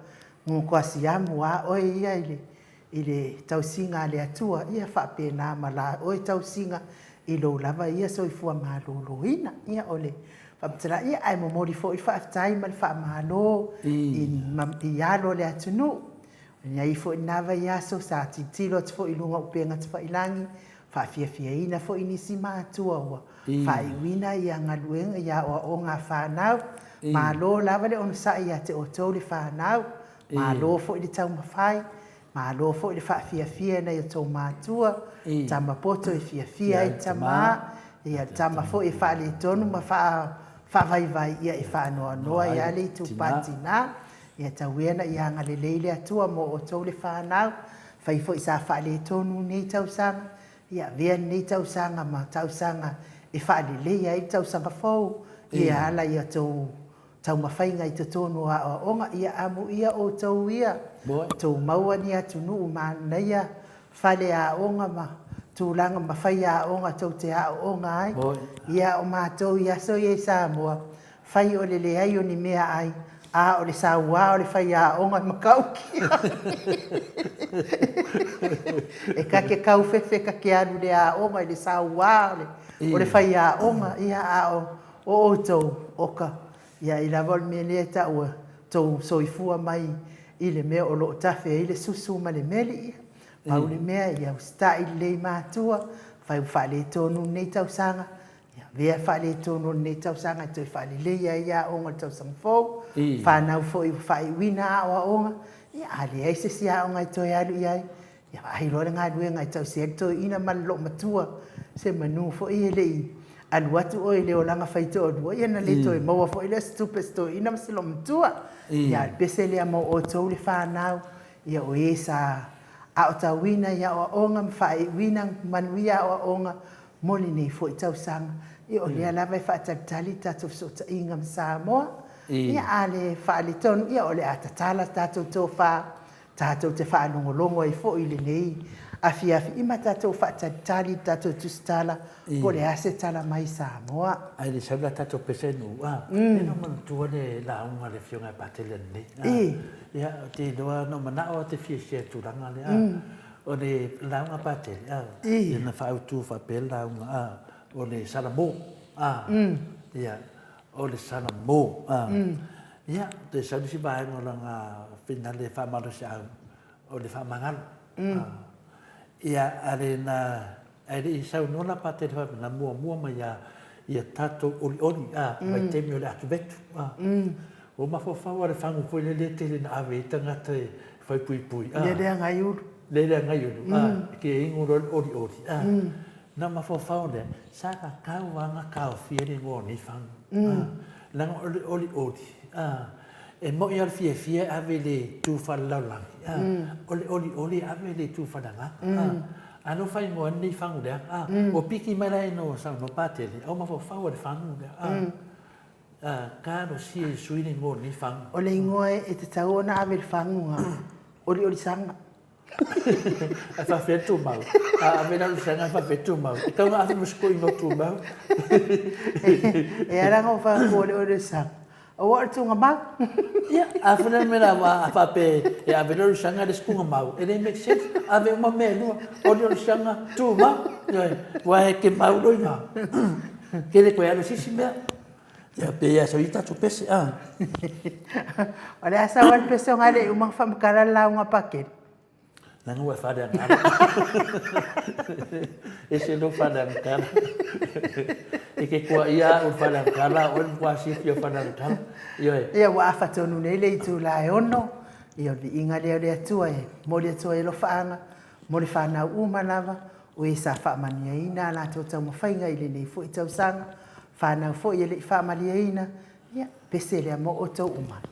Ngu kwa si amu a oe ia ile tausinga le atua. Ia whaapena mala oe tausinga I lo lava ia so I fua malo ina. Ia ole. Whamtara ia ai momori fo I whaaftai ma le whaamalo. I alo le atunu. Ia I fo inava ia so sa titilo te fo I lunga upenga te whailangi. Whaafia ina fo inisi mātua ua. Whaiwina ia ngaluenga ia o ngā whanau. Mā lo lava le ono sa ia te o tau le whanau. Mā lo fo I le tau mawhai. Mā lo fo I le whaafia na i o tau mātua. Tama poto I fia I tama. Ia tama fo I wha le tonu ma whaavai ia I whaanoa ia le tu patina. Ia tauena ia ngaleleile atua mo o tau le whanau. Whai fo I sa whaale tonu nei tausanga. Ia vea nei tausanga ma tausanga e whaalele ia I tausanga fau. Ia ala ia tau mawhainga I tonu a onga. Ia amu ia o tau ia. Tau maua ni atu nuu mana ia. Whale a onga ma. Tūlanga mawhai a onga tau te a onga ai. Ia o mātou ia so ia Samoa. Whai o lele ai o ni mea ai. A o le Samoa o le whaia o ngai makauki. E ka ke kau fefe ka ke anu le a o ngai le Samoa o le whaia o ngai ia a o tau oka. Ia i lawa me le ta ua tau soifua mai i le mea o lo tafe i le susu ma le meli ia. Pau le mea ia usta i le mātua whai whale tonu nei tau sanga. Vea whale tonu nei tau sanga i toi whale le ia o ngai tau sang fau. Whanau fo i whai wina a o nga. Ia ale ai se sia o ngai toi alu iai. Ia ahi lore ngā rue ngai tau se toi ina man lo matua. Se manu fo i ele i. Anu atu o ele o langa whaito o dua. Ia na le toi maua fo i le stupes toi ina masi lo matua. Ia pese le amo o tau le whanau. Ia o e sa a o tau wina ia o onga mwhai wina manuia o onga. Moli nei fo i tau sanga. Ia o lea lawa i whaatatali tatou sota inga Samoa. Ia ale whaale tonu, ia o le atatala tatou tō wha, tatou te whaanongolongo i fo i le nei. Afi ima tatou whaatatali tatou tusitala, po le ase tala mai Samoa. Ai le saula tatou pesenu, eno manutua le launga le fionga patele nei. Ia te loa no manao te fia turanga le o le launga patele, ia na whaautu whapel launga, o le Samoa, ia, o le Samoa, ia, te saurisi vaenga o langa whina le whamaro se au, o le whamangalo, ia, are na, are i sau nona pate le whamana mua mai ia tato oli, mai temi o le atu vetu, o mawhawhau are whangu koe le tele na awe i tangata e whai pui. Le rea ngai uru. Le rea ngai uru, ke ingo oli. Na mawhawhau le, sa ka kau wanga kau whiere ngō ni whangu. Langa oli. E mo i al fia ave le tūwhalalaulangi. Oli ave le tūwhalanga. Ano whai ngō ni whangu lea. O piki mai rai no sa no pātele. Au mawhawhau le whangu lea. Kāro si e suine ngō ni whangu. O le ingoe e te tau ona ave le whangu ngā. Oli sanga. A whawhetu mau. A mena usanga whawhetu mau. Tau ngā awhi musko i notu mau. E aranga o whako oli sanga. O wā tunga mau? Ia, a whana mena a whape e a mena usanga le skunga mau. E they make sense. A me uma mea nua. Oli usanga tu mau. Wa he ke mau roi mau. Ke le koe alo sisi mea. Ia pe ia sa ita tu pese. O le asa wal pese o ngale umang whamakara lau ngā pakere. Nanga ua whadang kara. E se no whadang kara. E ke kua ia o whadang kara, o ni kua sifi o whadang kara. Ia wa awhatonu nei le i tū la e ono. Ia o li inga leo le atua e. Mori atua e lo whaanga. Mori whanau umanawa. O e sa whaamania ina. La tō tau mawhainga i le nei fo i tau sanga. Whanau fo i le i whaamalia ina. Ia, pese lea mo o tau umana.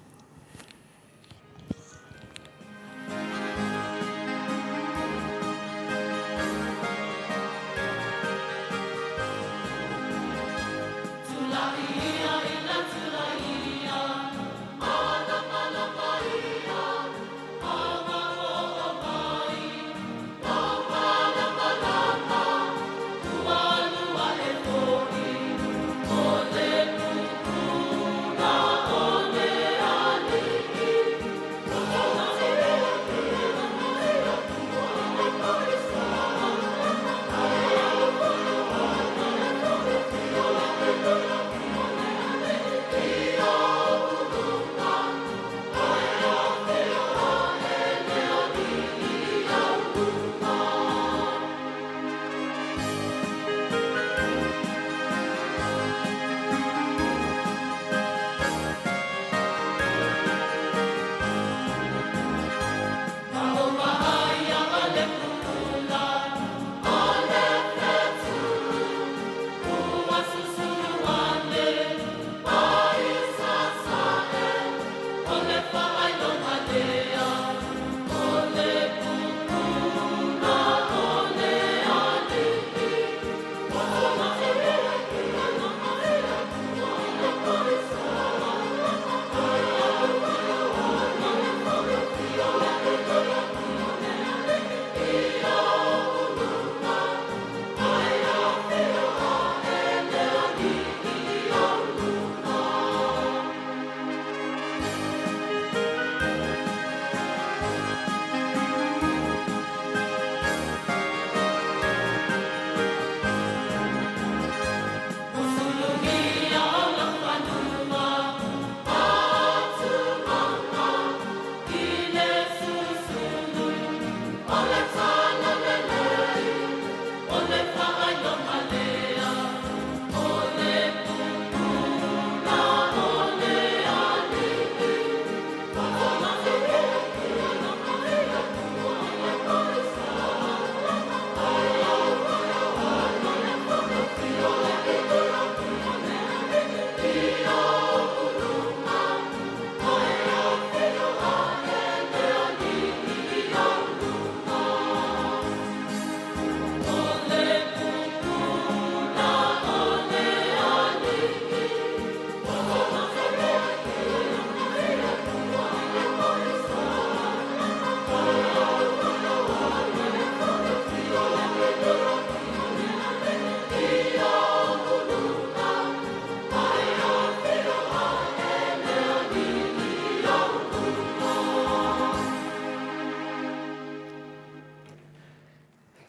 Oh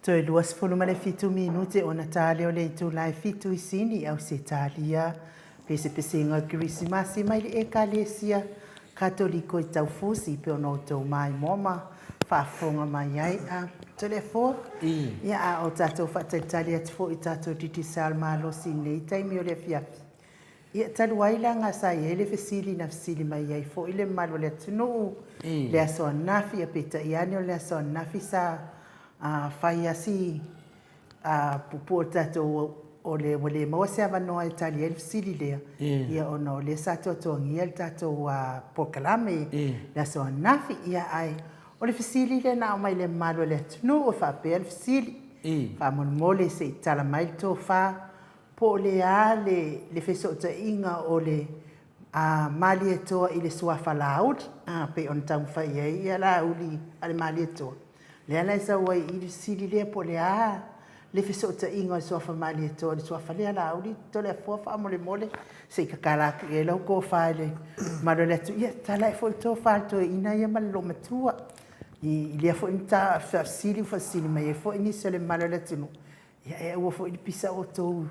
Toi luas fulu male fitu minute o Natalia o le tu lai fitu I sini au se talia. Pese inga Krismasi mai le ekalesia katoliko I tau fusi pe ono tau mai moma. Whaafonga mai ai a telefo. Ia a o tatou whataitalia tifo I tatou titi salma lo si nei taimi o le fiafi. Ia talu waila nga sa ele fesili na fesili mai ai fo ile malo le tunu le aso nafi a peta iani o le aso nafi sa fai asi pupu o tatou o le wale maua se avanoa e tali ele fesili lea ia ono le sa toto ngia le tatou pokalame le aso nafi ia ai o le fesili le na o mai le malo le tunu o whapea le fesili whamon se tala mai to wha po le le fesota inga o le mali e toa I le suafa laud pe on tau whai ai ia lauli ale mali e toa le ala isa wai I le sili le po le fesota inga o le suafa mali e toa le suafa le laudi to le fuafa mole se kakalaki e lau ko whai le maro le tu ia tala e fo to whai to ina ia malo matua I le fo inta sili mai e fo inisa le maro le tunu ia e ua fo I pisa o tou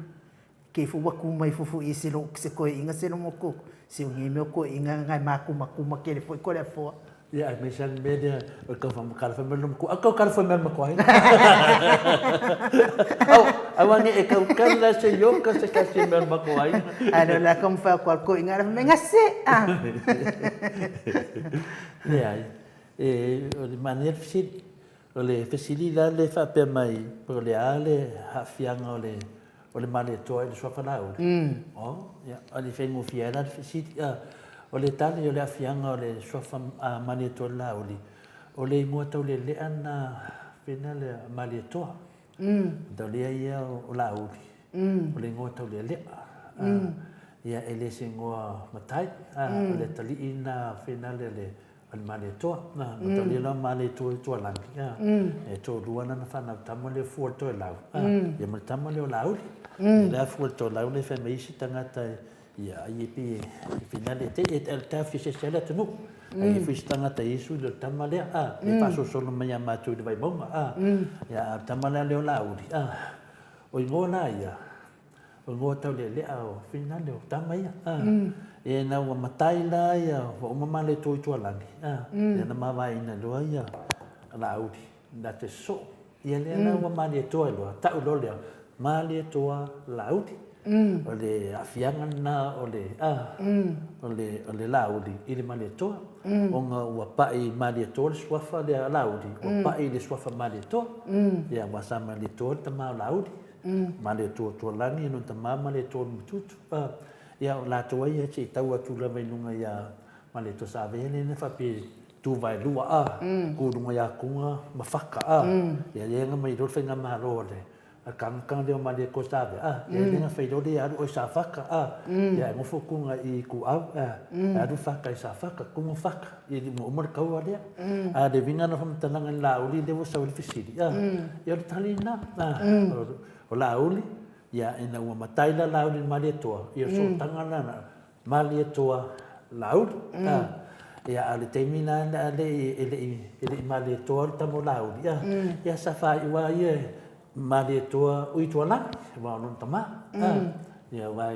ke fu waku mai fufu I se lo se ko inga se no moko se ngi me ko inga ngai makuma ke le foi ko le fo ya me san media o ka fam kala fam lo ko ka kala fam ma ko ai au awani e ka kala se yo ka se ma ko ai ano la kom fa ko inga me ngase ya o de manier fit o le facilidade le fa pe mai por le ale ha fianga o le male toa le sofa lao. Ya, ali fengo fiera fit o le tali o le afianga o le sofa male toa lao li. O le mo tau le ana pena le male toa. Da le ia o lao li. O le ngo tau le ya ele singo matai o le tali ina pena le al male toa na mo tau le male toa lang. Ya. E to duana na fa na tamole fu to lao. Ya mo tamole o lao li. La fuerto la une femisi tangata ia ipi finale te el tafi se sela tunu ai fi tangata isu de tamale e paso solo maya matu de vai bom ya tamale le laudi o ngona ia o ngota le ao finale o tamaya e na wa mataila ia o mamale to langi e na mava ina lo ia laudi da te so ia le na wa male to lo ta lo le mali toa laudi o le afianga na o le laudi I le mali toa o nga ua pai mali toa le swafa le laudi o pai le swafa mali toa ia wasa mali toa tama laudi mali toa langi no tama mali toa mututu ia o la toa ia che tau atu la vainunga ia mali toa sa vele ne fapi tu vai lua ku dunga ia kunga mafaka ia nga mai do fenga malo le kang dia mali ko sabe ele na fei do dia o sa faka ya mo fokunga I ku au adu faka sa faka ku mo faka I mo mo ka dia de vinga no fam tananga la uli de so fisili ya talina o la uli ya ina wa mataila la uli mali toa ya so tangana mali toa la uli ya ale termina ele mali toa tamo la uli ya sa fa wa ye mali toa ui toa lang wa non tama ya wa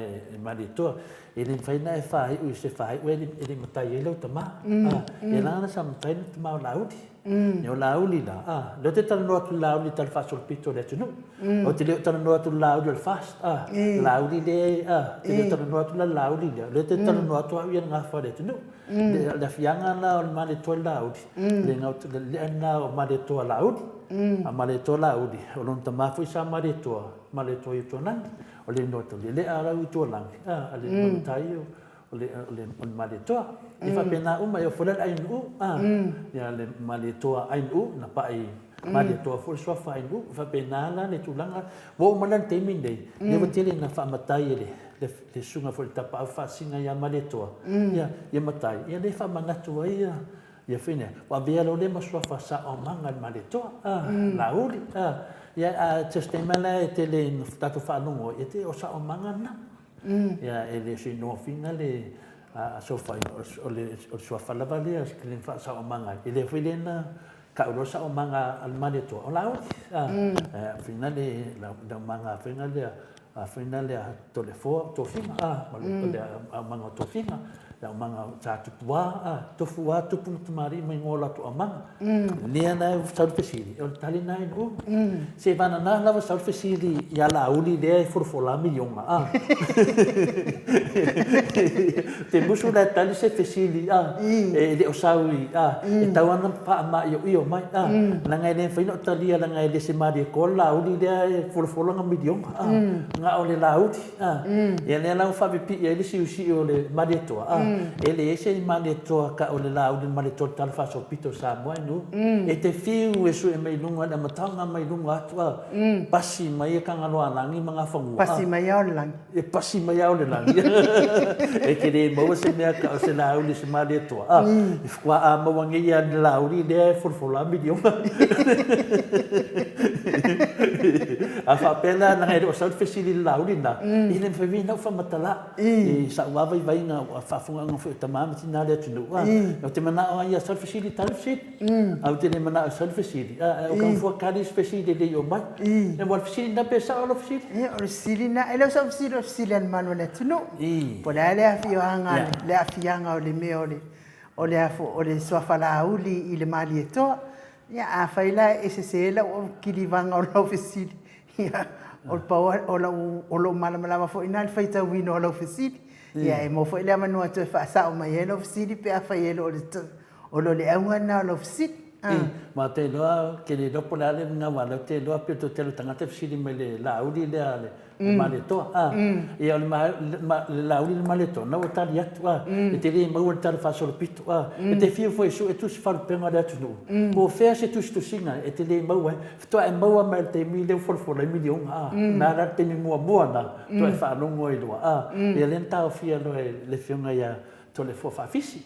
mali toa ele faina e fai ui se fai we ele matai ele tama ya na sam tain tama laudi ya laudi la lo te tan no tu laudi tal fa sul pito le tunu o te le tan no tu laudi al fast laudi le te le tan no tu laudi le te tan no tu ia nga fa le tunu le fianga na mali toa laudi le nga le na mali toa laudi male to laudi o lon tama fu sa male to I to nan o le no to le ara U to lang ale no tai o le male to I fa pena uma yo fulan ai ya le male to ai na pai male to fu so fa ai fa pena la le tu lang wo malan temin dei le botele na fa matai le sunga fu tapa fa singa ya male to ya matai ya le fa manatu ia ia fine wa bia lo le maswa fa sa o manga mali to lauli ya testemala te le tatu fa no e te o sa o manga na ya ele si no finale so fa o le so fa la valia screen fa sa o manga ele fine na urosa o manga almane to o lao finale la manga finale to le fo to finga manga to finga la manga tatu tua to fua to punto mari mai ngola to amanga nia na sal fesili o tali na no se vana na la sal fesili ya la uli de forfola milionga te musu la tali se fesili e de osaui e tawana pa ma yo mai na ngai le fino tali la ngai de se mari ko la uli de forfola milionga nga ole la uli ya le la fa pipi ya le si o le mari to ele ese mane toa ka o le lau mane toa tal fa so pito Samoa no e te fiu e su e mai lunga na matanga mai lunga atua pasi mai ka ngalo langi mga fangu pasi mai o langi e pasi mai o langi e ke re mo se me ka o se lau le se mane toa e fwa a mo wangi ya lau ri de forfola video a fa pena na e o sa fesili lau ri na i le fevi na fa matala e sa wa vai nga fa funga nga tamam tina le tunu o te mana o ia self-facility tal-facility au te ne mana o self-facility o kan fua kari facility de yo mai e wal facility na pesa o facility o facility na ele so facility an manu le tunu po le afianga o le me o le soafala uli i le mali e toa ia a faila e se la o kilivanga o lo facility ia o power o lo malama fo ina le faita wino o lo facility ia e mo foi le manu atu fa sa o mai ele ofisiri pe a fai ele o lo le aunga na o ofisiri ma te loa ke le dopo le ale nga wala te loa pe to telo tangata ofisiri me le lauri le ale male toa ia le lauri le male toa na o tali atu e te le mau le tali fa solo pito e te fio foi su e tu si faru penga le atu nu o fea se tu singa e te le mau toa e mau a te mi le forfola milion na ra te mi mua na toa e fa longo e loa e le tau fia lo le fionga ia to le fo fa fisi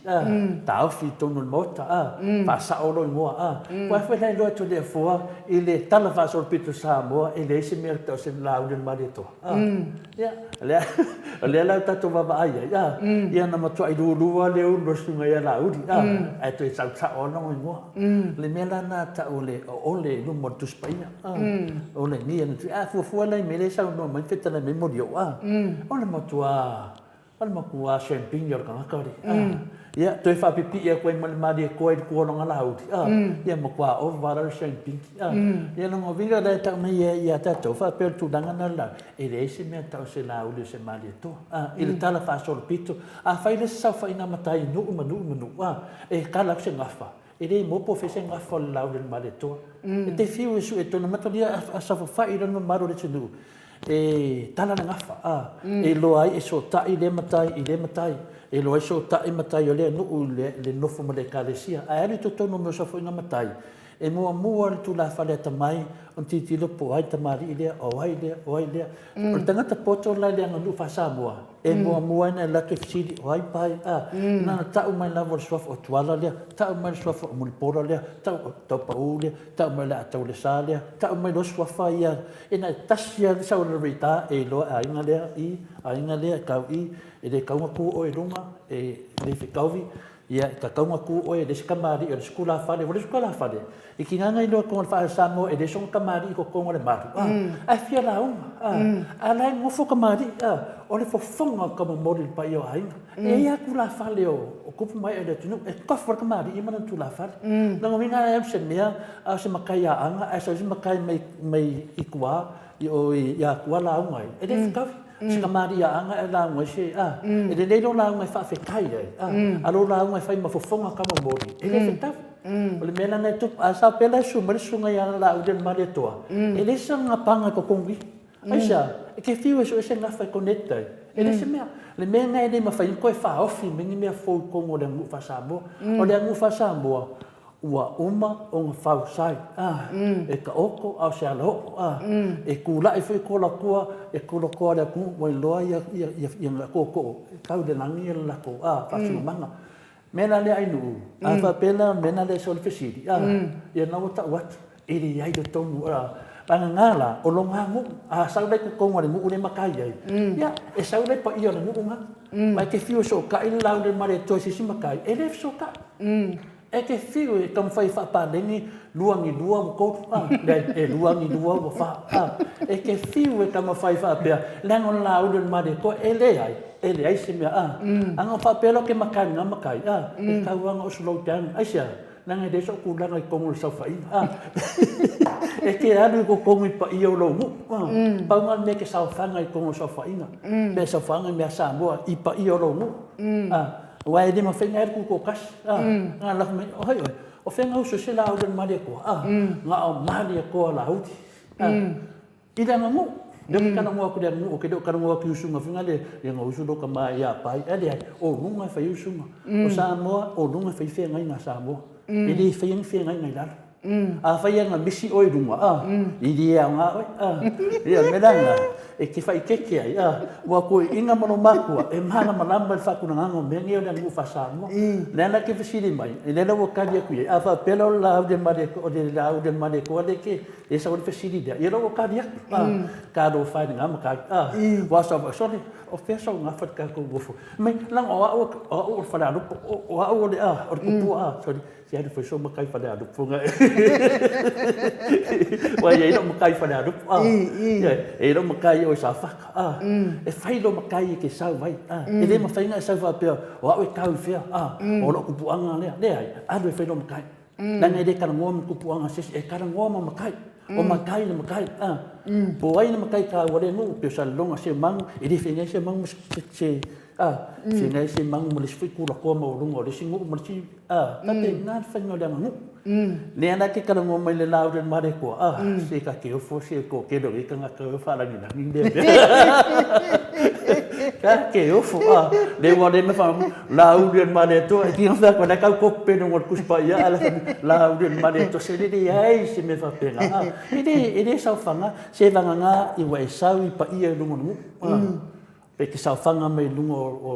ta fi to no mota fa sa oro moa wa fa le lo to le fo ile tala fa so pito Samoa ile se merto se la un marito ya le la ta to va ya ya na mo to ai du le un ro sunga ya la udi ai to sa ono mo le mela na ta ole no mo tu spaina ole ni na fo le mele sa no mo feta le memorio ole mo to alma kuwa champagne yor kanga kari ya to fa pipi ya ko mal mari ko ko no ngala uti ya mo kwa o varal champagne ya no vinga da ta me ya ta to fa per tu danga na la e le se me ta se la u le se mari to il tala fa sol pito a fa ile sa fa ina matai no manu e kala se ngafa e le mo po fe se ngafa la u le mari to e te fiu su e to na matolia a sa fa ira no maro le tunu e tala na ngafa e lo ai e so ta i le matai e lo ai so ta i matai o le no le no fo le kalesia a ari to no mo so fo na matai e mo tu la fa le tamai on ti lo po ai tamari ile o ai le o tanga ta poto la le ngulu fa Samoa e mo na la to fidi o ai pai na ta o mai la vol sof o tuala le ta o mai sof o mulpora le ta to paule ta o mai la ta le sale ta o mai lo sof ia e na tasia sa o rita e lo ai nga le ka e le ka ku o e lunga e le fikavi ia ka kaunga ku o e des kamari o skula fale o skula fale e ki nganga ilo ko fa Samoa e des on kamari ko ko le maru a fia la a la mo fo kamari o le fo fonga ka mo model pa yo ai e ia ku la fale o ku mai e tunu e ko for kamari i mana tu la fale na mo vinga e se mea a se makaya anga a se makai mai ikwa o ia ku la mai e de fikavi Sika Maria anga e la ngoi se e le leilo la ngoi fa fe kai alo la ngoi fa ma fofonga ka mo mori e le feta o le mena na tu a sa pela su mari sunga ya la u de mare toa e le sanga panga ko kongi aisa e ke fiu so se na fa connecta e le se mea le mena e le ma fa ko fa ofi mengi me fo ko mo le ngu fa Samoa o le ngu fa Samoa ua uma o ngā whau sai. E ka oko au se ala oko. E kula e whi kola kua, e kula kua rea kua, wai loa ia ngā koko. Kau de nangi e lako, whasunga manga. Mena lea ainu, a whapela mena lea soli whisiri. Ia nau ta watu, e re iai do tonu. Panga ngala, o longa ngu, a saulai ku konga re ngu ure makai ai. Ia, e saulai pa ia re ngu nga. Mai ke whio so ka i lau le mare toi sisi makai, e le so ka. e ke fiu e kam fai fa pa lengi luangi lua ko le luangi lua wo fa e ke fiu e kam fai fa pe lang on la udon ma de ko ele ai se me anga fa pe lo ke makan nga makai e ka wang o slow down ai sia nang e de so ku lang ai kongol sa fa e ke anu ko kongi pa i o lo mu pa ngal me ke sa fa ngai kongol sa fa ina me sa fa ngai me sa mo i pa i o lo mu wai de ma fenga ku ko kas nga la me oi o fenga uso se la o den ma de ko nga o ma de ko la uti ida nga mu de kana mo ko de mu o ke do kana mo ki usu nga fenga de nga usu do ka ma ya pai ade o nunga fa usu o sa mo o nunga fa fenga nga sa mo ili fenga ngai la fa yang bisi oi dunga ili ya nga ya medanga e ke fai keke ai wa ko inga mono maku e mana malamba fa ku nga ngombe ngi o ngu fa sa mo nela ke fisili mai nela wo ka dia ku fa pelo la de made ko de la de made ko de ke e sa wo fisili dia e lo ka dia ka do fa nga ma ka wa sa sorry o fe so nga fa ka ko go me lang o fa da o de o ku sorry si ada foi so makai fa da fu nga wa ye no makai fa da e no makai o sa fa e fai lo makai ke sa vai e le ma fai nga sa fa pe o e ka fe o lo ku puanga le ai ado e fai lo makai na ngai de kana ngom ku puanga se e kana ngom makai o makai na makai po ai na makai ka wale no pe sa longa se mang e de fenga se mang se fenga se mang mo le fai ku la ko mo lungo le singo mo si ta te nga fa no da ngu ne ana ke kana ngom mai le lau den mare ko se ka ke o fo se ko ke do i ka nga ka fa la ni de ka ke o fo le wale me fa lau den mare to e ti fa ko da ka ko pe no ku spa ya ala lau den mare to se de ai se me fa pe nga ide sa fa nga se va nga i wa sa i pa i no mo pe ke sa fa nga me lungo o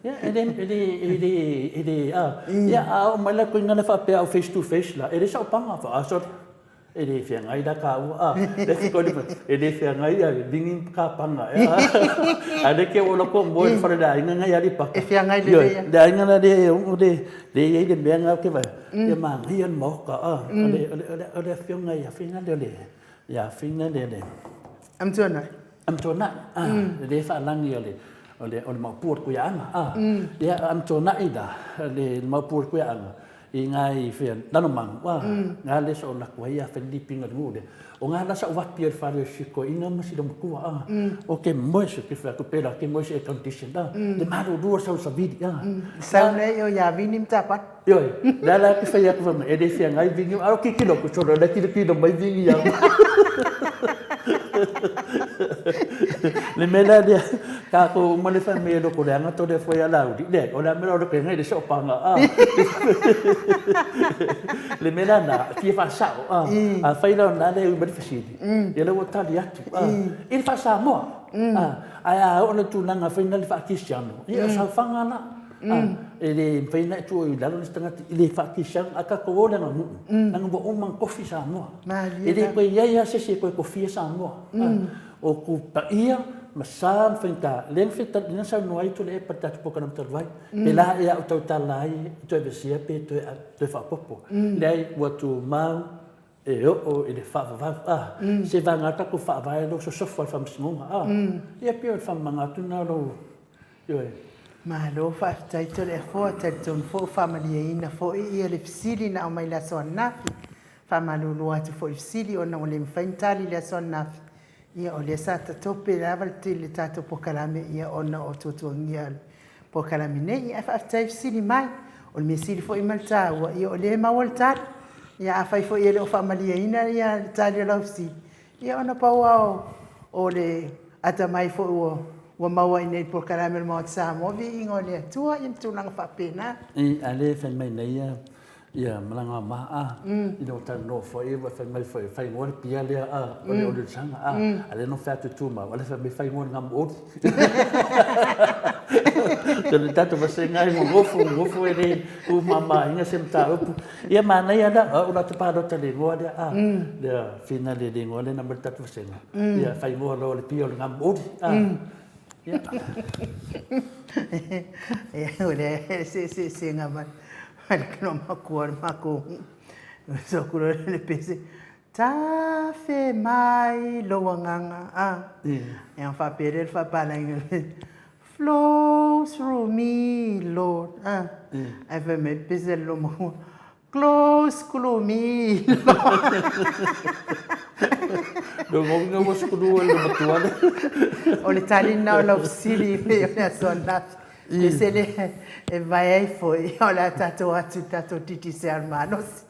ya ede ya o mala ko nga fa pe face to face la ede sa pa nga fa so ede fe nga ida ka le fi ko ede fe nga ya dingin ka pa nga ade ke o lo ko mo fa da nga ya di pa e fe nga de da nga de ye de be nga ke ba ya ma hian mo ka ade fe nga ya fe nga de ya fe nga de am tona de fa lang ole ma puot ku ya ya am tona ida le ma puot ku ya i ngai fian dano mang wa nga le so la ku ya fa di pinga ngude o nga la sa wa pier fa le siko inga ma si do ku o ke mo se ke fa ku pela ke mo se condition de ma do do sa vidi sa le yo ya vinim tapat yo la la ke fa ya ku ma e de fian ngai vingi a ki kilo ku so da ki do mai vingi ya le mela dia ka ko mo le fa me do ko da nga to de foi ala di de o la me do ke ngai de so pa nga le mela na ti fa sa fa ilo na le u beneficidi ye le wota dia tu il fa sa mo a o le tu na fa ina le fa kisiano ye sa fa nga na ele fa ina tu i la lo stanga ile fa kisiano aka ko o na mu na ngo o man kofi sa mo ele ko ya se ko kofi sa mo o ku pa ia masam fenta len fenta na sa no ai tu le patat po kana tervai ela ia o total lai tu be sia pe tu fa popo dai what to mau e o ele fa se va ngata ku fa vai lo so fa fam snoma ia pe fam manga tu na lo yo ma lo fa tai tu le fo ta ton fo family ina fo ia le fisili na mai la son na fa malulu atu fo fisili ona le mfentali la son na ia o le sa ta tope la valti le tato po kalame ia ona o tutu ngia po kalame nei ia fa tai fisili mai o me sili fo imalta wa ia o le mawalta ia fa fo ia le family ina ia tali la fisili ia ona pa o le ata mai fo wa mawa nei po kalame mo sa mo vi ngole Atua in tunang fa pena ale fa mai nei ia malanga ma i no ta no fo e wa fa mai fo fa ngor pia le o le o le sanga ale no fa tu ma wala fa me fa ngor ngam o so le tato va se ngai mo ngofo e u mama inga sem ta upu ia mana ia da o la pa do ta le ngo da de finale de ngo le number tato va se ia fa ngor lo le pia ngam o ya ole se ngam Ai que no makua mako. So kuro le pese. Ta fe mai lo wanganga. Ah. E an fa pere fa palang. Flow through me, Lord. Ah. Ai fe me pese lo mo. Close through me, Lord. Do ngonga mo skulu le matuale. O le tali na lo sili me o so na. Se le e vai ai foi o la tato atu tato titi se hermanos.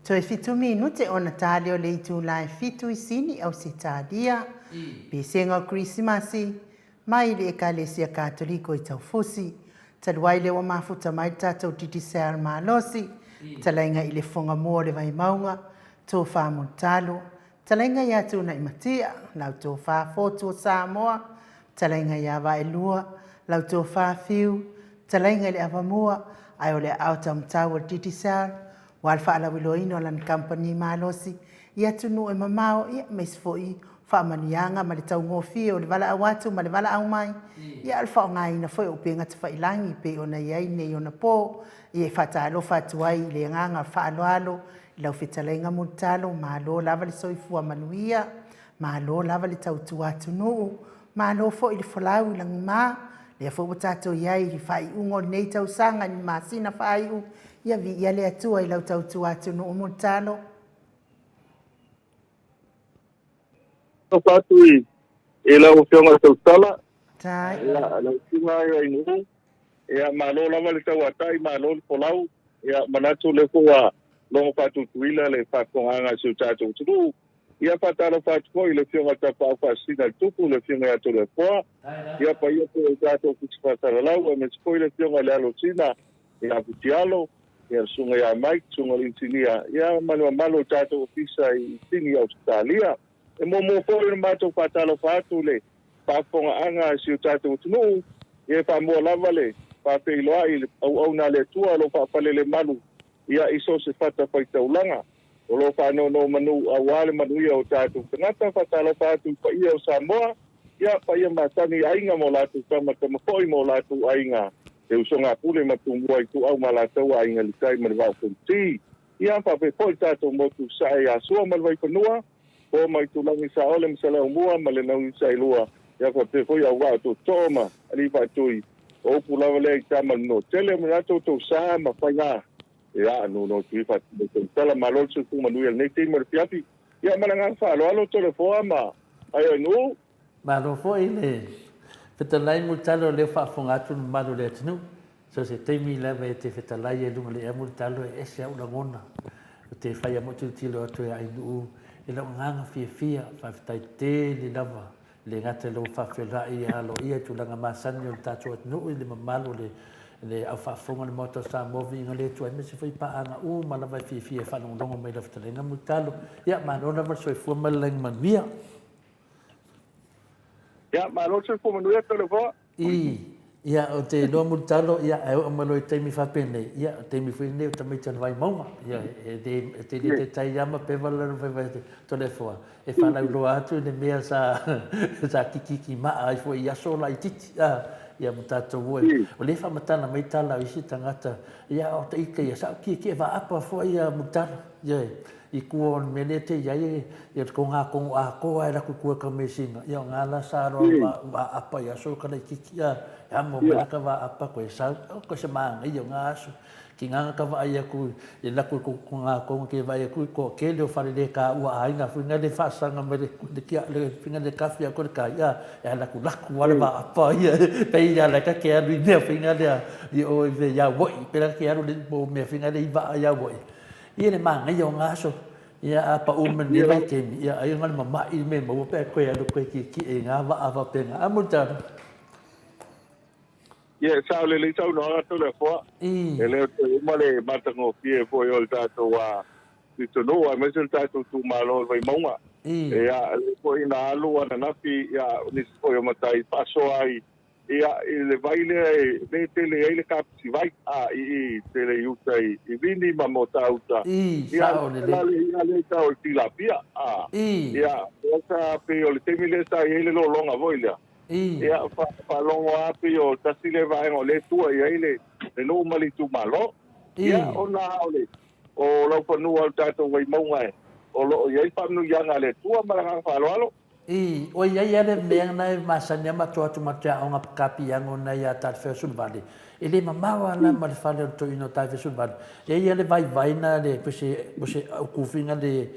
Toe fitu minute ona tale o le itu lai fitu isini au se tadia. Pe senga Krismasi, mai le ekalesia katoliko i tau fosi. Taluai le wa mafuta mai tatou titi ser malosi. Talainga i le fonga mua le vai maunga. Tō wha montalo. Talainga ia tūna i matia. Lau tō wha fotu o Samoa. Talainga ia wa e lua. Lau tō wha fiu. Talainga le avamua. Ai o le auta mtau o titi ser. Wal wha ala wilo ino lan company malosi. Ia tunu e mamao. Ia meisfoi. Wha manianga ma le tau ngofie o le wala awatu ma le wala au mai. Ia alfa o ngai na foi o pe ngata wha ilangi pe o na iai nei o na po. Ia whata alo whatuai le nganga wha alo alo. Lau whetalainga mutalo ma lo lava le soifua manuia. Ma lo lava le tau tuatu nuu. Ma lo fo i le folau i langi ma. Le fo tato iai li whai ungo nei tau sanga ni ma sina whai u. Ia vi ia le atua i lau tau tuatu nuu mutalo. Patui e la opción tau tala Tai. la última ai no e malo la vale tau atai malo polau e manatu le koa longo patu tuila le pakonga su tatu tu ia patalo patu ko ile fiona ta pa sina tupu le fiona ya tole po ia pa ia ko tatu ku patala la o me ko ile fiona le alo sina ia putialo ia sunga ya mai sunga intinia ia malo tatu ofisa i sini Australia e mo ko le mato patalo patu le pa fonga anga si tatu tunu e pa mo lavale pa pe loai au na le tua lo pa le malu ia iso se fata pa taulanga o lo pa no manu awale manu ia o tatu ngata patalo patu pa ia o Samoa ia pa ia matani ainga mo latu tama tama foi mo latu ainga e usonga pule matumbu ai tu au malata ainga likai malva funti ia pa pe foi tatu mo tu sai asua malva konua o mai tu langi sa ole msala umua male na unsa ilua ya ko te foi au wa tu toma ali pa tui o pula vale tama no tele mena to sa ma fanya ya no tu fa te tala malo su ku manu el neti mer piapi ya malanga fa lo telefona ai no Malo fo ile. Fetalai multalo le fa fongatu malo le tinu. So se te mi la me te fetalai e lunga le multalo e se au ngona. Te fai mo tu tilo to ai nu e la nganga fia fa tai te li lava le ngata lo fa fela i alo ia tu langa masani o tatu no le mamalo le au fa fonga le moto sa movi ngale tu me se foi pa ana mala vai fia fa no longo me la fetalai multalo ia ma no na so fu malang manvia ya malo se ko manu ia telefona ia o te lo multalo ia o malo te mi fa pene ia te mi foi ne tamai tan vai mauma ia te tai yama pe vala no vai telefona e fa la lo atu ne mea sa kiki ma ai foi ia so la titi ia mutato voi o le fa matana mai tala isi tangata ia o te ike ia sa ki va apa foi ia mutalo ia I kuon menete ia ia ko nga ko a ko ai la ku ka mesinga ia ngala sa ro va apa ia so ka kiki ia mo mera ka va apa ko sa ko se mang ia nga so ki nga ka va ia ku ia la ku nga ko ke va ia ku ko ke le fa le ka wa ai nga fu nga le fa sa nga me de ki le finga de ka fia ko ka ia la ku wa va apa ia pe ia la ka ke a lui ne finga de ia o ve ia wo pe la ke a le bo me finga de va ia wo ia le manga ia nga so ia apa umen ni vai ke ia ai ngal mama i me mo pe ko ia ko ki e nga va ava pe nga amuta ia sa le tau no to le fo ele male matango pie fo yo tato wa tu no a me tato tu malo vai mauma ia ko ina alu ana nafi ia ni ko yo matai paso ai ia le baile ne tele ele cap si vai i tele yuta i vini Maota uta ia le tau tilapia ia esa pe o le temile sa ele lo longa voila ia fa longo api o tasile vai o le tua ia ele no mali tu malo ia ona ole o lo panu al tato vai monga o lo ia pa nu yanga le tua mara fa lo o ia le meang na masanya mato atu matia o nga kapi yang ona ia tat fesul vale ele mamawa na mal fale to ino ta fesul vale ia le vai na le pese ku finga le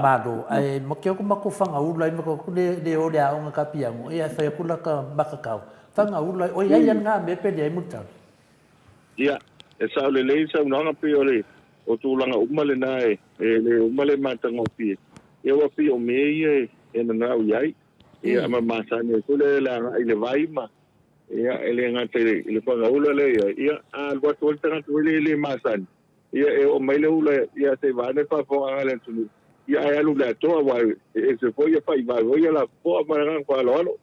malo ai mo ke ko mako fanga ula mo ko le o le o nga kapi yang ia fa kula ka bakakau fanga ula o ia nga me pe le muta ia e sa le sa una pe o le o tūlanga umale nai, le umale matanga o pie. Ia wa pie o mei e na ngau iai. Ia ma masani e kule le anga i le vaima. Ia ele ngata le whanga ula le ia a watu o tanga tuile le masani. Ia e o mai le ula ia te vane whafonga ngale tunu. Ia e alu le atoa wai e se foi ia whai vai ia la poa maranga kwa alo.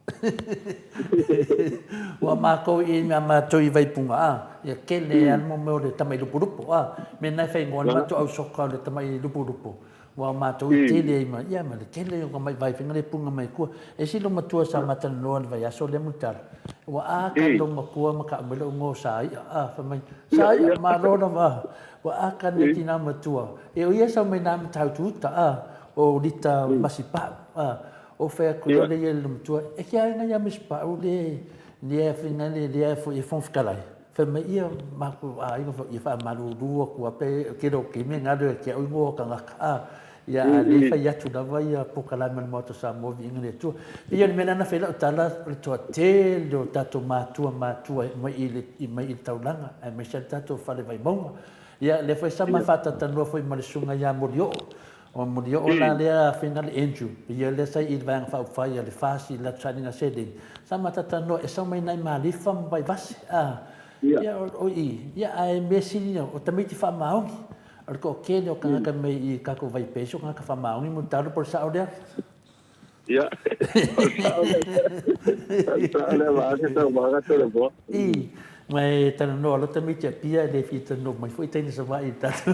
Wa mako I na mato I vai punga a. Ia kele an mo mo le tamai lupurupu a. Me nai whai ngona mato au soka le tamai lupurupu. Wa mato I tele I ma. Ia ma le kele o mai vai whinga le punga mai kua. E silo matua sa matana noa ni vai aso le mutara. Wa a ka longa kua ma ka amela ungo sa ia. A whamai. Sa ia ma rona wa. Wa a ka ne tina matua. E o ia sa mai nā matau tuuta a. O lita masipa a. O whea kua le ia le matua. E kia inga ia masipa o le. Lia whinga le fo I whonwhikalai. Whamai ia mako a inga I wha maru rua kua pe. Kero ki me ngaro e kia uingo ka ngaka a. Ia le whai atu lawa ia pokalai man Maota Samoa vi inga le tua. Ia ni mena na whela o tala le toa te leo tato mātua mai I taulanga. Ai mai sa tato whale vai maunga. Ia le whai sama whatatanua whai malisunga ia morio. O morio o la lea whenga le Andrew. Ia le sai I vang whai le whasi la training a setting. Sama tatanua e sa mai nai malifa mai vasi. Ia o I. Ia ai mesini o tamiti wha maungi. Ar ko kene o kanga mai I kako vai peso kanga ka whamaungi mo taro por sa olea. Ia. Sa olea wa ke tau waga tole po. I. Mai tana no ala tamiti pia le fita no mai foi tene sa vai tato.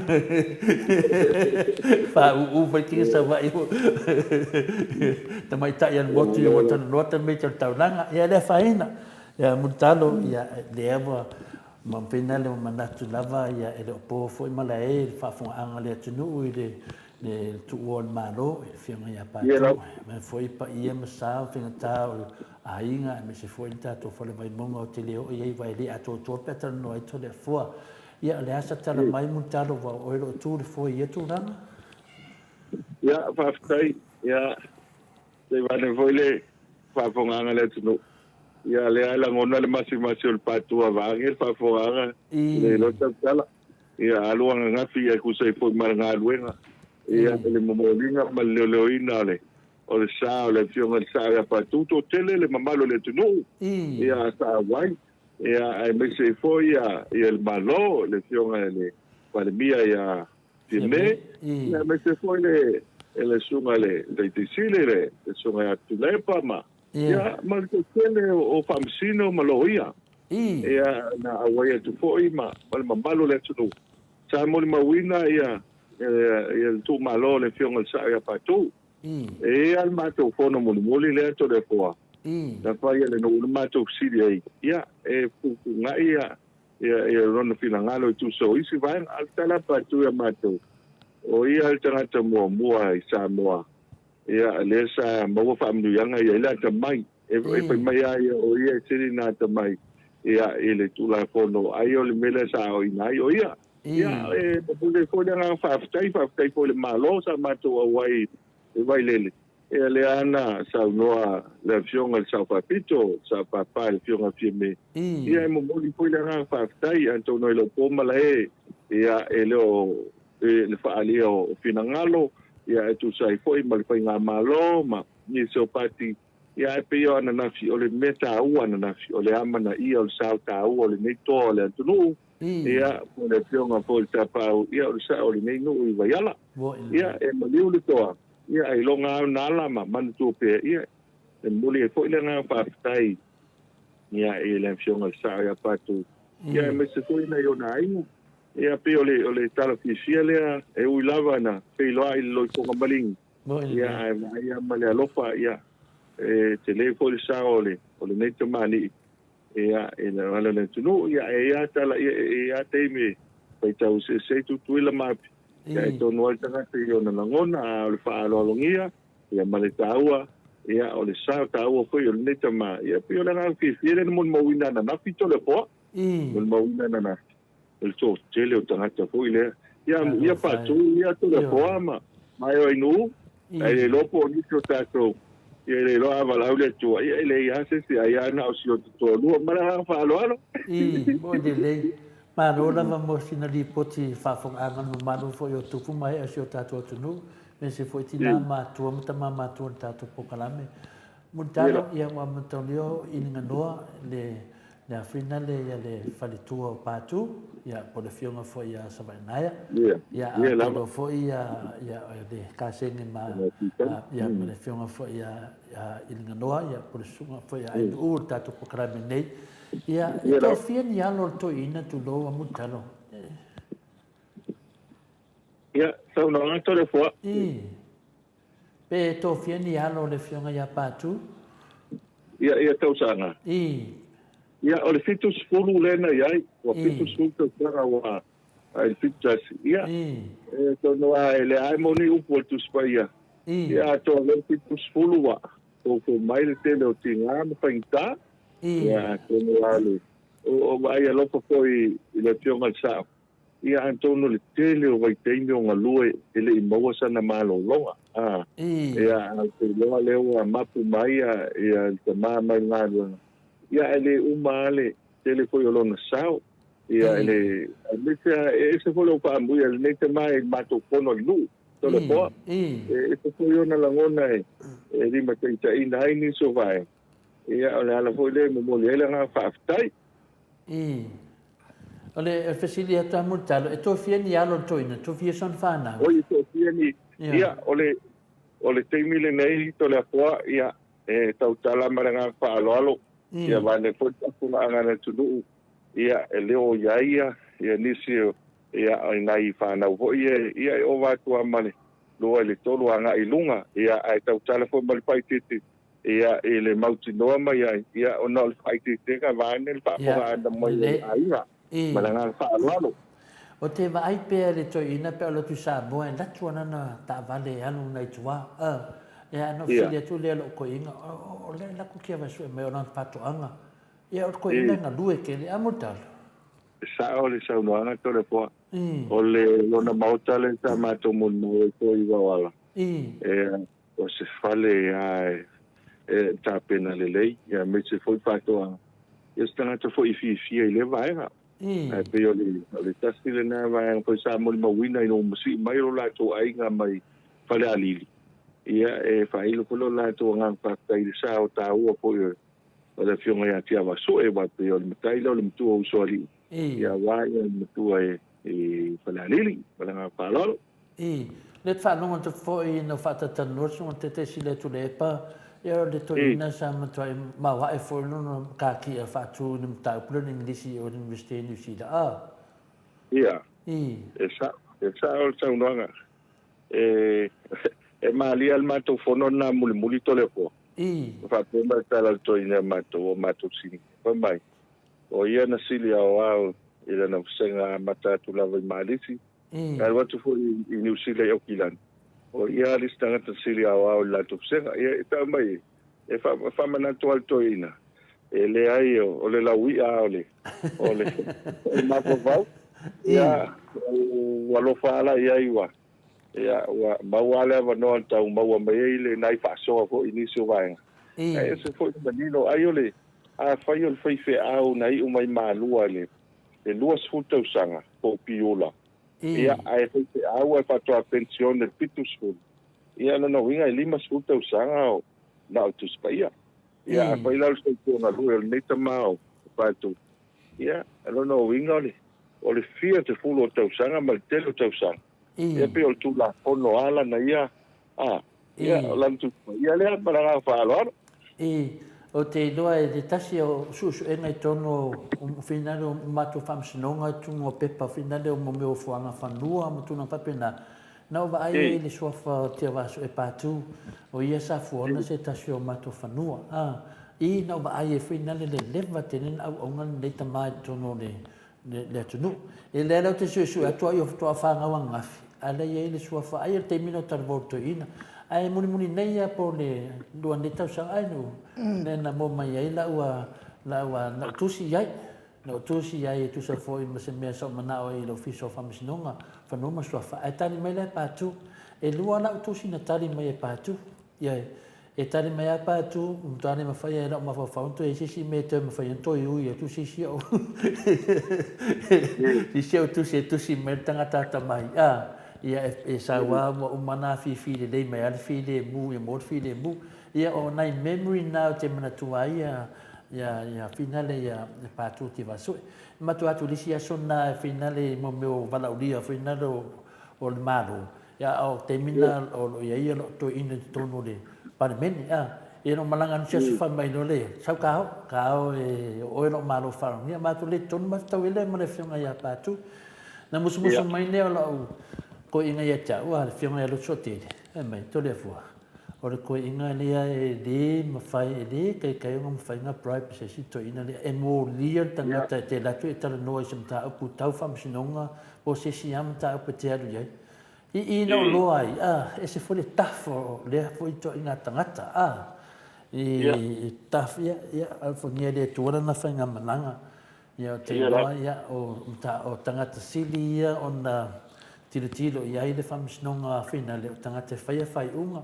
Fa u vai tinga sa vai. Tamai ta yan motu yo tana no tamiti tau langa. Ia le faina. Ia mutalo ia le ava. Mampena le manatu lava ia ele opo foi mala e fa fo anga le tunu I le tuon malo e fianga ia pa me foi pa ia masa finga ta ainga me se foi ta to fo le vai monga o te leo ia vai le ato to peta no ai to le fo ia le asa tala mai muntalo va o lo tu le foi ia tu ranga ia fa fai ia le va le foi le fa fo anga le tunu ia le ala ngona le masi o le patua vange fa foanga le lo tala ia aluanga ngafi ia ku sei foi maranga luenga ia le momolinga ma le leoina le o le sa o le fionga sa ia patuto tele le mamalo le tunu ia sa wai ia ai me sei foi ia le malo le fionga le pandemia ia tine ia me sei foi le sunga le tisile le sunga tulepa ma ia ma ke tele o famsino maloia ia na awai tu foi ma malo le tunu sa mo ma wina ia tu malo le fionga sa ia patu al mato fono mo le to le poa na fai le no mato sidi ia fu ngai ia ron finangalo tu so isi vai al tala patu ia mato o ia al tangata mo ai Samoa ia lesa mo family yanga ia la tamai e mai ia o ia siri na tamai ia ele tula fono ai o le mele sa o ina o ia ia pule fono nga fa ftai le malo sa mato wai vai lele e le ana sa noa le fionga sa papito sa papa le fionga fieme ia mo moli foi nga fa ftai anto no lo poma le ia ele o le fa ali o finangalo ia tu sai foi mal foi nga malo ma ni so pati ia pe yo na nafi o le meta u ana nafi o le amana ia o sa ta u o le neto le tunu ia o le fionga foi ta pa ia o sa o le nei no I vaiala ia e maliu le toa ia ai longa na ma man tu pe ia e muli foi le nga pa tai ia e le fionga sa ia patu ia me se foi na yo na ai ia pe o le tala fisia lea e ui lava na peiloa I loi konga maling ia ia male alofa ia te le fo le sa o le neito mani ia na ala le tunu ia tala ia teime pai tau se tu tuila mapi ia to no tanga te yo na ngona o le fa alongia ia male taua ia o le sa taua foi o le neito ma ia pe o le nga fisia le mo wina na fito le po mo wina na el so tele o tangata foi le ia patu ia to le poama mai o inu ai lo po ni to tato ia le lo ava la le tu ia le ia se ia na o sio to lu mara fa lo mo de le Mano lava mo sina li poti whawhonga no mano fo o tupu mai a si o tātou tunu. Me se fo tina mātua, muta mā mātua tātou pokalame. Mutalo ia ngā matonio ininga noa le awhina le whalitua o pātu. Ia po le whionga fo ia Savainaya. Ia a tolo fo ia le kāsenge mā. Ia po le whionga fo ia ininga noa. Ia po le sunga fo ia ainu o tātou pokalame nei. Ia tō whia ni alo to ina tu loa mutalo. Ia, sau na ngā tore fua. Pe tō whia ni alo le whionga ia pātu. Ia tau sanga. Ia, o le fitu spulu lena iai. Wa fitu spulu tau kara wa ai fitas. Ia, tō noa e le aimoni upu atu spa ia. Ia, tō le fitu spulu wa. Tō mai le tele o tinga ma whaingta. Ia, tō noa le. O mai a lopa koi i le tionga sao. Ia antono le tele o vai teime o ngalue ele i maua sana malo longa. Ia te loa leo a mapu mai ia te maa mai ngāua. Ia ele umale tele koi o lona sao. Ia ele se koi o pāmui ele ne te mai mato kono i lu. Tole poa. Se koi o na langona e rima te ita ina haini so vai. Ia ole ala koi le mo moli ele ngā whaafitai. Ole fasilia ta mutalo e to fia ni alo toina to fia son fana. O i to fia ni ia ole te mile nei to le poa ia e tau tala maranga pa alo ia vane fo ta nga na tudu ia e leo ia nisio ia ai nai fana vo ia o va tu amale lo ele tolo anga i lunga ia ai tau tala fo mal pai titi ia ele mauti no mai ia o no pai titi ka vane pa pa anda mai ia malanga fa alo o te vai pe le to ina pe lo tu sa bo en la tuana na ta vale anu nei tua ia no filia tu le lo ko inga o le la ku kia va su me ona pato anga ia o ko ina na lue ke le amotal sa o le sa no anga to le po o le lona Maota le sa mato mo no ko i wala o se fale ai ta pena le lei ia me se foi pato anga ia stanga to foi fi le vai pe o le tasi le na vai ko sa mo mawina no musi mai lo la to ai nga mai fale alili ia e fai lo lo la to nga pa tai sa o ta u po o le fionga ia tia va so e va pe o le tai lo le tu o so ali ia va ia le tu e fale alili fale nga pa lo le fa no to fo i no fa ta no so te si le tu le pa ia le to ina sa ma to ma wa e fo no ka ki fa tu ni ta plo ni disi o ni veste ni si da ia esa o sa no nga e mali al mato fono na muli to le po fa pe ma tala to ina mato sini pa mai o ia na silia o ila na senga mata tu lava malisi ai watu fo i New Zealand o kilan o ia listanga ta silia o la tu senga ia ta mai e fa mana to alto ina e le ai o le la wi a o le ma po va ia o lo fa la ia iwa ia wa mawale va no ta mawa mai le nai fa so ko inicio vai e se foi menino ai ole a fai o fe au nai o mai malua le lua sfuta usanga po piola ia ai fe au e fa to a pensione pitus fu ia no winga lima sfuta usanga o na tu spaia ia fai la so to na lu el neta mau pa tu ia no winga ole fia te fulo te usanga mal telo te usanga e pe o tu la fono ala na ia ia la tu ia le para fa alor o te loa e te tasi o susu e ngai tono o finale o mato whamsinonga tungo pepa finale o mo meo fuanga whanua mo tuna papena na ova ai e le suafa te waso e pātu o ia sa fuona se tasi o mato whanua i na ova ai e finale le lewa tenen au ongan le tamai tono le tunu e le lau te susu atua i o toa whanga wangafi ala ia i le suafa ai e te mino tarvoto ina ai muni nei ya po le dua ni tau sa ai no ne na mo mai ai la wa na tusi ai no tusi ai tu sa foi ma se me so mana o i lo fiso fa misnonga fa no ma so fa ai tani mai le pa tu e lua na tusi na tali mai pa tu ia e tare mai apa tu tane ma fai era ma fa tu e si me te ma fai to yu ya tu si o si tu si me tanga tata mai ia e sa wa mo mana fi de mai al fi de mu e mo fi de mu ia o nai memory now te mana tu ai ia finale ia pa tu ti va so ma tu atu lisi a sona finale mo meu vala ulia finale o le malo ia o terminal o ia lo to in to no de para men ia no malanga se fa mai no le sa ka o lo malo fa ia ma tu le ton ma tu le ma le fiona ia pa tu na musu mai ne lo ko inga ia cha wa le fiona lo sote e mai to le fua o le ko inga le e de ma fai de kai ngam fai na bribe se si to ina le e mo lia tanga te la tu e tala no sem ta pu tau fam sinonga o se si am ta pu te alu ia I no lo ai e se foi tafo le foi to ina tangata i taf ia al fonia de tuara na fanga mananga ia te loa ia o tangata sili ia ona tilo ia i le famsnonga fina le tangata fai unga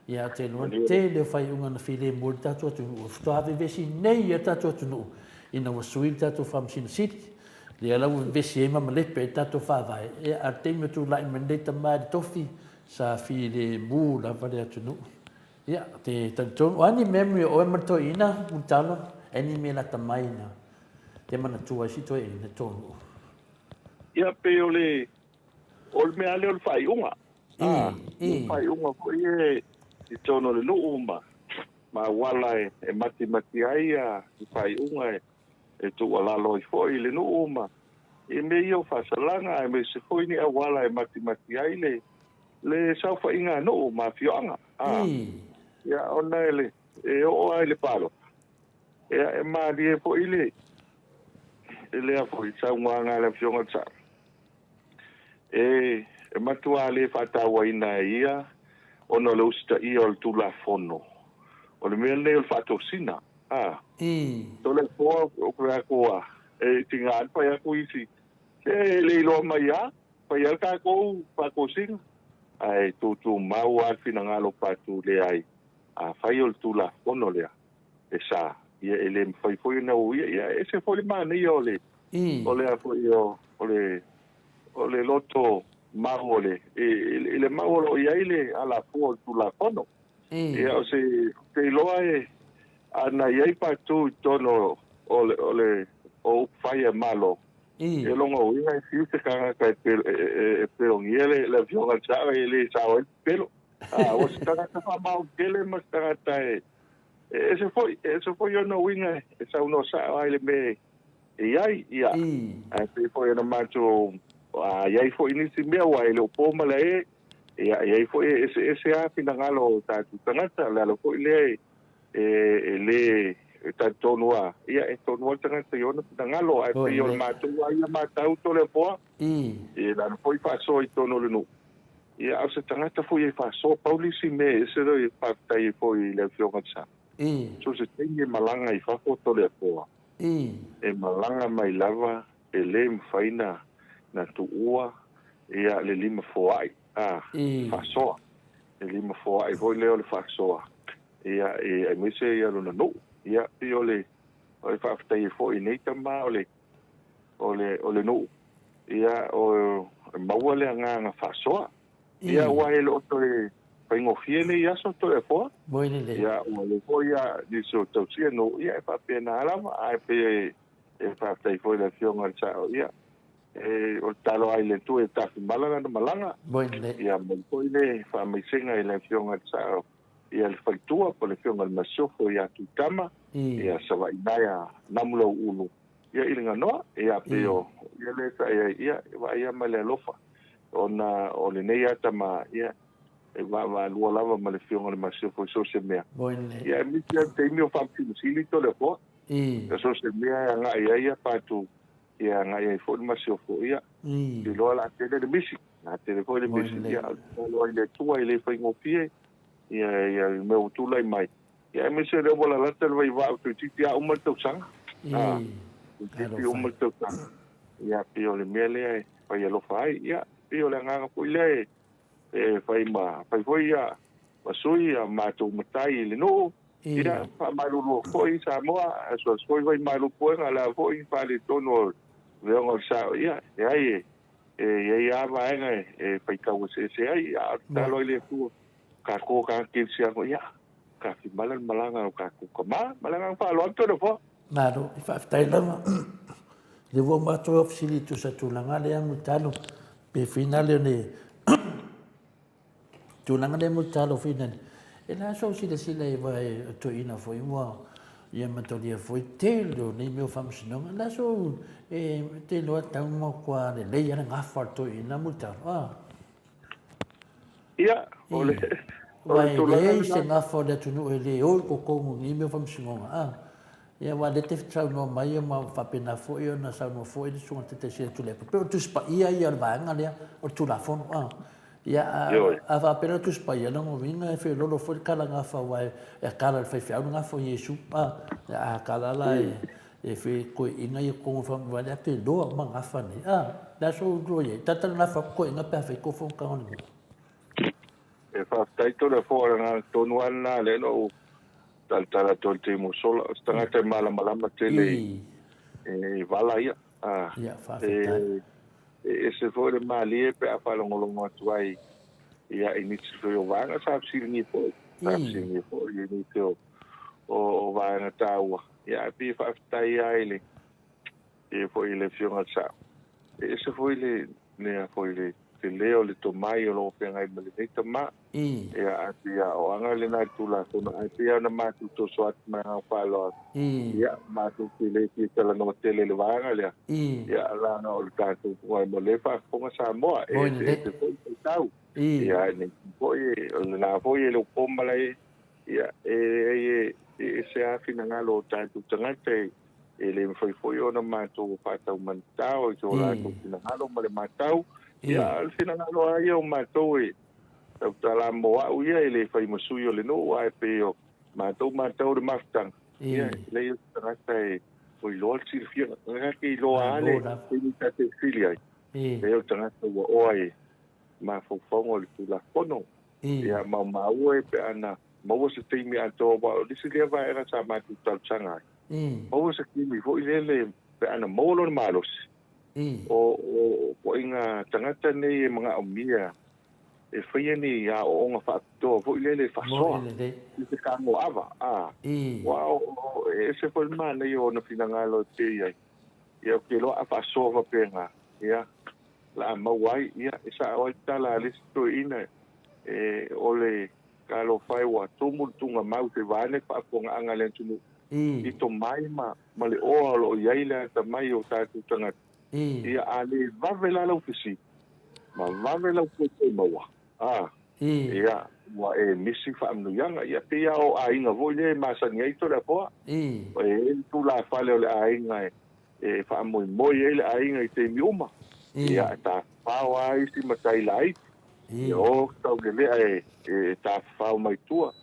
ia te loa te le fai unga na file mo tatu tu sto ave vesi nei ia tatu tu ina wa suil tatu famsin city le ala u vesi e mama lepe tato whawai e a teime tu lai mandeta mai tofi sa fi le mu la vale atu nu ia te tantonu ani memory o e mato ina utalo ani me la tamaina te mana tua si to e na tonu ia pe ole me ale ol fai unga fai unga ko e i tono le lu ma wala e mati ai i fai unga e tu ala lo foi le no uma e me io fa salanga e me se foi ni awala e mati ai le sa fa inga no ma fionga ya ona ele e o ai le palo e ma di po ile ele a foi sa nga le fionga sa e matua le fa ta wa ina ia ona lo sta io tu la fono o le me le fa tosina tole po o kra ko e tinga pa ya ku isi e le lo mai ya pa ya ka ko pa ko sing ai tu mau al finanga lo pa tu le ai a fai tu la ono le e sa ia ele foi na u ia ese foi ma ne yo le ole a foi yo ole loto maole ele maolo ia ile ala po tu la ono ia o se te lo ai ana ia pa tu tono ole o fai malo e longo ia si se ka pero niele la viola chava ele chava pero o sta ka fa mau dele mas ta ese foi yo no winga esa uno sa ele me ia pe foi no macho ia foi ni si me wa ele po mala ia foi ese a finangalo ta tu tangata la lo foi le le ta tonua ia e tonua tanga te ona tangalo ai pe o matu ai matau to le po la foi fa so i tono le no ia o se tanga foi fa so paulisi me se do pa tai foi le fionga sa so se tengi malanga i fa to le po e malanga mai lava e le mfaina na tu ua ia le lima foai fa so le lima foai voi le fa so ia e me se ia lona no ia piole o fa ftai fo nei tama ole no ia o mauale nga fa so ia wa ele o to pa ngo fiene ia so to e fo ia o le fo ia di so to si no ia fa pena ala ai pe e fa ftai fo le fionga cha ia o talo ai le tu e ta malanga ia mo ko ile fa me singa ile fionga cha ia le faitua po le fionga le masofo ia tutama ia sawa inaya namulo ulu ia ilinga noa ia peo ia le sa ia male lofa ona o le nei ata ma ia e va lua lava ma le fionga le masofo so se mea ia mi te mi o fampi sili to le po so se mea nga ia patu ia nga ia fo le masofo ia di lo la tele de misi na tele ko le misi ia lo ile tua ile fa ngopie ia me utula mai ia me se le bola la tel vai va tu ti a uma to sang ti uma to sang ia pio le mele pa ia lo fai ia pio le nga ko ile fai ma fai foi ia masui a mātou matai le no ia whamaruru foi Samoa so foi vai maru poenga la foi pale tono veonga sa ia ai ia vaenga pai kau se ai a talo le tu ka ko ka kilsia ko ia ka ki malanga ka ku kama malanga fa lo to no fo Naro, fa tai lama. Le vo mato ofisili tu sa tulanga le ang talo. Pe finale ne tulanga le mutalo finale. E la so sila vai to ina foi mo. Ia matolia foi telo nei meu famsino. La so telo tau mo kwa le ia nga farto ina mutalo. ia ole Vai le se nga fo de tunu ele o ko ni meu famsino. Ia wa le te trau no mai ma fa pena fo io na sa no fo i so te se tu le pero tu spa ia va ngale o tu la fon ia a va pena tu spa ia no vinga fe lo fo kala nga fa wa e kala fe fa nga fo yesu a kala la e fe ko inga i ko fa va le te do ma nga fa ni da so do ye tata na fa ko nga pa fe ko fo ka on e fa tai to le fo na tonu ana le no tala tol te mo sola stanga te mala tele vala ia fa se foi mali pe a falo ngolo tuai ia initi foi o vanga sa ni foi ni teo o vanga taua ia pi fa tai ai foi le fiona sa se foi le foi le te leo le tomai o lo pe ngai mele te ma ia atia o anga le na tula kono atia na ma tu to so at ma fa lo ia ma tu le ti tala no tele le vanga le ia la no o ka tu ko mo le fa ko sa mo tau ia ni ko na fo le ko malai ia se a fina ngalo ta tu tangate ele foi ona ma tu fa tau mantao jo la tu fina ngalo male matau ia al fina ngalo ai o matou tau tala moa uia ele fai masui o le no ai pe o matou de maftang ia le tangata foi lo si fia nga ki lo ale ni ta te filia le o tangata o ai ma fo fongo le la kono ia ma ue pe ana mo se te mi ato ba le se le va era sa ma tu tal changa mo se ki mi foi le pe ana mo lo malos o inga tangata nei mga omia e foi ni a o nga fa to foi le fa so se ka mo ava wow ese foi man yo no finangalo te ia ke lo fa so va penga ia la mawai ia esa o tala listo ina ole kalo fai wa tumu tunga mau te vane pa ko nga le tunu i to mai ma le o lo yaila ta mai o ta tu tanga ia ale vavela lo fisi ma vavela ko te mawa ia wa misi fa amnu yanga ia te o ainga voile ma sa ngai to la po tu la fale o le ainga fa mo ele ainga te miuma ia ta pa wa isi matai lai o tau le ta fa mai tua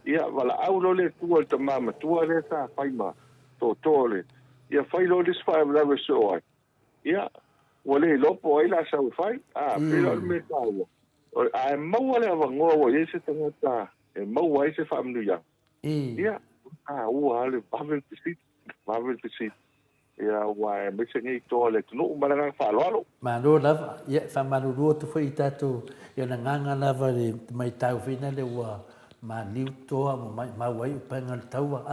ia wala au lo le tua te mama tua le ta faima to le ia fai lo dis fa la so ia wale lo po ai la sa fai pero me tawo ai mau wale avango o ese tangata mau ai se fa amnu ya ia u ale bavel pisit ia wa me se ngai to le no malanga fa lo ma no lava ia fa malu to foi tato ia na nganga lava le mai tau fina le wa ma liu toa ma wai pangal tau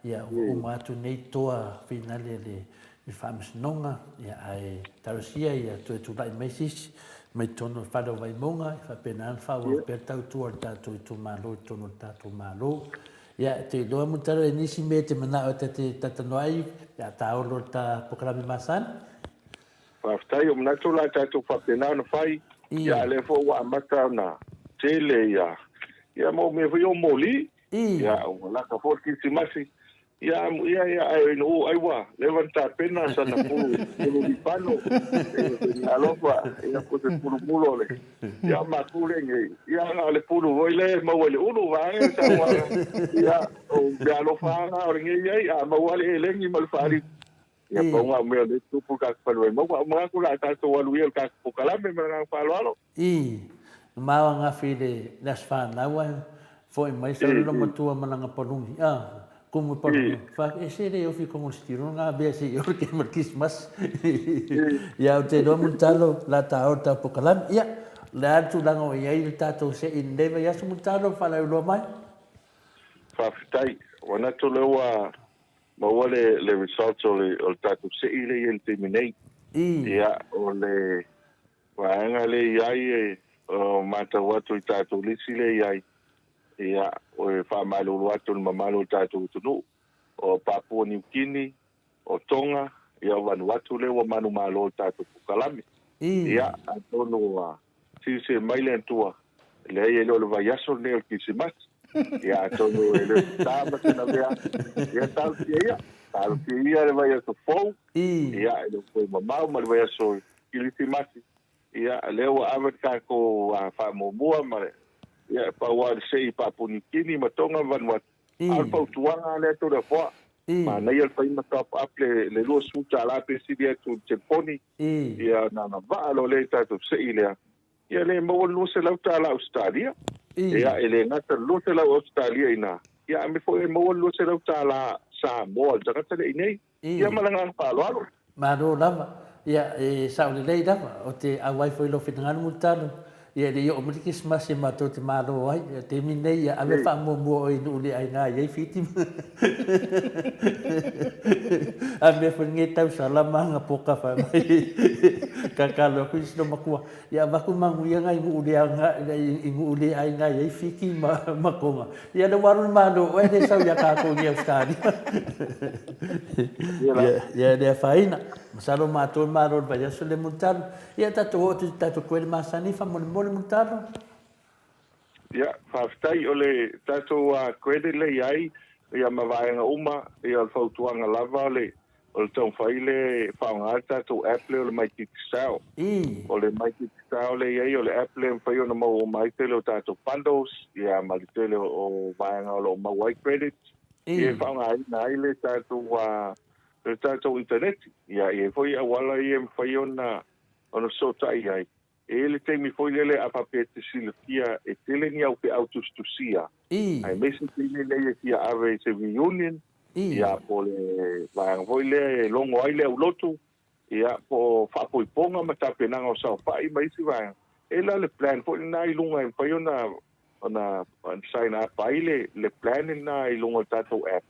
ia o ma tu nei toa fina le fams nonga ia ai tarusia ia tu lai mesis mai tono fa do vai monga fa penan fa o per tau tu tu malo tono tatu malo ia te loa mutara nisi me te mana o te tatanoai ia tau lo ta pokrami masan Paftai o mna tula tatu papena no fai ia le fo wa mata na tele ia mo me fo moli ia o la ka fo ki simasi ia ai no ai wa levanta pena sa na pulu di pano alofa ia ko te pulu mulo le ia ma kule nge ia le pulu voile ma wale ulu va sa wa ia o ya alofa o nge ia ma wale lengi mal fari ia ponga me le tupu ka palo mo ko la ta to walu ia ka ko kala me na palo ma nga file las fa na wa Foi mai sa lo matua mananga palungi. Como palungi. Fa ese de eu fico con stiro nga be se eu que mer Christmas. Ya o te do muntalo la ta ota pokalan. Ya. La tu lango ia il tato se in deva ya su muntalo fa la lo mai. Whawhitai, wana to lewa maua le results o le tato se i le il te minei. Ia o le waanga le iai o mata watu i tato lisi le iai. Ia o e whaamalu watu ni mamalu tato utunu. O Papua New Guinea, o Tonga, ia o Vanuatu lewa manu malo tato pukalami. Ia atonu a sise maile tua. Le ia le vai aso le o kisimasi. Ia atonu ele tama tena vea. Ia tal ia le vai aso fou. Ia ele foi mamau ma le vai aso kisimasi. Ia lewa aveta ko a whamomua ma ia paua se i Papua New Guinea ma Tonga Vanuatu. Alpa utuanga le to le foa. Ma nei al pai ma top up le lo suta la pe si dia tu telefoni. Ia na va lo le ta to se ile. Ia le mo lo se la ta la Australia. Ia ele na ta lo se la Australia ina. Ia me foi mo lo se la ta la Samoa ta ka le nei. Ia malanga pa lo. Ma do lava. Ia e sa le le dava o te a wifi lo fitangan mutalo. Ia le yo mo Christmas e mato te malo ai te minei ia ave fa mo mo i no le ai nga ia fiti. Ave fa ngeta sala manga poka fa mai. Kakalo ku sino makua. Ia ba ku mangu ia ngai ngu le nga i ngu le ai nga ia fiti makonga. Ia le waru malo e de sa ia ka ko ia stadi. Ia de faina. Masalo mato malo ba ia so le muntalo. Ia tato ko le masani fa mo muntalo. Ia, whawhitai o le tatou a kwede le iai, ia mawaenga uma, ia al whautuanga lava o le tau whai le whaonga tatou Apple o le Maiki Kisao. O le Maiki Kisao le iai o le Apple whai o na mau o maitele o tatou bundles, ia malitele o waenga o lo mawai credits. Ia whaonga ai le tatou internet. Ia whai awala ia whai o na sotai ai. Ele teimi foi lele a papete silafia e tele ni au pe autostusia. Ai mesi tele le ia ave se reunion. Ia po le vai foi le longo ai le ulotu. Ia po fa po ponga mata penanga o sa pai mai si vai. Ela le plan foi na ilunga en foi ona sign up pai le plan na ilunga tato app.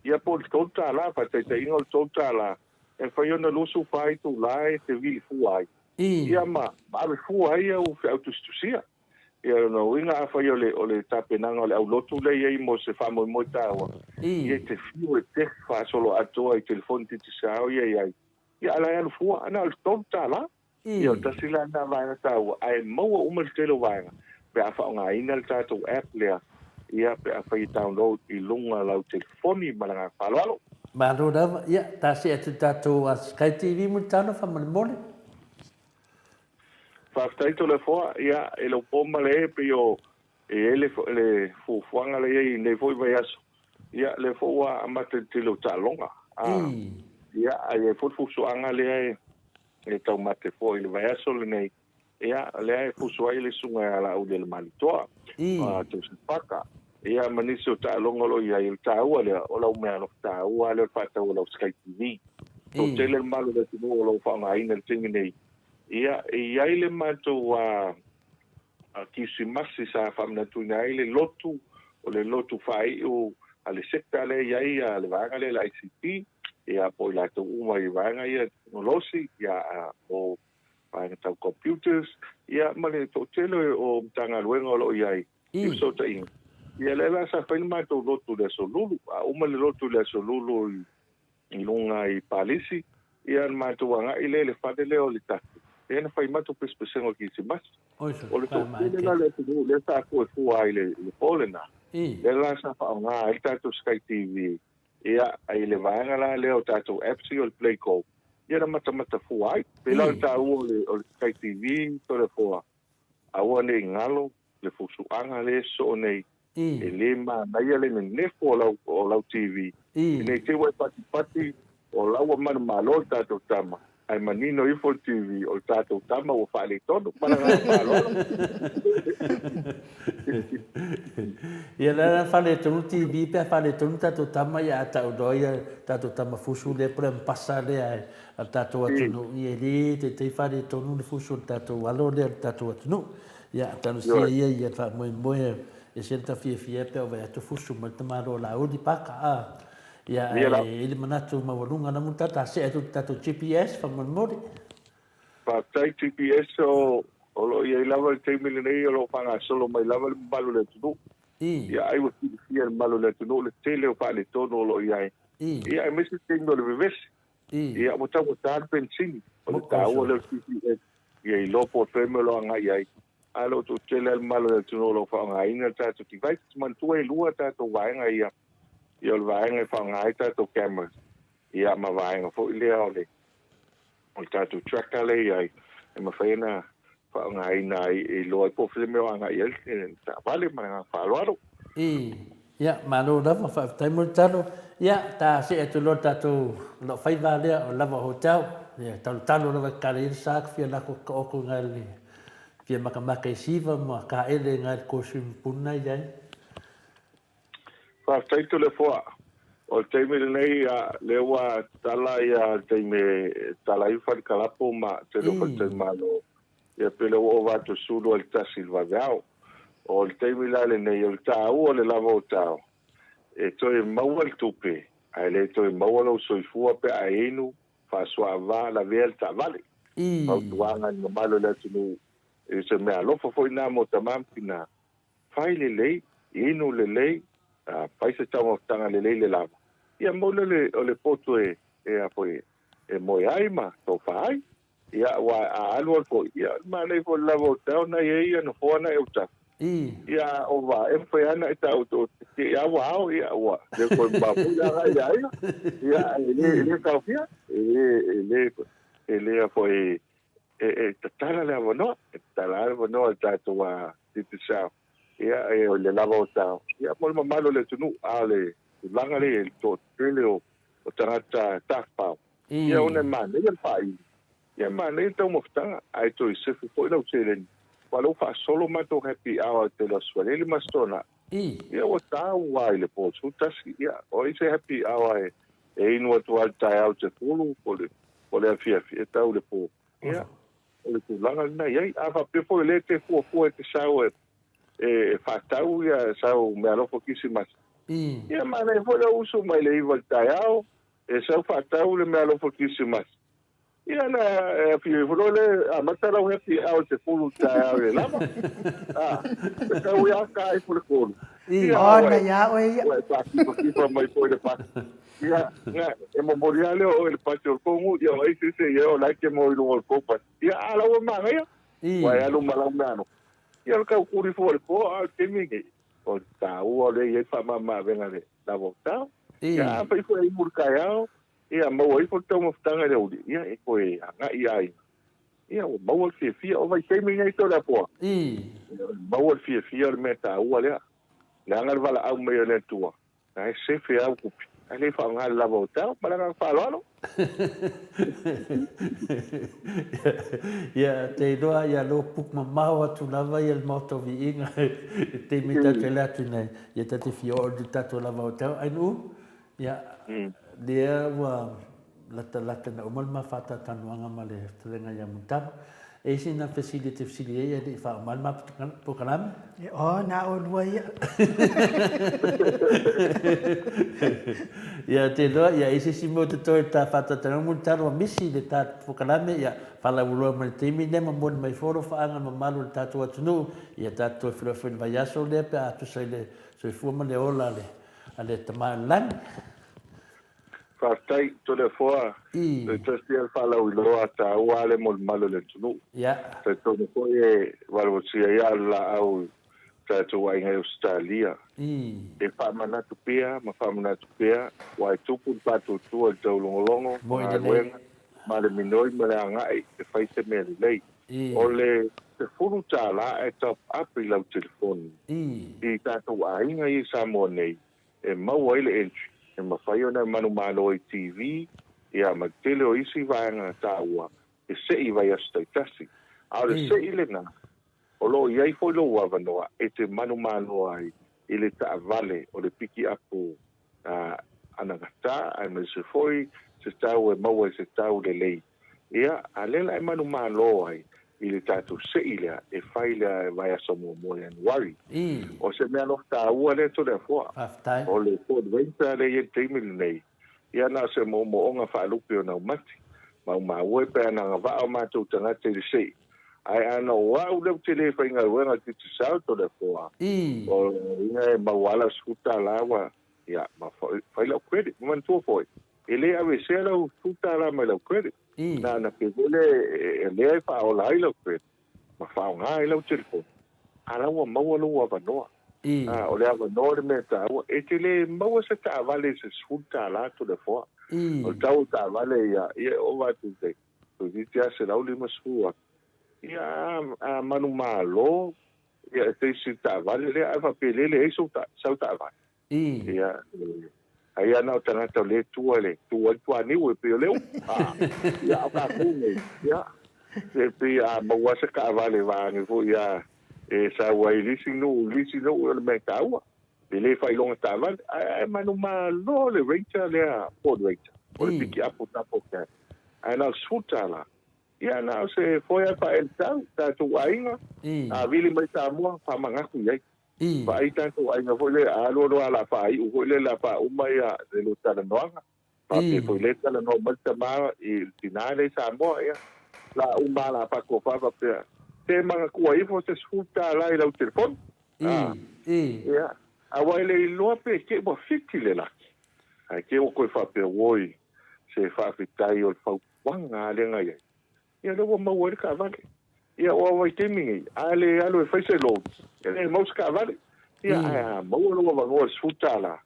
Ia po tota la pa te ingol tota la. En foi ona lusu pai tu lai te vi fuai. Ia ma ave fu ai au autostusia. Ia no inga afa o le tapenanga o le au lotu le ia mo se fa mo tawa. Ia te fiu e te fa solo Atua i telefoni te sao ia. Ia ala ia fu ana al tonta la. Ia ta sila na vai na tawa. Ai mo uma le telo vai. Pe afa nga ina le tato app le. Ia pe afa i download i lunga lau telefoni malanga falo. Ma do dava ia ta se atu tato a Sky TV mutano fa mole. Whaftai to le foa, ia, e lo poma le pe o, le fuanga le i ne foi vai aso. Ia, le foa amate te lo talonga. Ia, e fusuanga le e tau mate foa i le vai aso le nei. Ia, le fusua i le sunga ala u le malitoa. Te usipaka. Ia, manisi o talonga lo ia il taua le, o lau mea no taua le pata o lau Sky TV. To tele malo le tino o lau whaanga aina le tingi nei. Ia le matou a kisimasi sa whamnatuna ai le lotu o le lotu whai o a le sekta le iai a le vanga le ICT ia po i lato uma i vanga ia teknolosi ia o vanga tau computers ia male to tele o mtanga luenga o lo iai i so ta inga ia le la sa whain matou lotu le solulu a uma le lotu le solulu i lunga i palisi ia matou anga i le whadele o le tatu. Ena fai mato pespesengo ki se mas. O le tōpile la le tunu, le tā koe fua ai le polena. Le la sa wha ngā, ai tātou Sky TV. Ia, ai le vaenga la leo tātou apps o le Play Call. Ia na mata fua ai. Pela o tā ua o le Sky TV, to le fua. Aua le ngalo, le fusuanga le so nei. E le ma, naia le nefo o lau TV. E nei te wai pati, o lau manu malo tātou tama. ai manino i fo TV o tatou tama o whaale tono, maranga whaaloalo. Ia la whale tonu TV pe whale tonu tatou tama ia tau doia tatou tama fusu le pre mpasa le ai a tatou atunu i e le te whale tonu le fusu tatou alo le tatou atunu ia tanu sia ia wha moe moe e senta fia pe o vai atu fusu ma tamaro la udi paka a ia e le manatu mawalunga na mutata se atu tatou GPS wha mori Patai GPS o lo ia lava le teimile nei o lo whanga solo mai lava le malu le tunu. Ia ai wa fia le malu le tunu le tele o whaale tono o lo ia e. Ia e mesi tengo le vivesi. Ia mo tau tar pensini. O le tau le GPS. Ia i lopo o feme lo anga ia. Alo tu tele al malu le tunu o lo whanga inga tato ti vai. Mantua i lua tato vaenga ia. Ia o le vaenga i whanga ai tato cameras. Ia ma vaenga fo i lea o le. O tato tracker le ia. E ma whaena ngai nai e loa po fle me anga ia ta vale ma fa loaro ia ma lo lava fa tai mo talo ia ta se e lo tato lo fai vale o lava hotel ia talo lava kare sak fia la ko ko ngali fia makamaka i siva mo ka ele ngai ko sim punna ia fa tai to le foa o te me nei a le wa tala ia te me tala i fa kalapo ma te lo fa te malo ia pele o vato sulu al tasil vagao o le teimila le nei o le tau o le lava o tau e toi maua le tupe ai le toi maua lo soifua pe a inu fa soava la vea le tavale au tuanga ni mamalo le atunu e se mea lofa foi na mo tamam pina fai le lei inu le lei fai se tau maftanga le lei le lava ia mo le o le poto e a foi e moi ai ma to fai ia wa alu al foi ia ma nei fo lavo tau na ia no fo na eu ta ia o va e foi ana ta auto ia wa le ko ba pu ia ia le ka fia le foi tala le no tala no ta to wa ti sa ia le lavo tau ia mo malo le tunu ale langa le to tele o tarata takpa ia una man le pai ia mana tau mafutanga ai to i sefu foi lau tele walo fa solo ma to happy hour te lo swalele mastona ia o tau wai le po tasi ia o i se happy hour e inu atu al tai au te fulu po le afia tau le po ia o le tulanga na ia a fa pe foi le te fu te sau e fa tau ia sau me alofo kisimas ia mana foi le uso mai le iwa tai au e sau fa tau le me alofo kisimas ia na fio volole a matala o happy hour te fulu ta le lava ka u ya ka i fulu ko ona ya o ia pa ki pa mai po de pa ia na e mo moriale o el patio como ia ai se yo la que mo lo ko pa ia ala o ma ia wa ya lo mala mano ia ka ku ri fo ko a te mi o ta u le ia fa mama venga de la volta ia pa fo i murkaya ia mau ai fo tau mafutanga le uri ia e koe anga ia o mau al fia o vai teimi ngai to la po mau al fia le meta ua lea le anga vala au mea le tua na e se fia au kupi ai le fa ngal la volta para nga fa lo ia te doa ia lo puk mamau atu lava ia le moto Viiga te mita te latu nei ia tate fia o du tato lava o tau ai nu ia dia wa lata na umal ma fata tanuanga male telenga ya mutap e sina facility ya di fa mal ma pokalam o na o ia ya te lo ya isi simo te to ta fata tanu mutar wa misi de ta pokalam ya fala ulo ma timi ne ma mon mai foro fa anga ma malu ta to tunu ya ta to filo va ya so le pa tu sai le so fu ma le ola le ale tama lan Fartai to le foa le testi al fala u loa ta wale mol malo le tunu te to ko e walo sia ya la au ta to wa in Australia e fa mana tu pia ma fa mana tu pia wa tu pu pa tu tu al tau longo ma le minoi ma le anga e fa se me le o le te furu ta la e top up i la telefon i ta to wa in Samoa nei e mau ai le entry e mawhai ona manu malo i TV, ia ma tele o isi vaenga tāua e se'i vai asu taitasi a le se'i lena o lo iai foi lo avanoa e te manu manoa ai i le ta'avale o le piki apu anagata ai me se foi se tau e maua se tau le lei ia a lela e manu malo ai i le tātou se'i lea e whai lea e vai aso mo Januari o se mea no tāua le to le fua o le Ford Winter le e teimi nei ia na se mo onga whaalupi o nau mati ma ue pe ana nga vao mātou tangate le se'i ai ana wau leu te le whainga uenga ki te sao to le fua o inga e mawala skuta lawa ia ma whai lau credit man tua foi e le awe se lau skuta la mai lau credit na pe vele e le fa o la ilo credit ma fa nga ilo telefon ala wa maua lu wa noa o le ava no le meta e te le maua se ta vale se skuta la to le fua o tau ta vale ia o va tu te tu ti se lau le masua ia manu malo ia te si ta vale le ava pelele e so ta vale ia ai ana o tangata le tua ni ue pe leu ia ka kune ia e pe a maua se ka vale va ni vo ia e sa wai lisi no le metaua le fai longa ta vale ai manu malo le reita le Ford Ranger o le piki apo tapo ka ana sutala ia na se foi a pa el ta tu ainga a vili mai Samoa pa mangaku ia pa ai tanto ainga foi le alo ala pa ai o le la pa uma ia de lo tala noanga pa que foi le tala no malta ma e finale Samoa ia la uma la pa ko fa pe te mangaku ai fo se sfuta la i la telefon ia a wai le lo pe ke bo fitile la ai ke o ko fa pe woi se fa fitai o fa wanga le ngai ia le wa mau ka vale ia o vai te mingi ale alo e faise lo ele mos ka vale ia mau lo wa go sutala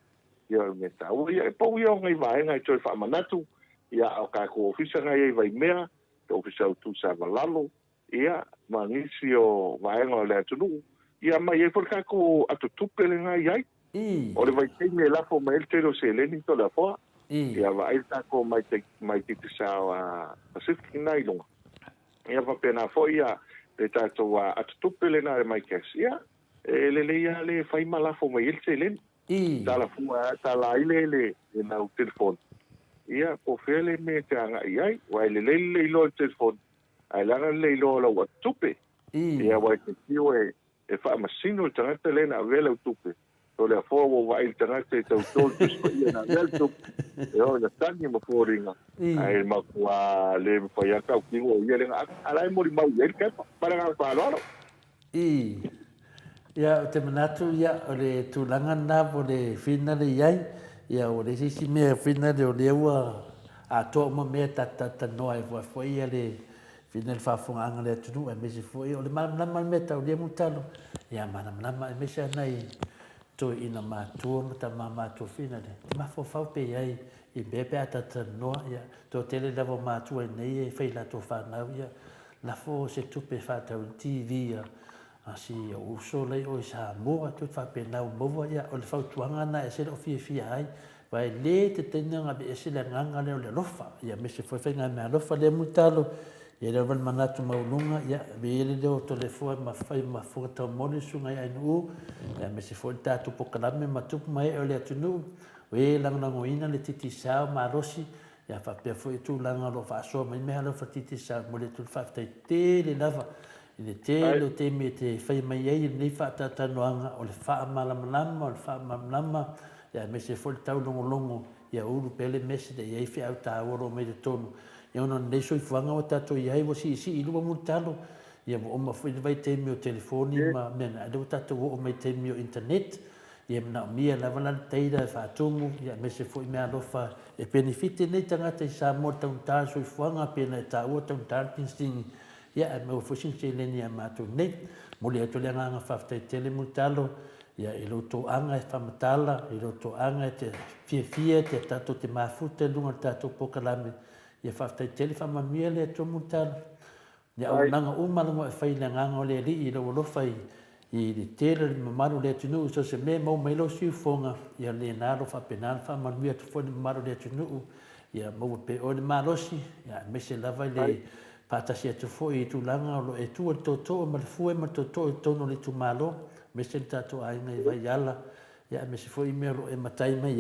ia me ta o ia po ia ngai vai ngai toi fa manatu ia o ka ko ofisa ngai vai mea to ofisa tu sa valalo ia mangisi o vai ngo le tu ia mai e por ka ko atu tupele ngai ai o le vai te me la fo mai te lo se le ni to la fo ia vai ta ko mai te sa Pacific nai longa ia va pena foi ia le tato atupele na mai kesia le ia le fai mala fo mai el selen dala fua ta la ile na o telefon ia po fele me tanga ai wa le lo telefon ai la le lo la tupe ia wa te tio e fa masino tanga tele na vela tupe to le fo wa il tanga te to ia na vel tupe yo na tani mo foringa ai ma kwa le fa ya ka ki o ia le ala mo ri mau ia ka para ga pa lo ia te manatu ia o le tulanga na po le fina le iai ia o le sisi me fina le o le ua a to mo me ta no ai foi ia le fina le fa fonga anga le tunu e me se foi o le mana me ta o le mutalo ia mana me se nai to ina mātua ta mātua fina le ma fo fa pe ai i bebe ata no ia to tele lava mātua nei e fai la to fa na ia la fo se tupe fa ta TV ia asi o so le o sa mo to fa pe na mo ia o le fa tuanga na e se o fi ai vai le te tenga be se le nganga le lofa ia me se foi fenga me lofa le mutalo ia le van manatu maulunga ia be le do telefone ma fai ma foto moni sunga ai nu ia me se foi tatu pokalame ma tu mai o le tunu we lang lang oina le titi sa ma rosi ia fa pe foi tu lang lo fa so mai me lo fa titi sa mo le tu fa te le lava le te lo te me te fai mai ai ni fa ta noanga o le fa malama o le fa malama ia me se foi tau longo ia uru pele mesi de ia fi au ta oro me de tonu ia ona nei soi fuanga o tato iai wa si i lua multalo ia o ma foi vai te mio telefoni ma mena do tato o mai te mio internet ia na mia la vala teida fa tumu ia me se foi me alofa e benefite nei tangata i sa mo tau ta soi fuanga pena ta o tau ta tinsting ia me o fosin se le ni amato nei mo le to le nga fa tele multalo ia i loto anga e whamatala, i loto anga e te fia te tato te mafuta lunga tato pokalame, ia whaftai tele whamamia le to mutala. Ia o nanga umalunga e whai le nganga o le li i lo lofai i le tele le mamaru le tunu, so se me mau mailo siu fonga, ia le naro whapenana whamamia tu fwani mamaru le tunu, ia mau pe o le malosi ia me se lava le patasi atu foi tu langa o lo e tu to ma le fue ma to no le tu malo me se tato ai ngai vai ala ia me se foi me lo e matai mai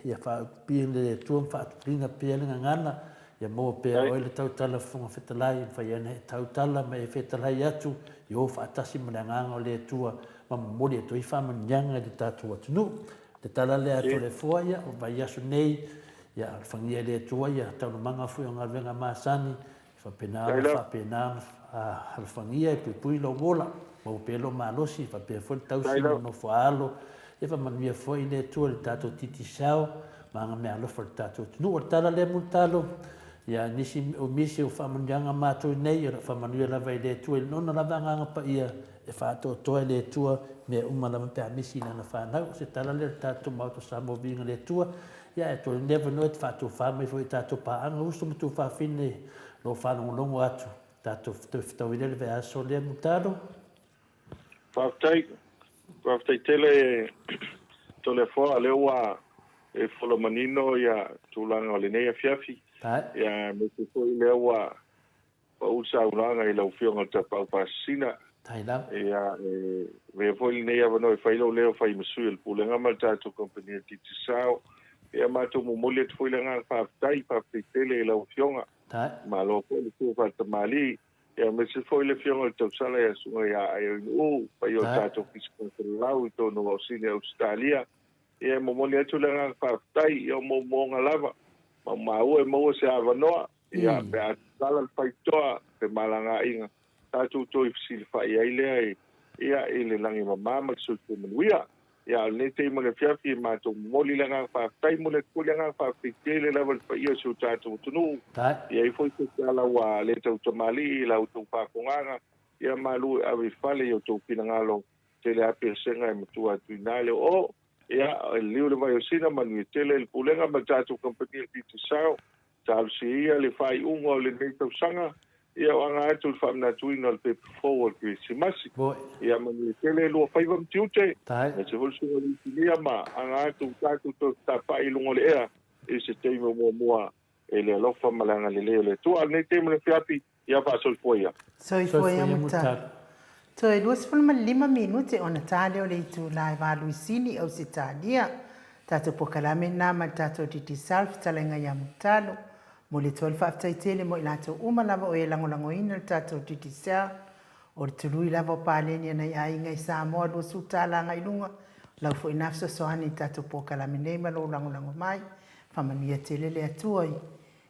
ia fa pi le tu fa pinga pe le ngana ia mo pe o le tau tala funga fetalai fa ia ne tau tala me fetalai atu io fa tasi ma nganga o le tua ma mo le to i fa ma nyanga le tatu atu no te tala le atu le foia o vai asu nei ia fangia le tua ia tau manga fu nga venga masani fa pena al fangia pe pui lo vola mo pelo malosi fa pe fo tau si no foalo e fa mania foi le tua le tatu titi sao manga me alo fa tatu no tala le multalo ia nisi o misi o fa manjanga mato nei ia fa mania la vai le tua no na la vanga pa ia e fa to le tua me uma la pe misi na fa na se tala le tatu Maota Samoa Viiga le tua ia to never know it fa to fa me foi tatu pa anga usto tu fa fine lo fa no longo atu tatu to ile ve aso le mutado fa tai tele to le fo le wa e folo manino ia tulanga le nei fiafi ia me ko ile wa pa usa ulanga ile o fionga ta pa pasina Taila ia ve foi nei ava no fai lo leo fai musu el pulenga mal tatu compagnia titisao ia mato mo mole tu foi langa pa tele ile o fionga ma lo ko le fa tamali ia me se foi le fionga to sala ia sunga ia o pa yo tatu fisco lau to no sine Australia ia mo mole tu langa pa ia mo ngalava ma o mo se ava no ia pe sala fai toa pe malanga inga tatu to ifsil fa ia ile langi mama su tu menuia ia le te mo le fiafi ma to moli langa fa mo le kulanga fa tele level fa ia su tatu tunu ia i foi se ala wa le to mali la to pa konga ia malu ave fale yo to pinangalo tele ape senga e tu atuinale o ia le le vai sina manu tele el pulenga ma tatu compagnia ti sao tal si le fai ungo le to sanga ia anga atu famna tuina pe forward que si masi ia manu tele lo fai vam tiute e se vol su ia ma anga atu tatu to ta fai lungo le era e se te mo ele lo fa malanga le tu al ne te mo le fiapi ia fa sol foia muta to e duas forma 5 minuti ona tale o le tu live a Luisini o Sitalia tato pokalame na ma tato titi self talenga ya mutalo mo le 12 after tele mo ilato uma lava o lango ina tato titi sa o tului lava paleni na ai ngai Samoa do sutala ngai lunga lau fo inafso soani tato pokalame nei ma lo lango mai famania tele le atuai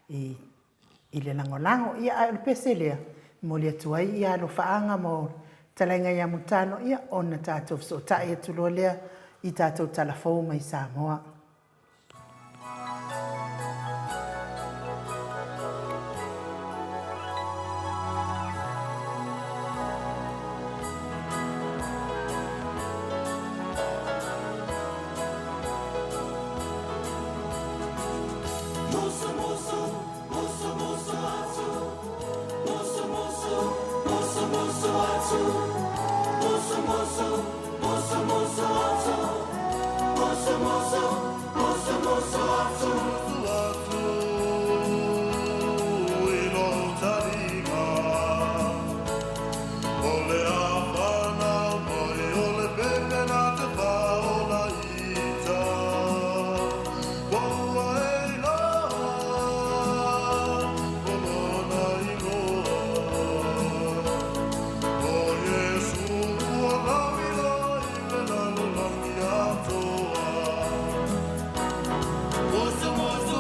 i le lango ia al peselea mo le atuai ia lo faanga mo talenga ya mutano ia ona tato so tae tulolea i tato talafou mai Samoa. Moço,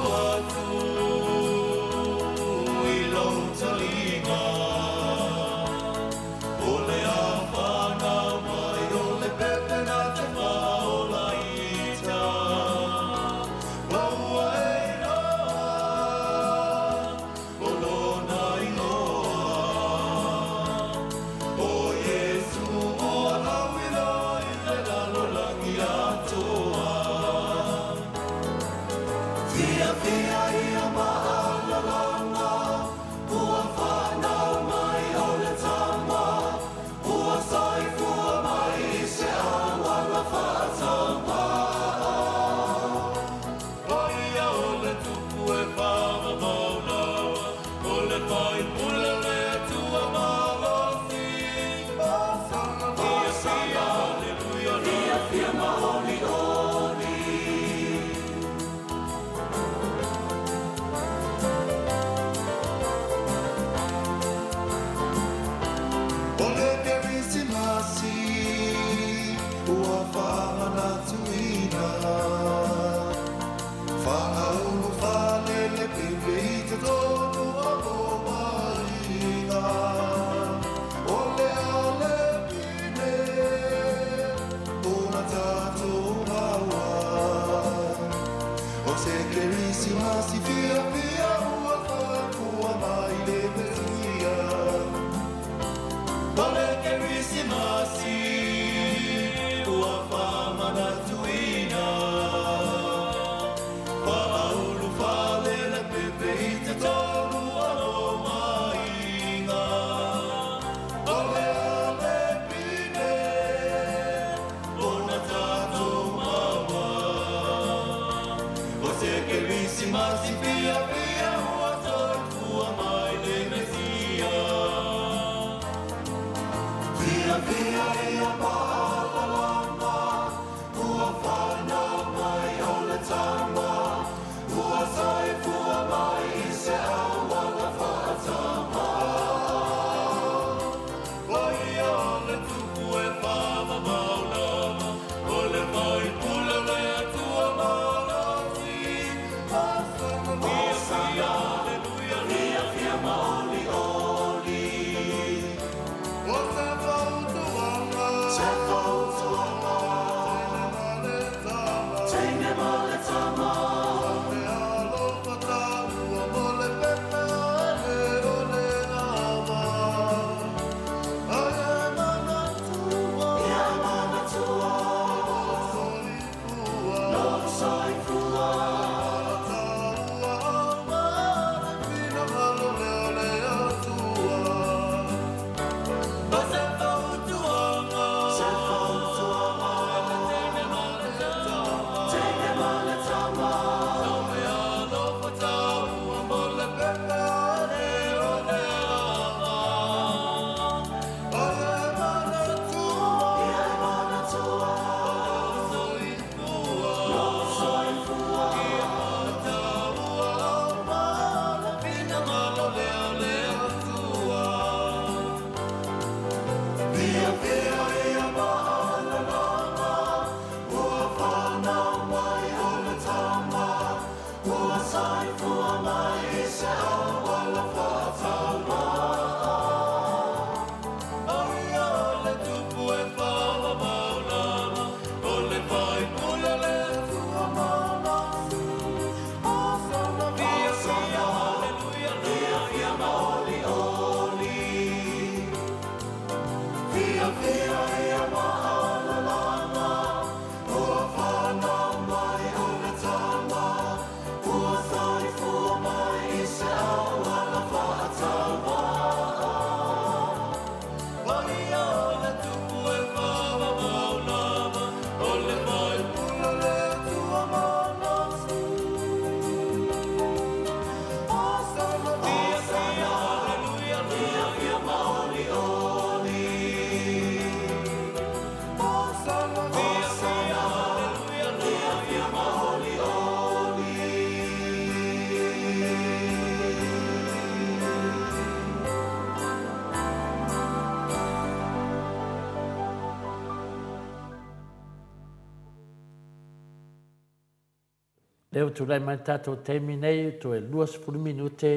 Leo tu lai mai tātou teimi nei, tu e 20 minute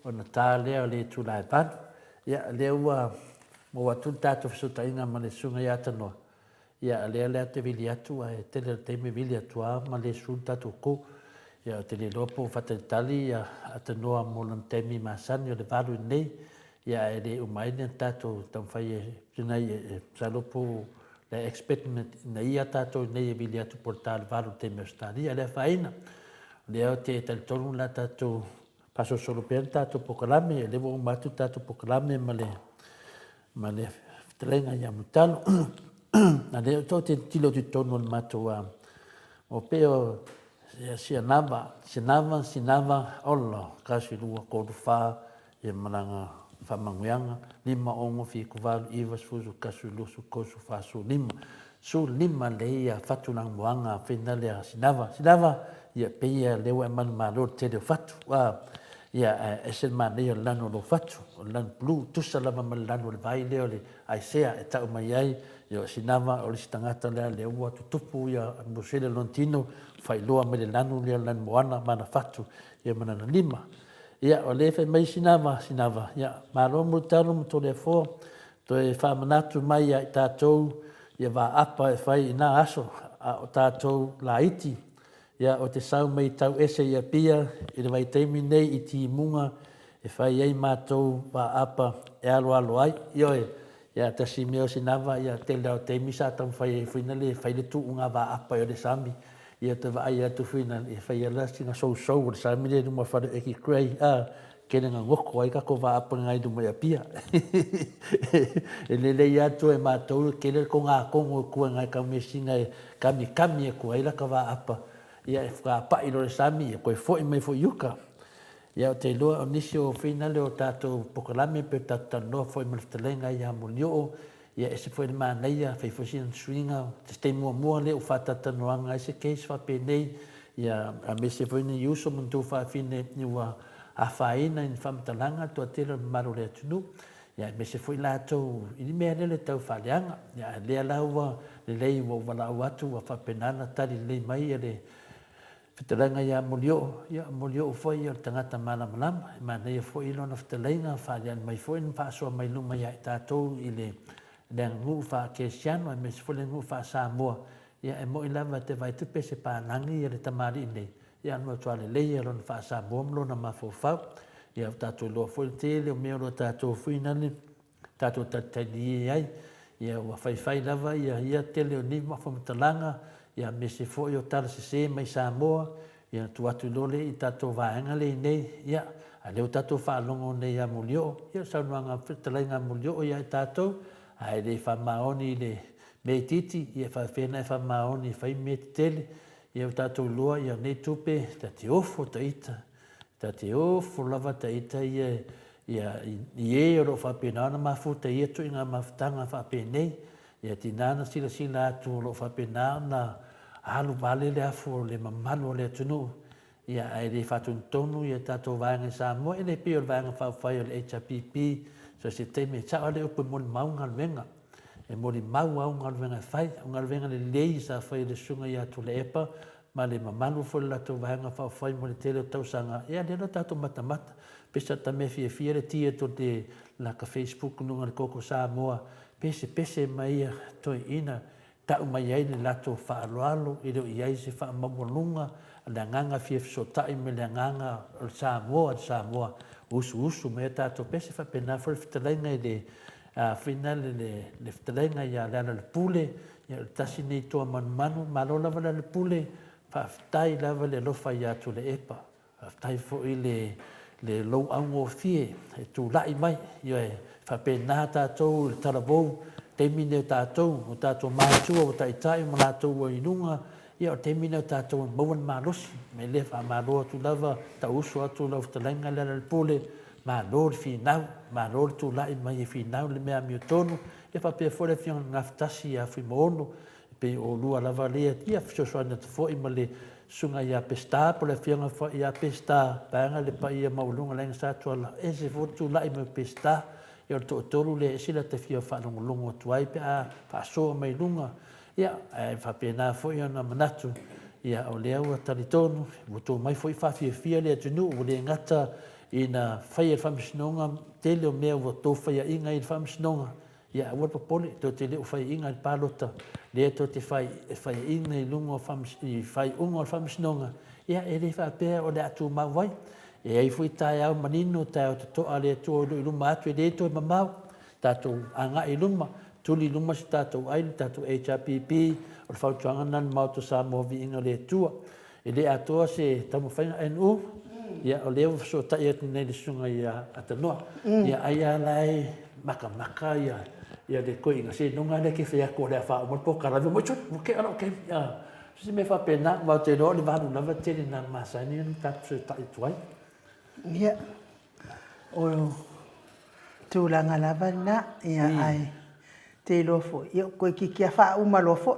o na tā leo le tu lai panu. Ia leo mo watu tātou fisuta inga ma le sunga ia tanoa. Ia lea te vili atu a e tele teimi vili atu a ma le sun tātou ko. Ia te le lopo whatatali ia atanoa mo lan teimi masani o le valu nei. Ia e le umaine tātou tamwhai e pinai e salopo le experiment na ia tātou nei e vili atu portal valu teimi Australia. Ia lea whaina. Leo te talitonu la tātou paso solo pēn tātou pokalame, e lewo umatu tātou pokalame ma le telenga ia mutalo. Na leo tō te tilo te tonu al mātou o peo sinava ola, kasi lua kōru whā, e maranga whamanguianga, 5 ongo fi kuwalu iwas fuzu kasu lusu kosu whasu 5. Su 5 le ia whatunang moanga whena lea sinava, ia peia lewa e manu mālor te reo whatu. Ia esen mā leo lano lo whatu, o lano blue, tusa lava ma lano le vai leo le aisea e tau mai ai, ia sinava o le sitangata lea le ua tutupu ia musele lontino, whai loa me le lano lea lano moana mana whatu, ia manana 5. Ia o le whai mai sinava, ia mālor mo talo mo to le fō, to e whamanatu mai ai tātou, ia wā apa e whai ina aso, o tātou la iti, Ia o te sau mai tau ese ia pia, i le waiteimi nei i ti munga, e whai ei mātou wa apa e alo ai. Ioe, ia tasi meo sinava, ia te leo teimi sa tau whai e whina le, whai le tu unga wa apa i o le sami. Ia te vai atu whina, i whai ala sina sou o le sami le numa whare e ki krei, kene ngā ngoko ai kako wa apa ngai du mai a pia. E lele i atu e mātou, kene ko ngā kongo kua ngai ka mesinga e kami e kua ila ka wa apa. Ia e whaka i le sami, e koe fo mai fo yuka. Ia o te loa o nisi o whina le o tātou pokalame pe tātou noa fo i maliftalenga i a molio. Ia e se fo i le māneia, whai fo sina swinga, te stei mua le o whatatanoanga e se keis whape nei. Ia a me se fo i ni uso mundu whawhine ni wa a whaina in whamatalanga tua tera maro le atunu. Ia me se fo i lātou, i ni mea le tau whaleanga. Ia lea laua le lei wa walau atu wa whapenana tari lei mai e le Whitalenga ia molio foi o tangata malamalama, ma nei foi lona whitalenga wharean mai foi na whaasoa mai luma ia i tātou i le ngu wha Kesiano, e me se fole ngu wha Samoa. Ia e mo i lava te vai tupe se pānangi i le tamari nei. Ia anua tua le leia lona wha Samoa mlona ma fōwhau. Ia tātou loa foi te leo mea lo tātou whinane, tātou tatani ai. Ia ua whaiwhai lava ia te leo ni ma whamatalanga. Ia me se fo i o tala se mai Samoa, ia tu atu lole i tātou vāenga le nei, ia, a leo tātou whaalongo nei a mulio, ia saunuanga whitalenga mulio ia i tātou, a e le whamaoni le mei titi, ia whawhena e whamaoni whai me te tele, ia o tātou loa ia nei tupe, ta te ofo ta ita, ta te ofo lava ta ita ia i e oro whapenana mafuta ia tu inga mafutanga whapenei, ia tinana sila atu lo whapenana, alu vale le afu le mamalu le tunu ia ai le fatuntonu ia tatou vaenga Samoa e le pio vaenga whawhai o le HPP so se te me tau le upu moli mau ngalwenga e moli mau au ngalwenga whai au ngalwenga le lei sa whai le sunga ia tu le epa ma le mamalu fo le latou vaenga whawhai mo le tele o tausanga ia le tatou matamata pesa tame fia le tia to te laka Facebook nunga le koko Samoa pese mai ia toi ina tau mai ai le lato whaaloalo i reo i ai se whaamawalunga le nganga fiefsotai me le nganga Samoa usu me tato pese whapena for whitalenga i le whina le whitalenga i a lana le pule i a tasi nei toa manu malo lava le pule whaftai lava le lofa i atu le epa whaftai fo i le lou aungo fie e tu lai mai i e whapena tatou le tarabou temine o tātou mātua o taitai mo lātou o inunga, ia o temine o tātou mauan mālosi, me le wha māloa tu lava, ta uso atu lau talenga le pole, māloa le whinau, māloa le tu lai mai e whinau le mea miotonu, e wha pia fore whianga ngaftasi a whi moono, pe o lua lava lea, ia whisosoana te fo ima le sunga ia pesta, po le whianga fo ia pesta, paanga le pa ia maulunga lenga sātua, e se fo tu lai mai pesta, ia o to'atolu le sila te fia whaalongolongo tuai pe a whaasoa mai lunga. Ia, e whapena fo'i ana manatu. Ia o lea ua talitonu, wuto mai fo'i whawhiawhia le atunu, o le ngata i na whaia whamisinonga, tele o mea ua tō whaia inga i whamisinonga. Ia, ua papole, tō te leo whaia inga i pālota, lea tō te whaia inga i lunga i whai unga o whamisinonga. Ia, e le whapea o le atu mawai. E ai fui tai au manino tai au to ale to i luma atu e le to mamau tatou anga i luma tuli luma si tatou ai tatou HPP o fautuanga nan Maota Samoa Viiga le Atua e le Atua se tamu fainga NU ia o le so tai atu nei le sunga ia atanoa ia ai alai maka ia le koinga se nunga le ke fia ko le fa mo po kala mo chut mo ke ala ke ia se me fa pena ma te lo le vanu na te na masani tatou tai tuai. Ia, o tūlanga lava na, ia ai, te lofo. Ia, koe ki kia wha uma lofo.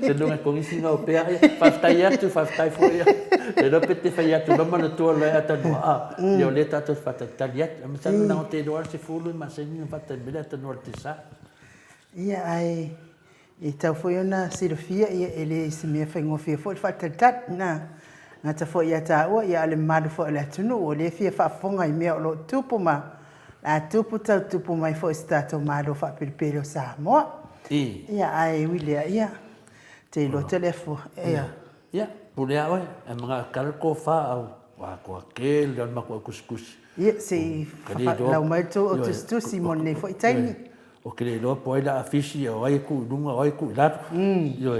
Se nunga kongisi ngau pea, whaftai atu, whaftai fo ia. E rope te whai atu, loma na tua loe atanua. Ia o le tātou whatatari atu. Amatanu nao te doar se fulu, ma se nina whatai mele atanua te sa. Ia ai, i tau fo iona sirofia, ia ele isi mea whaingofia fo, whatatat na. Ngata fo ia tāua, ia ale maru fo le atunu, o le fia whaafonga i mea o lo tupu ma, a tupu tau tupu mai fo isi tātou maru whaapiripere o Samoa. Ia ai wilea, ia, te ilo telefo, ia. Ia, pulea oi, e mga kalko wha au, wa kua ke leon mako kuskus. Ia, se lau mai tō o tustusi mo nei fo i taini. O kere loa poe la afisi o ai ku lunga o ai ku latu. Ia,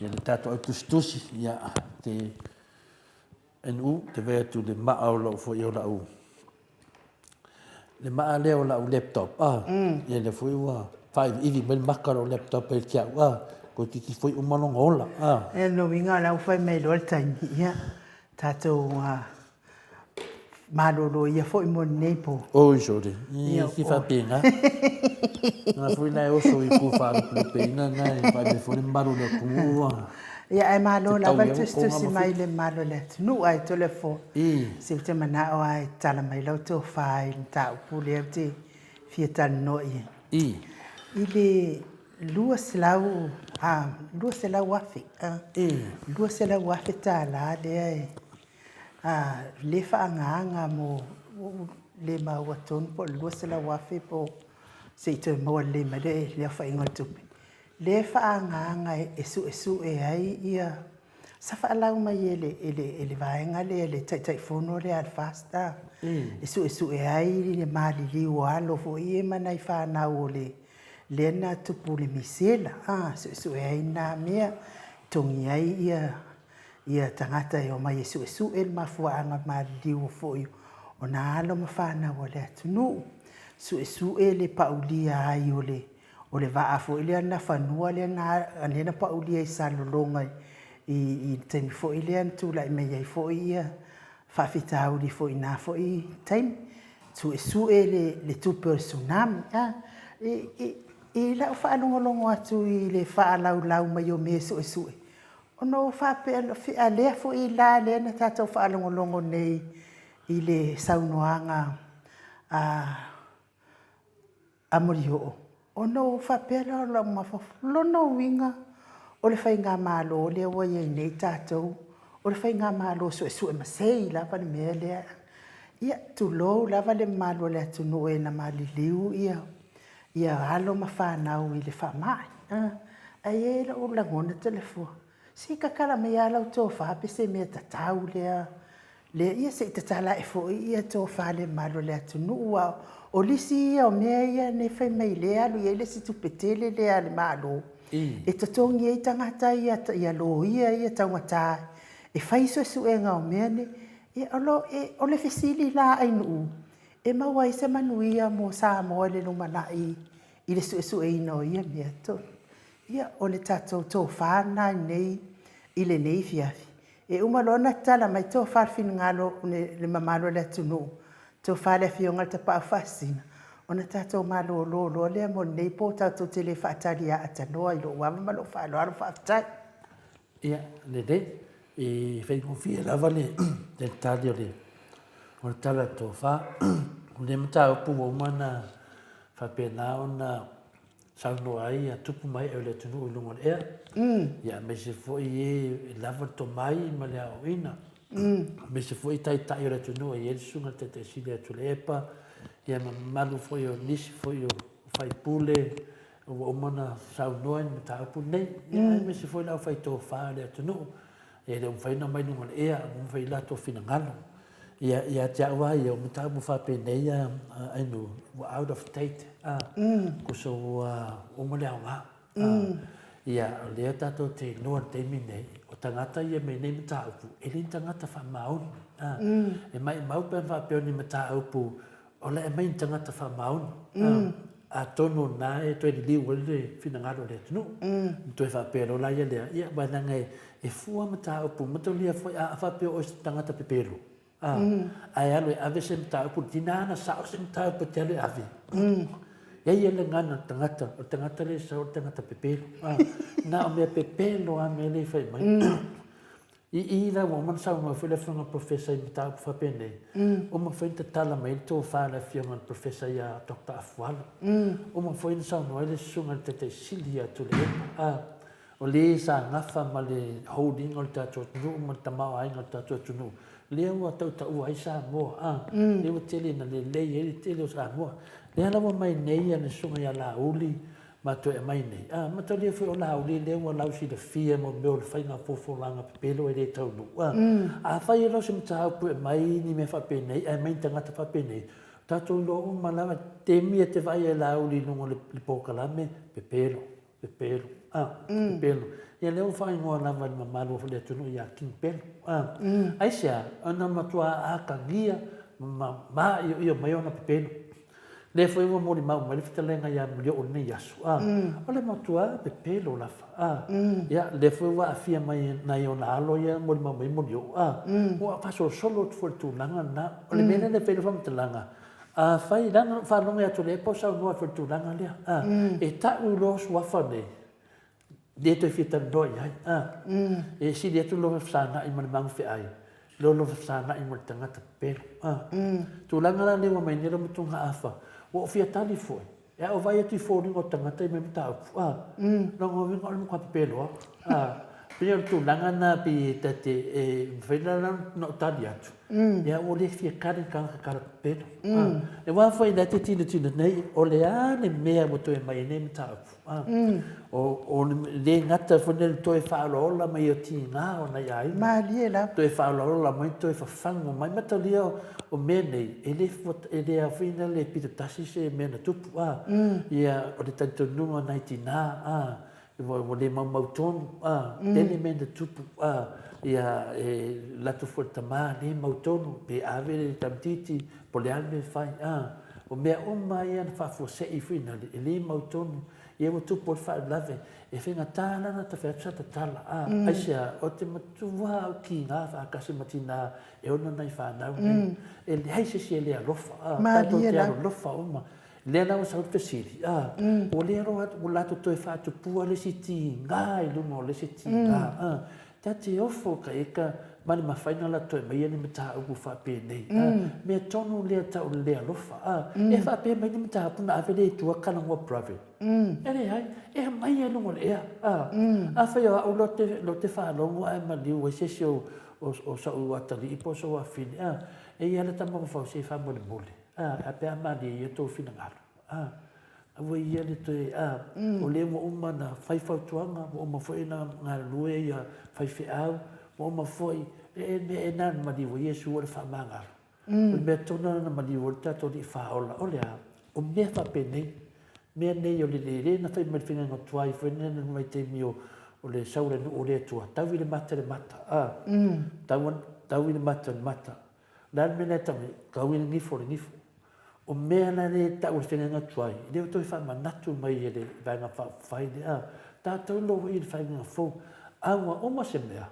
le tato o tustusi, ia, te NU, te vea tu le maa o lau fo i o lau. Le maa leo lau laptop, ia le fo i ua, whai iwi mel makaro laptop e kia ua, ko tiki fo i umalong ola. E no winga lau fai mei loa taini, ia, tato maroro ia fo i mo nei po. Oi, sori, ki wha pēnga. Nga fo i nai oso i ku wha rupu pēnga, ngai, whai me fo i maru na kungua. Ia ai malo la va tustusi mai le malo le nu ai to le fo. Se te mana o ai tala mai lo to fai ta upule te fieta no i. Ile lua selau lua selau afi. Lua selau afi ta la de le fa nga mo le ma waton po lua selau afi po se te mo le ma de le fa ingotupi. Le whaanga esu e ai ia sa whaalau mai ele vaenga le tai whono le alfasta esu e ai le mali liu alo fo i e manai whanau le na tupu le misela esu e ai na mea tongi ai ia tangata e o mai esu e le mafuanga mali liu fo i o na alo ma whanau le atunu esu e le paulia ai o le vaa fo ile na fanua le na pa ulia i salolonga i temi fo ile tu la me ia fo ia fa fita uli fo ina fo i time tu esu le tu personam e la fa longo atu i le fa lau mai o me esu o no fa pe fi ale fo i la le na tata fa longo nei i le saunoanga amorio o no fa pela la ma fa lo no winga o le fai nga malo le wa ye nei tatou o le fai nga malo so e masei la pa me le ia tu lo la va le malo le tu no e na mali liu ia halo ma fa na o le fa mai ai e o la ngona telefo si ka kala me ya la to fa pe se me tatau le ia se tatala e fo ia to fa le malo le tu no o lisi o mea ia ne fai mai le alu ia le si tupetele le ale malo. E tatongi e tangata ia lo ia tangata. E fai so e ngau mea ne. E o le fesili la ainu. E maua i se manuia mo Samoa le numana i le su e ino ia mea to. Ia o le tato to whana nei i le nei fiafi. E umalona tala mai to wharfin ngalo le mamalo le tunu. To fale fionga te pa fasina ona tato malo lo le mo nei po tato tele fatalia atanoa i lo wa malo fa lo fa tai ia le e fai mo fia la vale del taglio le ona tala to fa le mta pu mo mana fa pena ona sauno ai a tupu mai e le tunu lungo e ia me se foi e lava to mai ma le oina me se foi tai le tunu e sunga te sile tu lepa ia malu foi o nisi foi o fai pule o mana sauno e mta pu nei ia me se foi la fai to fa le tunu e le fai na mai lungo e un fai la to fina ngalo ia tia wa ia mta mu fa pe nei ai no out of state ko so o mo le wa ia le tato te no te mine o tangata ia me nei mta upu e le tangata fa maun e mai mau pe fa pe ni mta upu o le mai tangata fa maun a tono na e to li wole fina ngalo le no to fa pe lo la ia ba na ngai e fu mta upu mto lia foi a fa pe o tangata pe pelo ai alo ave se mta upu dinana sa se mta upu te le ave ia le ngana tangata le sa tangata pepelo na o me pepelo a me le fai mai i la wo man sa mo fele fanga professor i ta fa pene o mo foi te tala mai to fa la fianga professor ya dr afwal o mo foi sa no ele sunga te silia to le o le sa ngafa ma le holding o ta to no mo tama ai no ta to no le o ta u ai sa mo le o tele na le ele tele sa mo le ala mai nei ana sunga ya la uli Mato e mai nei. Mato lia fui o lau li leo o lau si le fia mo meo le whainga fōwhoranga pepelo e le tau nu. A whai e lo se mta au pu e mai ni me whape nei, e mai tangata whape nei. Tato lo o malawa te mia te vai e lau li nungo le pōkalame, pepelo. Pepelo. Ia leo whai ngoa lava ni mamalu o le tunu ia king pelo. Aisia, ana matua a kangia, ma io mai ona pepelo. Le foi uma mori mau mai fitalenga ia mulio o nei asu. O le matua pepelo lafa. Ia le foi wa afia mai na ia ona alo ia mori mau mai mulio. O paso solo for tu langa na. O le mena le pelo fam telanga. Fai langa fa longa tu le posa no for tu langa le. E ta u lo swafa nei. De to fita doi ai. E si de tu lo sana i man mang fe ai. Lo sana i mo tangata pelo. Tu langa la le mai ne lo mutunga afa. O fia tali foi. E o vai atu foi ngo tangata i me mta. No ngo vinga o mo pelo. Pia tu langa na pi tate e fela no tali atu. Ya o le fia kare ka pelo. E wa foi da te tino nei o le a le mea mo to e mai ne mta. O le ngata fonel to e faalola mai o tina o na ia. Ma liela. To e faalola mai to e fafango mai mata lia o mene ele a fina le pita tasi se mena tupu ia o le tanto nunga nai tina o le mautonu tele mena tupu ia lato fuertama le mautonu pe ave le tamtiti po le alme fai o mea oma ia na whafosei fina le mautonu ia mo tupu o whaelave e whenga tālana ta whaatata tala aisia o te matua o ki ngā whaakase matina e ona nei whanau e le haise si e lea lofa tato te aro lofa oma lea nau sa uta siri o lea roa o lato toi whaatupua le si ti ngā i lunga o le si ti ngā ta te ofo ka eka mani mawhaina la toi mai ane mta ugu whape nei mea tonu lea tau lea lofa e whape mai ni mta puna ave le tua kanangua private ere hai e mai anu mo lea a whai au lo te whanongo ai maliu e sesi o sa ua tali ipo sa ua fini e ia le tamama whau se whamole mole a pe a mani e tau fina ngaro awa ia le toi o le mo uma na whai whautuanga mo uma fwoi na ngā lue ia whai whiau mo uma fwoi e nan maliu e Iesu o le whamangaro o mea tona na maliu o le tato li whaola o lea o mea whape nei mea nei o le na whai mai whinga ngotuai whai nena mai te mio o le saura nu o le tua tau i le mata tau i le mata lan mena tangi kau i le ngifo o mea na le tau le whinga ngotuai leo toi wha manatu mai e le vanga whai le tātou lo i le whainga fau awa oma se mea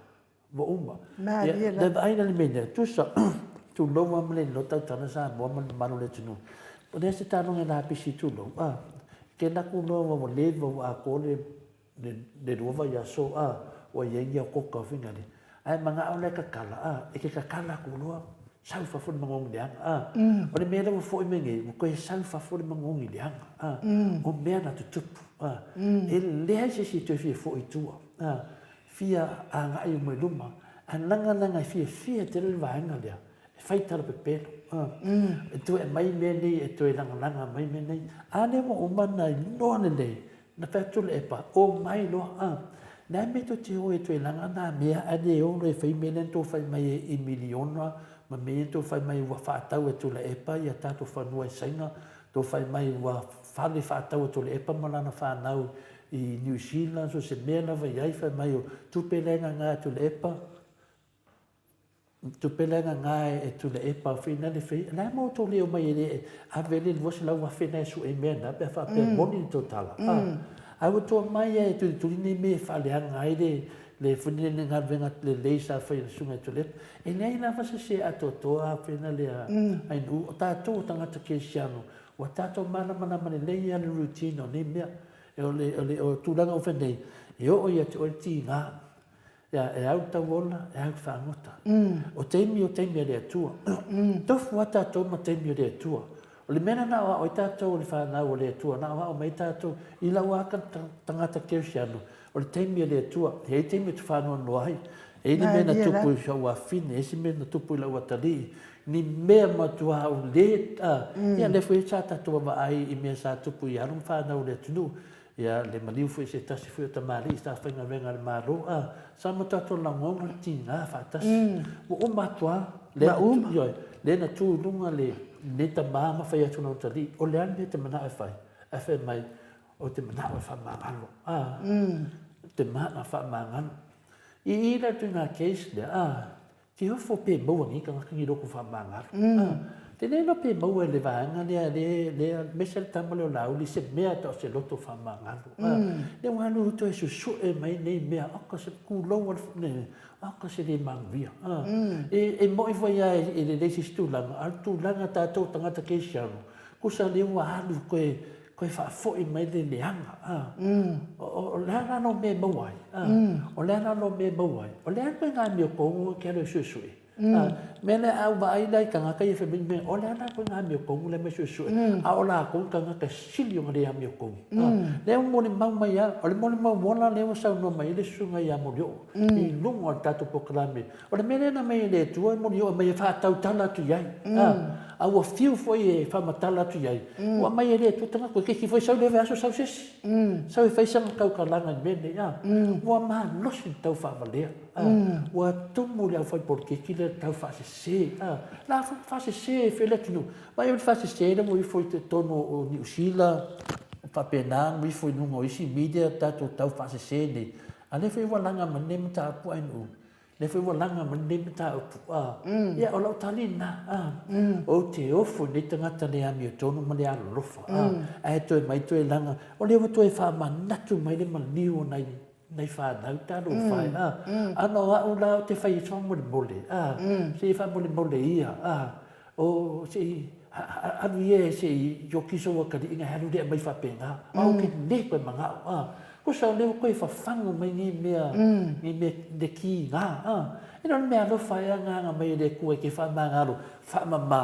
mo uma le aina le mena tu loa male no tau tana sa mo manu le tunu o le se tānonga na pisi tu lo ke naku loa mo le vo a kole le ruwa ya so o yengi o koka whinga le ai manga au le kakala e ke kakala ku loa sau whafuri mangongi leanga o le mea lawa fwoi menge mo koe sau whafuri mangongi leanga o mea na tutupu e lea se tu fia fwoi tua fia a ngai mo luma a langa fia te le vaenga lea e whaitara pe pelo e tu e mai mea nei e tu e langa mai mea nei a le mo umana i noa nei na whatu le epa o mai loa nā me to te o e tu e langa nā mea a le ono e whai mea to whai mai i miliona ma mea to whai mai wa whaatau e tu le epa i a tātou whanua e sainga to whai mai wa whale whaatau e tu le epa malana whanau i New Zealand so se mea na vai ai whai mai o tupelenga ngā tu le epa tupelenga ngā e tu le epa whina le whi nā mo to leo mai e a vele le wasi lau wa whina e su e mea na pe wha pe moni to tala au to mai e tu ni me whaleanga ai le whunile ni ngā venga le leisa whai sunga tu le e nei na wasa se ato toa whina le ai nu o tātou tangata ke siano wa tātou mana mani leia le routine o ni mea e o tūlanga o whenei e o ia te o ti ngā e au tawola e au whangota o teimi le atua tofu wa tātou ma teimi o le atua o le mena na o i tātou o le whanau o le atua na o mai tātou i lau aka tangata keu siano o le teimi o le atua he teimi tu whanau no ai e ni mena tupu i shau a fine e si mena tupu i lau atali ni mea matua o le ia le fwe sa tātou ma ai i mea sa tupu i arum whanau le tunu ia le maliu foi se tasi foi ta mari sta fainga venga le maro sa mo tato la ngona tinga fa tasi o matua le yo le na tu lunga le ta mama fa ya tu no tali o le an te mana fa mai o te mana fa mangalo te mana fa mangalo I la tu na case le ti ho fo pe mo ni ka ngi ro ku fa mangalo te ne no pe mo le vanga le mesel tamalo la uli se mea to se loto fa mangalo le wanu to su e mai nei mea aka se ku lo ne aka se le mangvia e mo I foi e le desi stulanga al tu langa ta to tanga ta keisiano ku sa le wanu ko fa fo I mai le leanga o la no me mo wai o la no me mo wai o le ko nga mi ko ke le su mene au vai dai kanga kai fe me o le ana ko nga mi ko le me su a o la ko kanga ka silio ngare mi ko le mo ni mau mai o le mo ni mau wona le o sa no mai le su nga ya mo yo I lungo tato proclame o le mene na mai le tu mo yo mai fa tau tala tu yai a o fiu foi fa matala tu yai o mai le tu tanga ko ke foi sa le vaso sa ses sa foi sa ka ka langa mene o ma no sin tau fa valea o tu mo le foi porque que le tau fa se la fa se fe le tu vai fa se le mo foi te tono o New Zealand fa pena mi foi no isi media tatu tau fa se ne ale foi walanga mane mata pu ai no le foi walanga mane mata ia o lo talina o te ofo ni tanga tane a mi tono mane a lofa ai to mai to langa o le to fa manatu mai le maliu nei fa na ta do fa ano a ula te fai so mo mole se fa mole ia o se avie se yo kiso wa kadi nga halu de mai fa penga o ke ne ko manga ko sa le ko fa fanga mai ni me de ki nga ina me alo fa nga mai de ko ke fa manga lo fa mama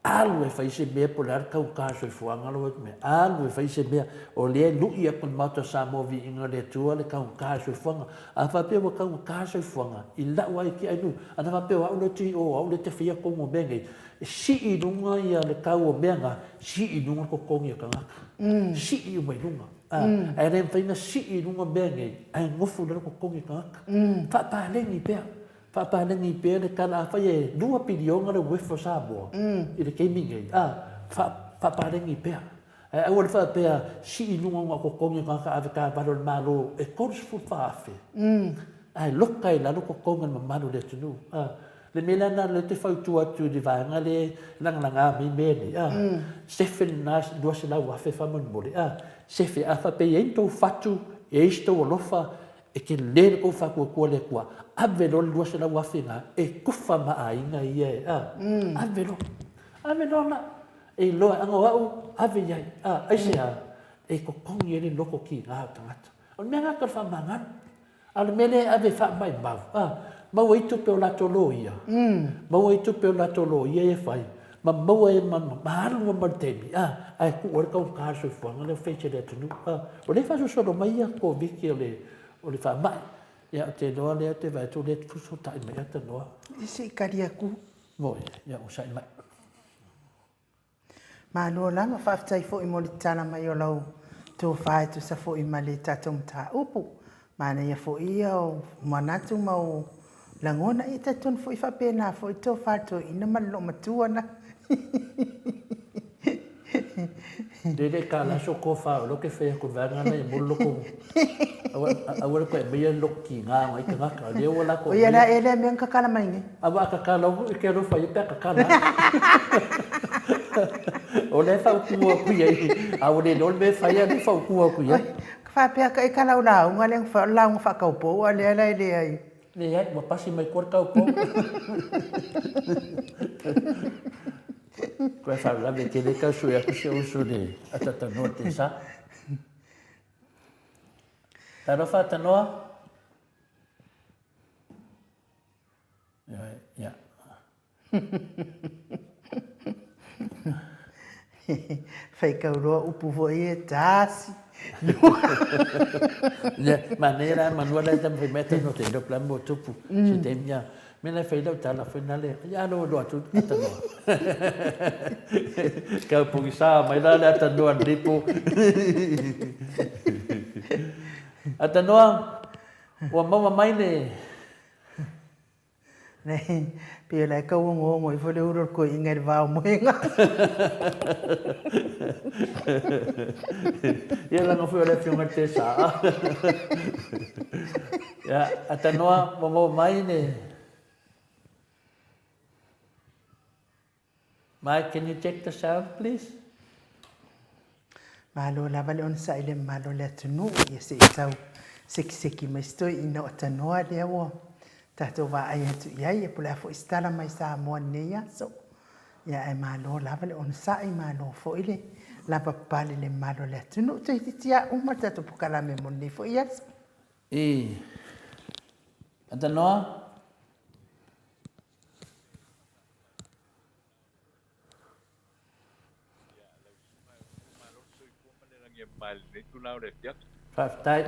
alu e fai se mea polar kau kaso e fuanga lo me alu e fai se mea o le lu ia kon Maota Samoa Viiga le tua le kau kaso e fuanga a fa pe wa kau kaso e fuanga I la wa ki anu ana fa pe wa lo ti o le te fia ko mo benge si I lunga ia le kau o benga si I lunga ko kongi ka ngaka si I mai lunga ai re fai na si I lunga benge ai ngofu le ko kongi ka ngaka fa pa lengi pe fa pa lengi pe le kala fa ye 2 piliona le wefo Samoa I le gaming fa pa lengi pe ai o le fa pe si I lunga ko kongi ka ave ka valor malo e kors fu fa fe ai lokai la ko konga malo le tunu le melana le te fautu atu di vanga le langa mi meni Stephen nas do se la wa fe fa mon mole sefe a fa pe ento fatu e isto o lofa e ke le ko fa ko le kwa avelo do se la wa fe nga e kufa ma ainga ie avelo na e lo anga wa ave yai ai se e ko kongi le loko ki nga tangata o me nga ka fa mangan al mele ave fa mai ba ma wai tu pe la tolo ia ma wai tu pe la tolo ia e fai ma wai ma halu ma temi ai ku or ka ka so fanga le feche de tu o le fa so do mai ko viki o le fa mai ia te no le te vai tu le fu so tai mai te no isi karia ku mo ia o sai mai ma lo la ma fa tai fo I mo le tana mai o lau to fa tu sa fo I ma le tatum ta upu ma na ia fo ia o manatu mau langona I te tun fo I fa pena fo I to fa to ina malo matua na Dede ka la so ko fa lo ke fe ko vanga na mo lo ko awal ko be lo ki nga mai ka ka le wala ko o ya na ele men ka kala mai ni aba ka kala o ke ro fa I ka kala o le fa ku ku ye a o le no be fa ya le fa ku ye fa pe ka kala o la nga le fa la fa ka po o le ai le ya mo pasi mai ko ka po Kwa fa la me tele ka su ya ku se usu de atata no te sa. Ta no fa ta no. Ya. Fai ka ro upu vo e tasi. Ya, manera manuela tam meta no te do plan mo tupu. Se temia. Me la fai da tala finale. Ya no do tu atano. Ka pugisa mai la atano dipo. Atanoa, ua maua mai le. Nei, pia lai ka wongo mo I whare uro ko I ngai wao moenga. Ia langa fui ole fiunga te sa. Ia, atanoa, ua maua mai le. Mike, can you check the sound, please? Malo lava le on sa ile malo le tunu ia se tau seki mai stoi ina o tanoa le o tato va ai atu ia pula fo istala mai sa mo neia so ia e malo lava le on sa I malo fo ile lava pale le malo le tunu te tia uma tato pokala me moni fo ia Atanoa? Whaftai.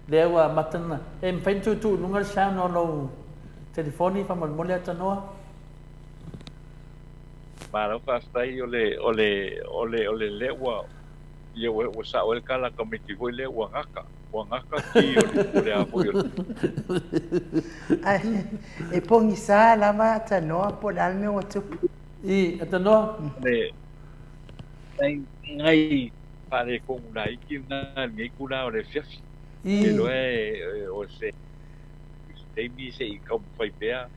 Lea wa matana. E mwhaintu tu nunga sound o no telefoni whamon atanoa? Mara whaftai ole lewa. Ia wa sa o kala ka miki hoi le wa ngaka. Wa ngaka ki ole a hoi. E pongi sa lava tanoa po dalme o tupu. Atanoa? Ngai pare kong nai ki na ngai kuna o le fiafi. Ilo o se mi se I kam fai pea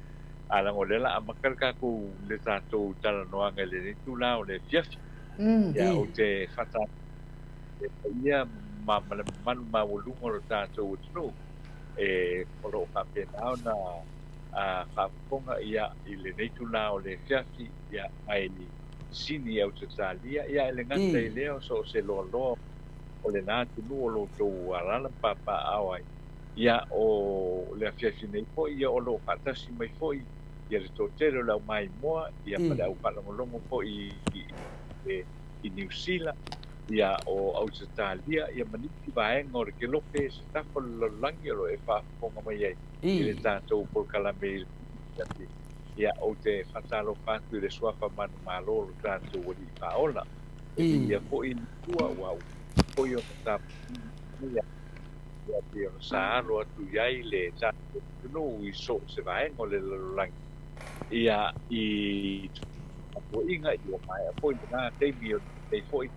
ala ngolela amakal ka ku le tato tala noa ngai le tu la o le fiafi. Ya o te fata ia ma wolungo lo tato utno oro ka pe na ka konga ia I le nei tu la o le fiafi ya ai sini au te talia ia ele ngata I leo so se lo o le nā tunu o lo tō arala papa awai ia o le afiafi nei po ia o lo katasi mai po ia le tō tere lau mai moa ia pale au palangolongo po I New Zealand ia o au te talia ia maniki vaenga o le ke lope se tako langi o lo e whaafonga mai ai I le tātou por kalame ia o te whatalo pātu le suafa manu mālolo tātou wadi paola ia po I tua wau po I o ta ia te o saaro atu iai le tātou tunu I so se vaenga o le lalolangi ia I po inga I o mai po I ngā teimi o te po I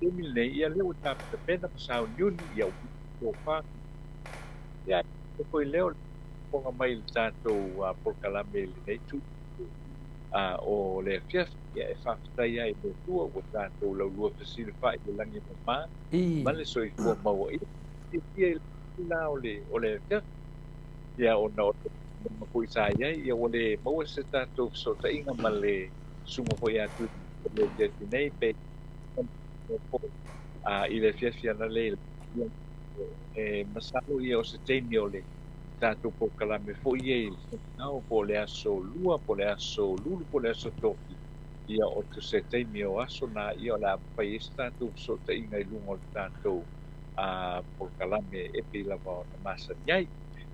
teimi nei ia leo tāpita pena pasau niuni ia o wha ia po I leo ponga mai le tātou por kalame le nei tu o le fiaf ia e whaftai ai me tua o tātou lau lua fasile whai le langi mamā ma le soi kua maua ia ia la o le fiaf ia o na o makui sa iai ia o le maua se tātou so ta inga ma le sunga hoi atu le jeti nei pe I le fiaf ia na le masalo ia o se teimi o le tātou po kalame fo iei nao po le aso lua, po le aso lulu, po le aso toki ia o te se teimi o aso na ia o la pai esi tātou so te inga I lungo le tātou po kalame e pi lava o na masa niai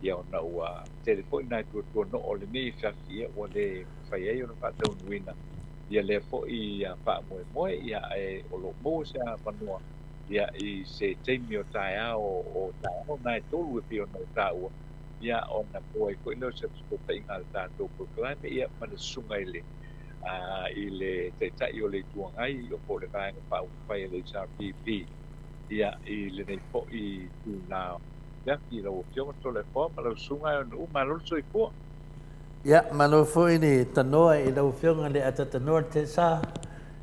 ia o na ua telefoni nai tua no o le nei whiawhi ia o le whai ei o na whatau nuina ia le fo I wha moe ia e o lo mo se a manua ia I se teimi o tae ao o tae ao nai tolu e pi o na tāua ia ona poe ko ino se spota inga tātou por kalame ia mana sunga I le te tai o le tuangai o po le kāinga pau whai le HRPP ia I le nei po I tu nā ia ki lau fionga tole po ma lau sunga o ma lau soi po ia ma lau foi ni tanoa I lau fionga le ata tanoa te sa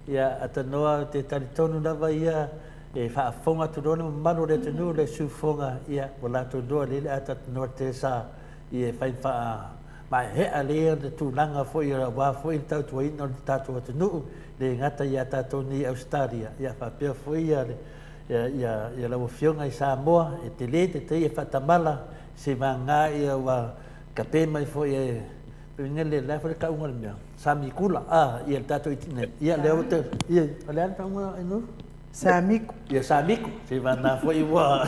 ia atanoa te taritonu lava ia e whaafonga turona manu le tunu le sufonga ia o la tunua le ata tanoa te sa I e whain wha mai hea lea le tūlanga foi I wā foi tau tua ino le tātua tunu le ngata ia tātou ni Australia ia whapea foi ia lau fionga I Samoa e te le te te whatamala se ma ngā ia wā ka pē mai foi e ngele le foi ka unga le mea Sami kula ia tātou itine ia leo te ia le anta unga inu Samiku. Ia samiku, se mana foi wa.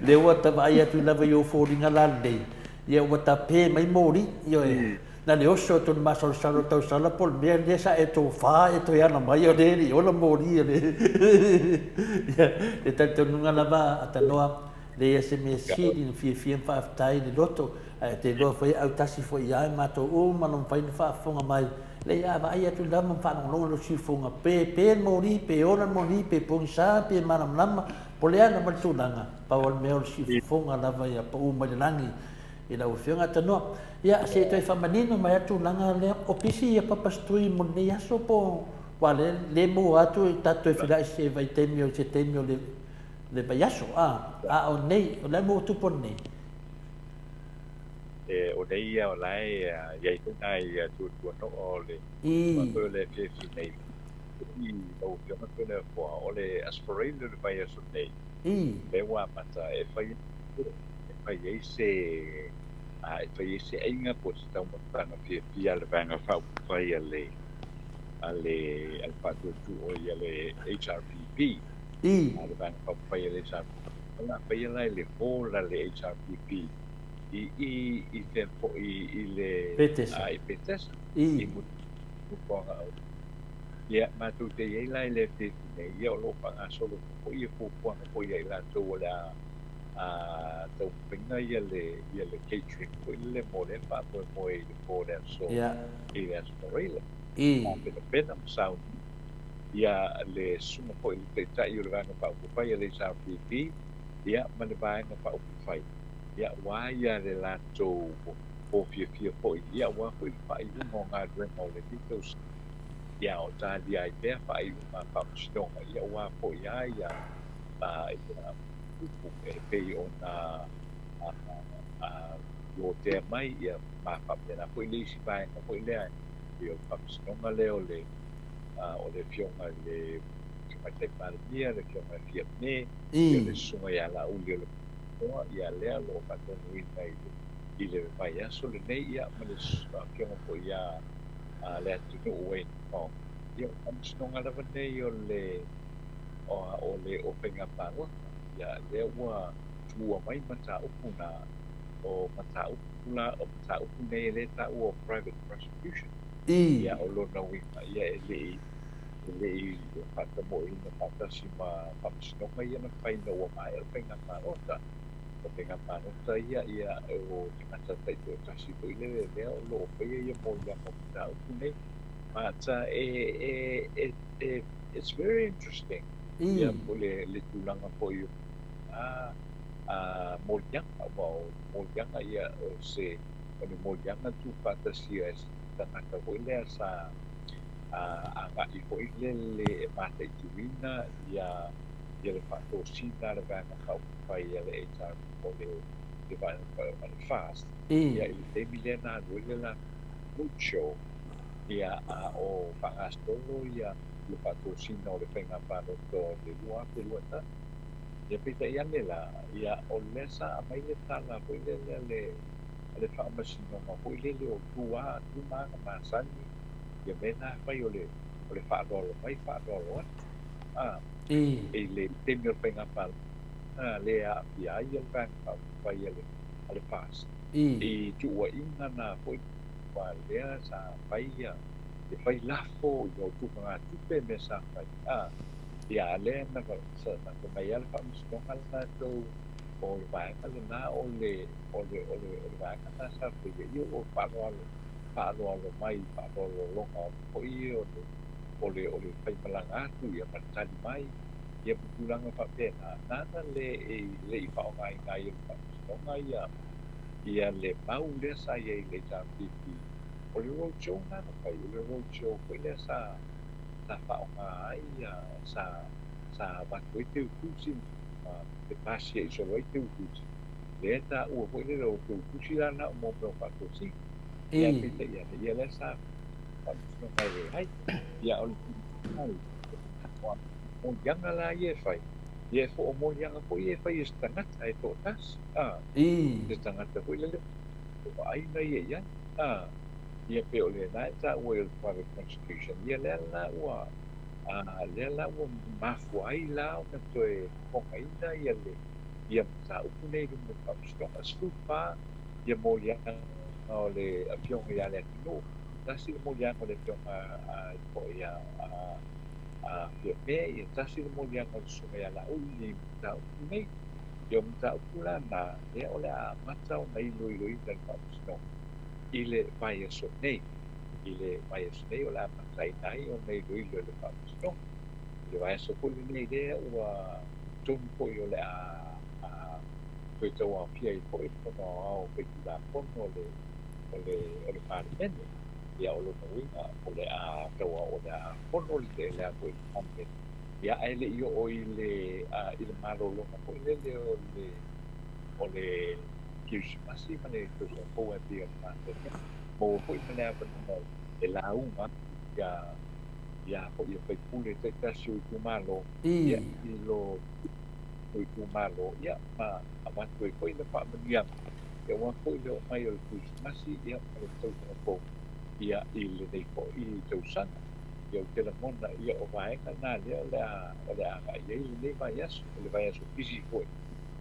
Le wa ta vai atu lava yo fo ringa lande. Ia wa ta pe mai mori, io na le oso to ma so salo to sala pol me le sa e to fa e to ya na mai o le o la mori le e tanto nunga la va atanoa le SMS in fi fa tai le loto te lo foi au tasi foi ya ma to o ma non fai fa fonga mai le ya va ia tu dama fa no lo si fonga pe mori pe ona mori pe ponsa pe manam lama poliana ma tu langa pa o me o si fonga la va ya pa o ma langi ila o fianga tano ya se to fa manino ma tu langa le opisi ya pa pastui mo ne ya so po wale le mo atu tato fila se vai temio le payaso o nei o le mo tu pon nei o nei o lai ia tu nai tu no o le o le ke fi nei i o ke ma ko le o le aspirator le payaso nei le wa mata e fai se fai se ainga po sta mo tana fi al vanga fa fai ale al fatto tu o le HRPP al vanga fa fai le na fai le fola le HRPP i tempo i le petes i mu po ya ma tu te ye lai le te ne yo lo pa solo po i po ye la to la tau pinga ia le catering ko le mo le pa mo e po le so i le aspirela pe pena sound ia le sumo ko i te tai o le vanga pa ko pai le sa PP ia ma le vanga pa ko pai ia wa ia le la to po fia po ia wa ko i pai mo nga dre mo le titos ia o ta dia i pe pa i ma pa stonga ia wa po ia pe ona o te mai ia ma pa pena ko le si bai ko le io pa stonga le o le fionga le ma te par dia le fionga fia ne le sunga ia la u le o ia le lo pa to ni dai i le vai aso le nei ia ma le fionga po ia le tu no we no io am stonga la nei o le o penga pa ya le wa tua mai mata upuna o mata upuna o mata upune le ta o private prosecution ya o lo na wi ya le fata mo ina fata sima pamsino mai na fai no wa mai o penga pa ota ya o mata tai to kasi to ile le o lo pe ya mo ya mo mata upune mata it's very interesting ya boleh le tulanga po yo moljanga mau moljanga ia se ono moljanga tu fantasia tangata ko ile sa anga I ko ile le mate tuina ia le fato sina le vanga ka pai le HR ko le va fast ia ile te milena le la mucho ia o pangastolo ia le patrocina o le penga pano to le lua pe luata ia pita ia nela ia o lesa a mai le tala ko le fa masino ma ko le o tua tu ma sani ia mena fai o le fa do mai fa do le temio penga pano le a ia ia kan fai le fast tu wa inga na ko pa le sa fai e fai lafo i o tuka tupe me sa fai ia le na sa na mai al fa mistonga na to o vai ka na o le vai ka na sa fai io o pa lo mai pa lo longa o i o le fai malanga tu ia pa tali mai ia pulanga fa pena nana le I fa ngai fa mistonga ia le mau le sa ia le tampipi o le roadshow na kai o le roadshow ko le sa whaonga ai sa watu te ukusi te pasi e so te ukusi le ta ua ko le ro te ukusi na o mo pro patosi ia pita ia le sa no kai ai ia o o yanga la ia fai ia fo o mo yanga ko ia fai stangata e to tas stangata ko le ai na ia ia pe o le na ta o el private prosecution ia le la ua mafu ai la o to e kokaina ia ta upune le mo pa sto asfupa ia mo ia o le afionga ia le tino tasi mo ia ko le afionga ko ia pia me ia tasi mo ia ko sunga ia la uli ta nei yo mta pula na ia ole a matau nei lui dan pa sno ile vai so nei ile vai so nei ola matai nai o nei lui le pa sno ile vai so ko nei de wa tum ko yo le foi tau a pia i ko i no au pe la ko ole pa men ia o lo winga ole a tau o da ko le le ko i ambe ia ele io o ile malo lo ko le ole kiusi masi mane ko ko e pia ma mo ko i mane apa no e la uma ia ko i pe pule te tasio tu malo ia i lo tu malo ia ma ama ko i le pa mania ia wa ko i le mai o kiusi masi ia o tau ko ia i le nei ko i tau sana ia o te la mona ia o vai kana ia le a ia i le vai aso pisi ko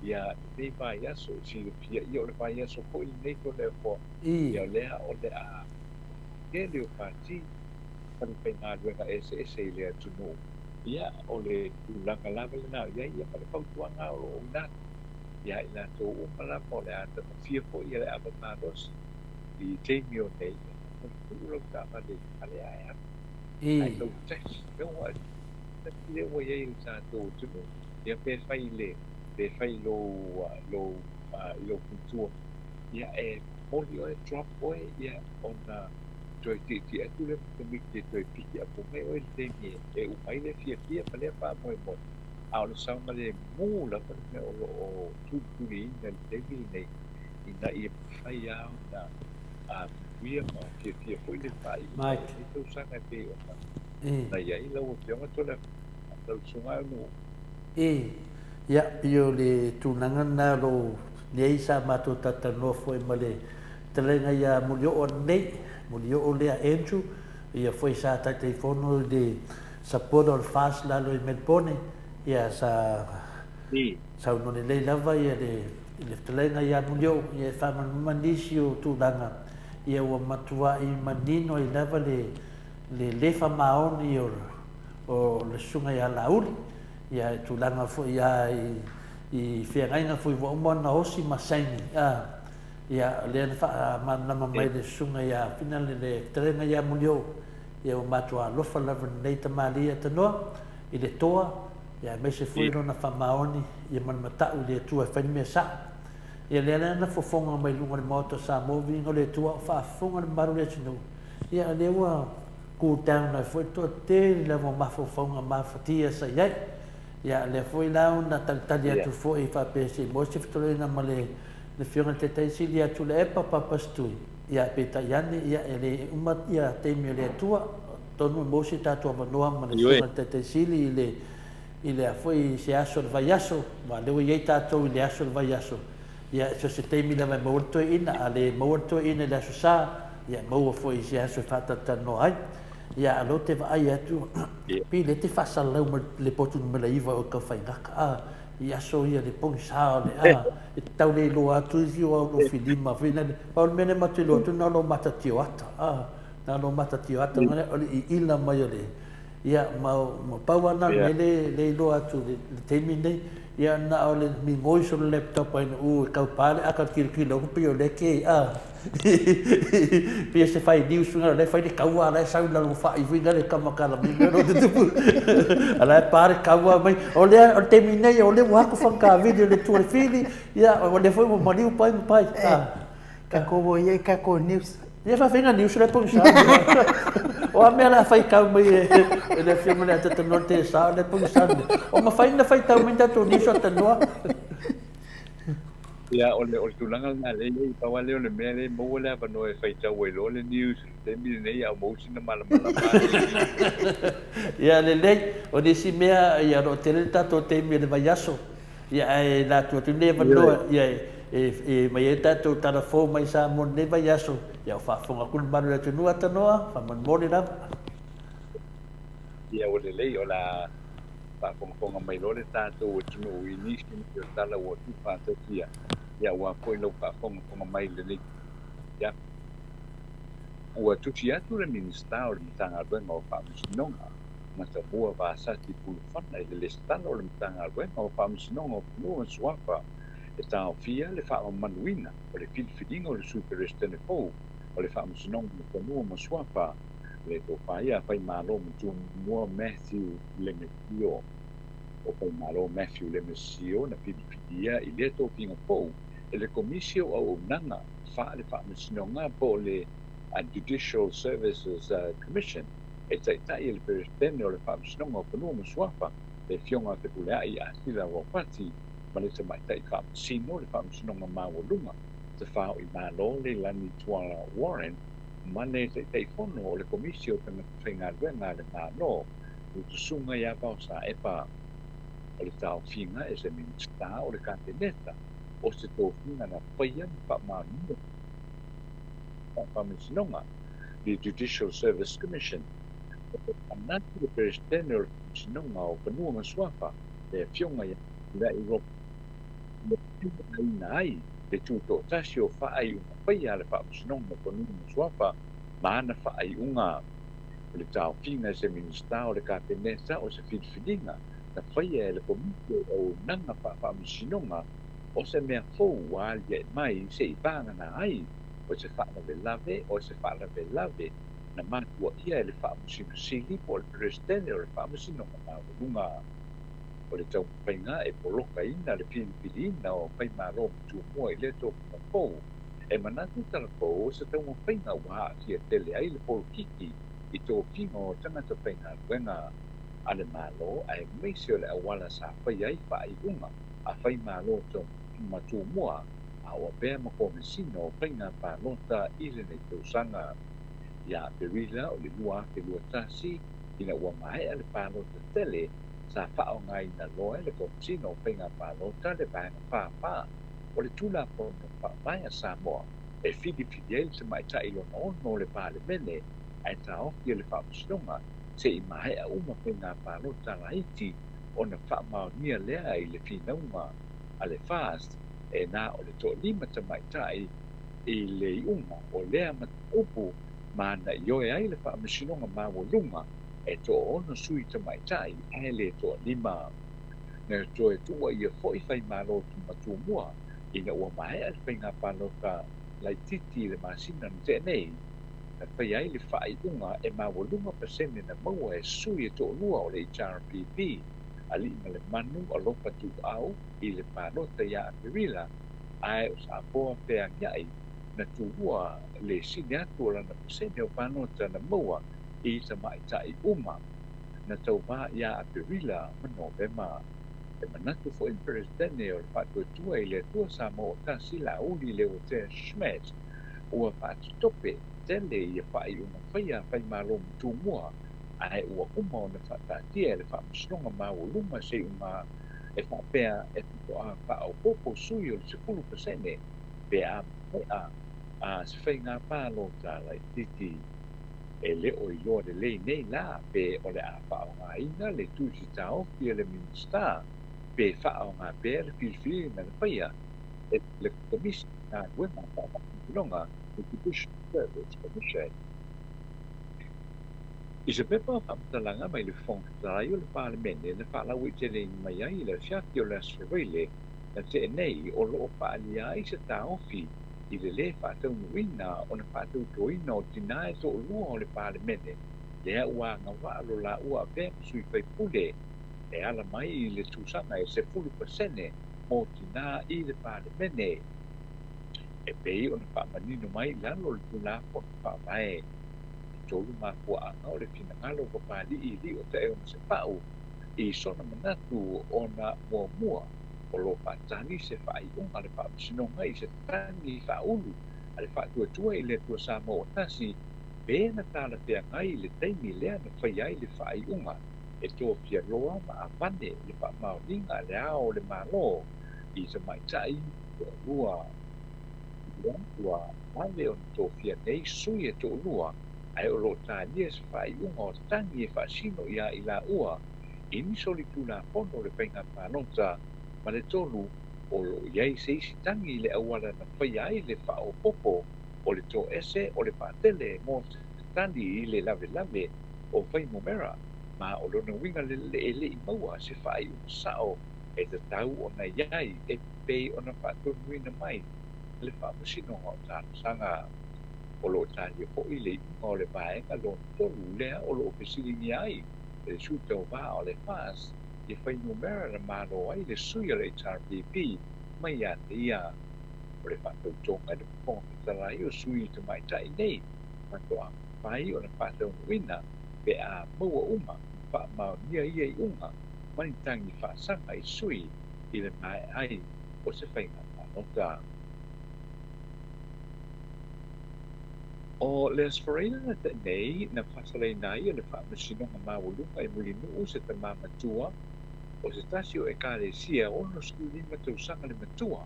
ia le vai aso si le pia ia o le vai aso ko i nei ko le ko ia le o le a ke le pati pan pena luenga ese le tunu ia o le tulanga lava le na ia pa le pautuanga o na ia ina to o mala po le ata fia ko ia le abatados i te mio nei o ka ma de ale ai ai to text no what le wo ye sa to tunu ia pe fai lo kultur ia moli o drop boy ia ona toi ti tu le mi ti toi pi ia po me o te mi e u mai le fia pa le pa mo a o sa ma le mu la pa me o tu ri na te mi nei ina i fai a na a via ma fia foi le pai mai tu sa na te o na ia i lo te o to le lo sunga no ia io le tunanga na lo le sa ma to tata no foi male telenga ia mulio o nei mulio o le Andrew ia foi sa ta telefono de sapodo al fas la lo Melbourne ia sa no le lava ia le telenga ia mulio ia fa manisio tunanga ia o matua i manino i lava le fa maoni o le sunga ia lauli ia tulanga fo ia i fiangaina foi vo mona osi masaini ia le fa na mai le sunga ia final le trenga ia mulio ia o matua lofa lava nei tamalia tano i le toa ia me se foi no na fa maoni ia man mata u le tua fa me sa ia le na fofonga mai lunga le moto Samoa vingo le tua fa fonga le maru le tino ia le wa ku tang na foi to te le mo mafofonga mafatia sa ia ia le foi la una taltalia tu foi fa pesi mo se ftole na male le fiona te te silia tu le pa pastui ia peta yani ia ele uma ia te mi le tua tonu mo se ta tu no ma le te sili ile foi se aso vai aso ma le ia ta tu le aso vai aso ia se te mi le mo ina ale mo ina le sa ia mo foi se aso fata no ai ia lo te vai atu pi le te fasa le potu me le iva o ka fai ngaka ia so ia le pong sa le e tau le lo atu i o no filima fina pa o mene mate lo tu na lo mata tio ata na lo mata tio ata ngale o i ila mai le ia ma pa wana le lo atu le temine ia na o le mi ngoi so laptop ai u ka pale aka ki lo pi o le ke pia se fai news nga le fai de kaua le sa la lo fai vinga le kamakala mi no de tu ala pare kaua mai o le terminei o le wa ko fanka video le tu fili ia o le foi mo mani pai ka ko bo ye ka ko news ia fa venga news le pon sa o a me la fai ka mai le film le tata no te sa le pon sa o ma fai na fai tau minta to news ata no ia o tulanga na le i pa wale o le mele mo le pa no e fai tau e lo le news te mi nei a mo sina mala ia le o de si mea ia ro te tato te mi le vaiaso ia e la tu ne va no ia e mai tato tara fo mai sa mo ne vaiaso ia fa fonga kun maru le tu ata noa fa mon mo le na ia o le o la pa fonga mai lo le tato o tu no ini ki tala o tu pa te ia ia wa foi lo pa fonga mai le ya ua tusi atu le minista o le matagaluega o fa'amasinoga ma Samoa vasati pulufana i le lesitala o le matagaluega o fa'amasinoga o punua ma suafa e taofia le fa'amamanuina o le filifiliga o le superestene pou o le fa'amasinoga ma punua ma suafa le topaia fai malo ma tuamua Matthew Lemesio o fai malo Matthew Lemesio na filifilia i le tofiga pou e le komisio au unaga fa le fa'amasinoga po le Judicial Services Commission e taitai le presidente o le fa'amasinoga o punua ma suafa le fionga te puleai a sila o pati ma le tamaitai fa'amasino le fa'amasinoga maualuga te fa'o i malo le lani tuala Warren ma le taitai fono o le komisio tanga whaingaluenga le malo o tusunga ia pao sa epa o le tau finga e se minsta o le kanteneta o se tau finga na whaia ni wha'amanu fa'amasinoga the Judicial Service Commission anatu le presidente o le fa'amasinoga o punua ma suafa le fionga ia le Europe le fionga ai le tuto tasi o whaaiunga whaia le fa'amasinoga o punua ma suafa ma ana whaaiunga o le tau finga se minsta o le kapeneta o se filifiliga na whaia e le komisio o nanga fa'amasinoga o se mea fou wa le mai se i pāngana ai o se wha'alavelave o se wha'alavelave na matua ia e le wha'amasino sili po le presidente o le fa'amasinoga maualuga o le taupainga e poloka ina le filifilina o whai malo tuamua i le tōpuna pou e manatu talapou o se taupainga ua kia tele ai le polokiki i tō kinga o tangata whaingaluenga a le malo a e meisi o le awala sa whai ai whaaiunga a whai malo tō matumua a o pēr makomesino o whainga pālota i le nei tausanga ia perila o le lua ke lua tasi ina ua mai a le pālota tele sa whao ngai na loe le komesino o whainga pālota le bāinga pāpā o le tula pono whaamai a Samoa e whidi ele se mai ta ilo no le pāle mene ai tau ki le whaamasinoga se i mai a uma whainga pālota la iti o na whaamaunia lea i le whinaunga a le fast e nā o le tō lima tamaitai i le iunga o lea matupu ma na ioe ai le whaamasinoga mawalunga e tō ono sui tamaitai e le tō lima na tō e tua i a whoi whai malo tu matumua i na ua mai a le whainga pālota lai titi le masina na tēnei na whai ai le whaiunga e mawalunga pasene na maua e sui e tō lua o le HRPP ali na le manu o lopa tu au i le pālota ia a perila ai o sa poa pēa ngai na tuua le sine atu o lana pasene o pālota na maua i sa maitai uma na tau wā ia a perila ma Novema e manatu fo in presidente o le whatuatua i le tua Samoa tasi la uli le o te Schmidt ua whatutope tele i a whai una whaia whai malo mtumua ai ua uma o na whatatia le whamasnonga mawaluma se uma e whapea e a whao popo sui o le 10% pe a mea a se whai ngā pālo tā lai titi e le o i loa le lei nei la pe o le a whao ngā ina le tuisi tau ki le minsta pe whao ngā pe le filifili na le whaia e le komisi ngā wema whaamapilonga le Judicial Service Commission. I se pepa whamatalanga mai le whongtarai o le Parlemene le whaalau i te rei mai ai le fiati o le asferoile na te nei o loo whaalia i se taofi i le le whaatau nuina o na whaatau toina o tina e to lua o le Parlemene lea ua ngawalo la ua vema sui whai pule e ala mai i le tūsanga e se 10% mo tina i le Parlemene e pei o na whaamanino mai lalo le tula o na whaamae tolu mafuanga o le finangalo ko pali i li o te eo na se pau i sona manatu o na mua o lo patani se whai unga le whaamasinoga i se tani whaulu a le whaatuatua i le tua Samoa tasi pēna tāla pēa ngai le teimi lea na whai ai le whai unga e tō pia roa ma a pane le whaamauninga le ao le malo i se maitai o lua ua ale o tō pia nei sui e tō lua ai o lo tānia se whai unga o tangi e whaasino ia i la ua i nisoli tūna pono le whainga pānota ma le tolu o lo iai se isi tangi le awala na whai ai le whao popo o le to ese o le patele mo tandi I le lave o fai mo mera ma o lona winga le I maua se fai o sao e te tau o na iai e pei o na whātua nuina mai le whāmusino o tā sanga o lo tālia po I le inga o le vaenga lo tolu lea o lo opesiringi ai e le suta o vā o le whās e whai numera na mālo ai le suia le HRPP mai a te ia o le whātau tonga le ponga tarai o sui te mai tai nei mato a whai o na whātau nuina pe a maua uma wha mao nia ia I unga mani tangi whaasanga I sui I le mai ai o se whainga Maota. O le asfareina na te nei na whasalei nai o le whaamasino ngā mawalunga I muli nuu se te māmatua o se tasio e kāre sia o no skuli matausanga le matua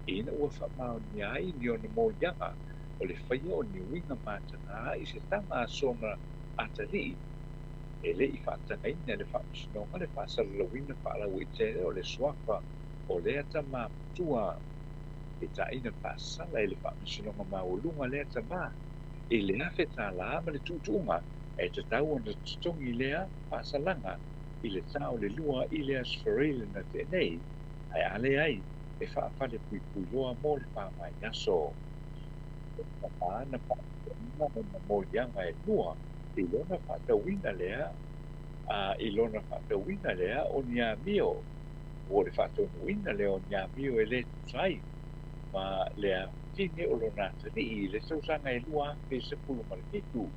ina ua whamao ni ai ni o na mōianga o le whaia o ni winga mātanga I se tanga sona atari e le I whaatanga ina le whaamasino le whaasalalawina whaalau I tere o le swafa o le ata mātua e ta ina whaasala e le whaamasino ngā mawalunga le ata mā e le afe tā la ma le tutunga e te tau ana tutongi lea whaasalanga I le tau le lua I le asfareile na te nei ai ale ai e whaafale pui pui loa mo le whaamai aso e whaana whaafale na mo ianga e lua I lona whaatawina lea I lona whaatawina lea o nia mio o le whaatawina lea o nia mio e le tutai ma lea tine o lona tani I le sausanga e lua pe se pulu marikitu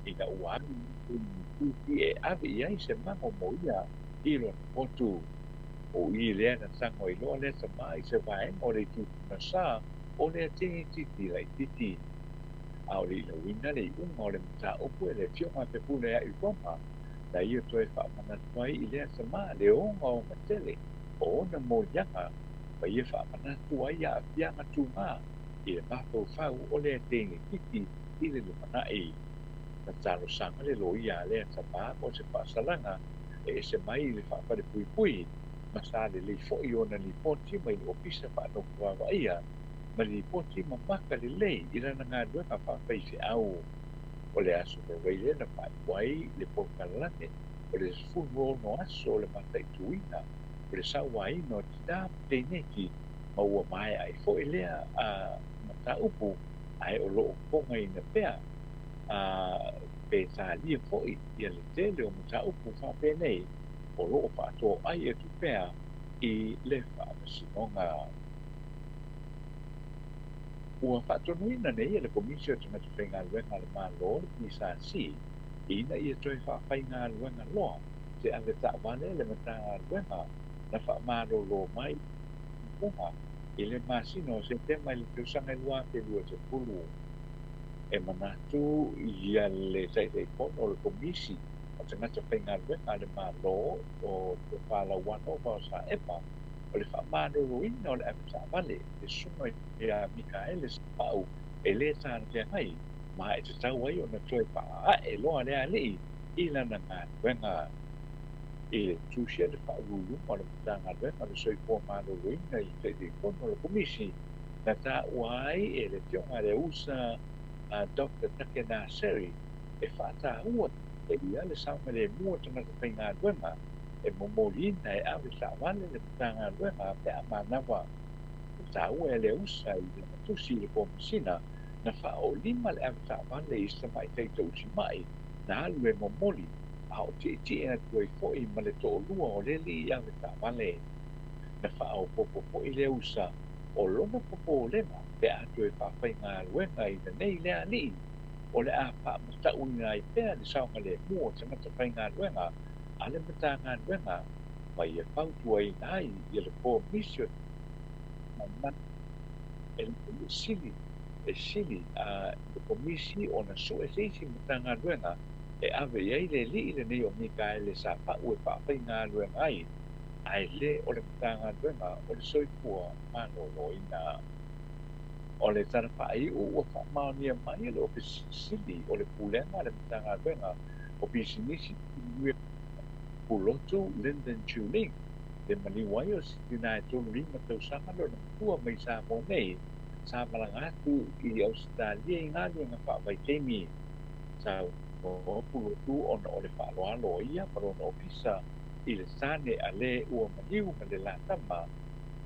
ina uami I e ave iai se mango mo ia I lona potu o I lea na sango I loa lea sama I se vaenga o le tutu sa o lea tingi titi lai titi a o le ila wina le unga o le mta opu e le fionga pe pule a I roma na ia toe whaamana tuai I lea sama le onga o matele o ona mo ianga ma ia whaamana tuai a pianga tunga I le mapo whau o lea tingi titi I le lumanai na talo sanga le loia lea sama mo se whaasalanga e se mai le whaapare pui pui ma sa le fo'i ona li poti mai le opisa whaanoku awa ia ma li poti ma maka le lei I rana ngā duenga whaapai se au o le aso me weile na whai wai le pokalane o le funo no aso o le matai tuina o le sawai no tina teineki ma ua mai ai fo'i lea mata upu ai o loo ponga I na pea pe sa lia fo'i ia le tele o mata upu whape nei o loo whaato ai e tu pea I le whaamasinonga. Ua whaatonuina nei e le komisio te matu whainga luenga le mālo le pisa si ina ia toi whaapai ngā luenga loa te ave ta wale le mata ngā luenga na whaamaro lo mai punga I le masino se te mai le teusanga lua te lua te pulu e manatu ia le taitei pono le komisi o te ngata whainga luenga le mālo o te whala wano ma o sa epa o le whaamaro roina o le ave ta wale le suno I a Mikaele Spau e le tāna te ngai ma e te tau ai o na toi paa e loa lea lei I lana ngā luenga I le tūsia le whaururu o le mtanga luenga le soi pō mālo roina I te te pono le komisi na tā uai e le tionga le usa Dr. Takena Seri e whaata ua e ia le saunga le mua tanga te whainga luenga e momolina e awe sa wale le mtanga luenga pe a manawa ta ua le usa I le matusi le komisina na whao lima le awe sa wale I sa mai teita usi mai na alu e momoli a o te iti e atu e fo'i ma le to'o lua o le li I awe sa wale na whao popo fo'i le usa o lona popo o lema pe atu e whawhai ngā luenga I na nei lea li o le a pa matau I ngā I pēr le saunga le mua te mata whai ngā luenga a le mata ngā luenga mai e whautua I nai I le komisio e sili le komisi o na so e seisi matanga luenga e ave iai le li le nei o Mikaele sa pa'u e pa'awhai ngā luenga ai le o le matanga luenga o le soifua mano loina o le tana pa'i ua whamaonia mai le o pe sili o le pulenga le matanga luenga o pisinisi pulotu Linden Tuning le mani wai o sitina e tonu lima tausanga lo na kua mai sa mo nei sa malangatu i Australia i ngāli ngā whaavai teimi sa o pulu tu ona o le whaaloalo ia marona ofisa i le sane a le ua maliu ma le la tama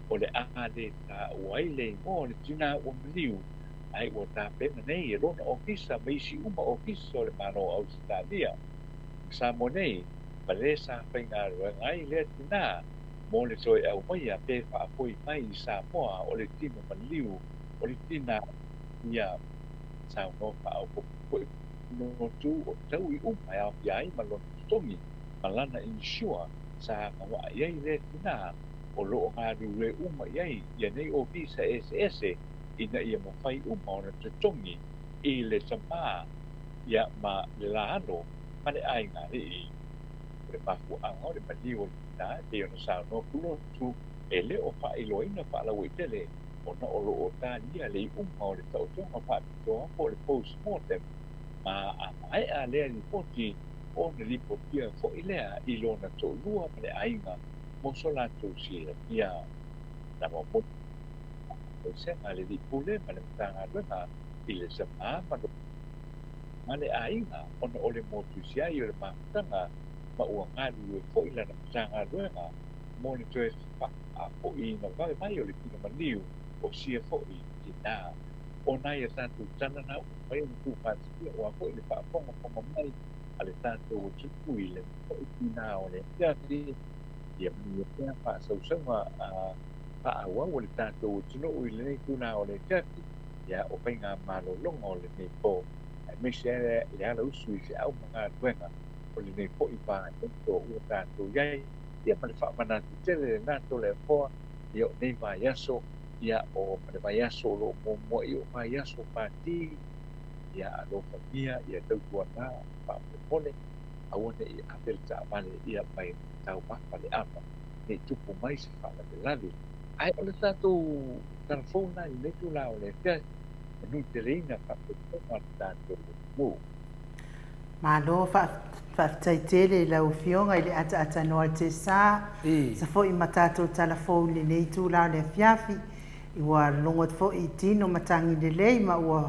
o le āle ta uai le mo le tina ua maliu ai ua tāpena nei e lona ofisa ma isi uma ofisa o le mano Australia sa mo nei ma le sa whainga ruanga ai le tina mo le toi au mai a pe whaapoi mai i Samoa o le tina maliu o le tina ia sa no whaapoi no tu o tau i umai au iai ma lona tongi ma lana insure sa kawa iai le tina o loo ngā rure uma iai ia nei o visa SS ina ia mawhai uma o na te tongi i le tamā ia ma le lāno ma le ai ngā rei le mafu anga o le mali o tina te ona sa no kulo tu e le o whailoina whaalau i tele o na o loo tānia le uma o le tau tonga whaapitoa po le post-mortem ma a mai a lea ni poti o na lipotia fo i lea i lona tō lua ma le ainga mo so la tō sia ia na mo mo o se ma le lipule ma le mtanga luenga i le sama ma le ainga o na ole mo tu sia i le mtanga ma ua ngāru e fo i lana mtanga luenga mo le tō e wha a fo i na vare mai o le pina maniu o sia fo i tina o nai e tātou tana na mai o tu pātia o a fo i le whaaponga ponga mai a le tātou o tupu i le fo i tina o le teatri ia mani e pēr whaasausaunga a whaaua o le tātou o tino i le nei tūna o le teatri ia o pai ngā mālo longa o le nei pō ai mesi le ala usu i se au mga tuenga o le nei pō i pā e o ua tātou iai ia ma le whaamanatu tele le nātou le poa ia o nei mai aso ia o le mai aso lo mo i o mai aso pāti ia alo famia ia tau tuana pāpepone a one i apel ta vale ia mai tau papa le apa ne tupu mai se fala de lavi ai o le tātou telefona i le tu la o le te nu te reina pāpepone tātou mo Malo whaftaitele lau fionga i le ata noa te sā. Sa fo i matatou telefone le nei tū lao le fiafi. I wa longot fo i tino matangi le lei ma ua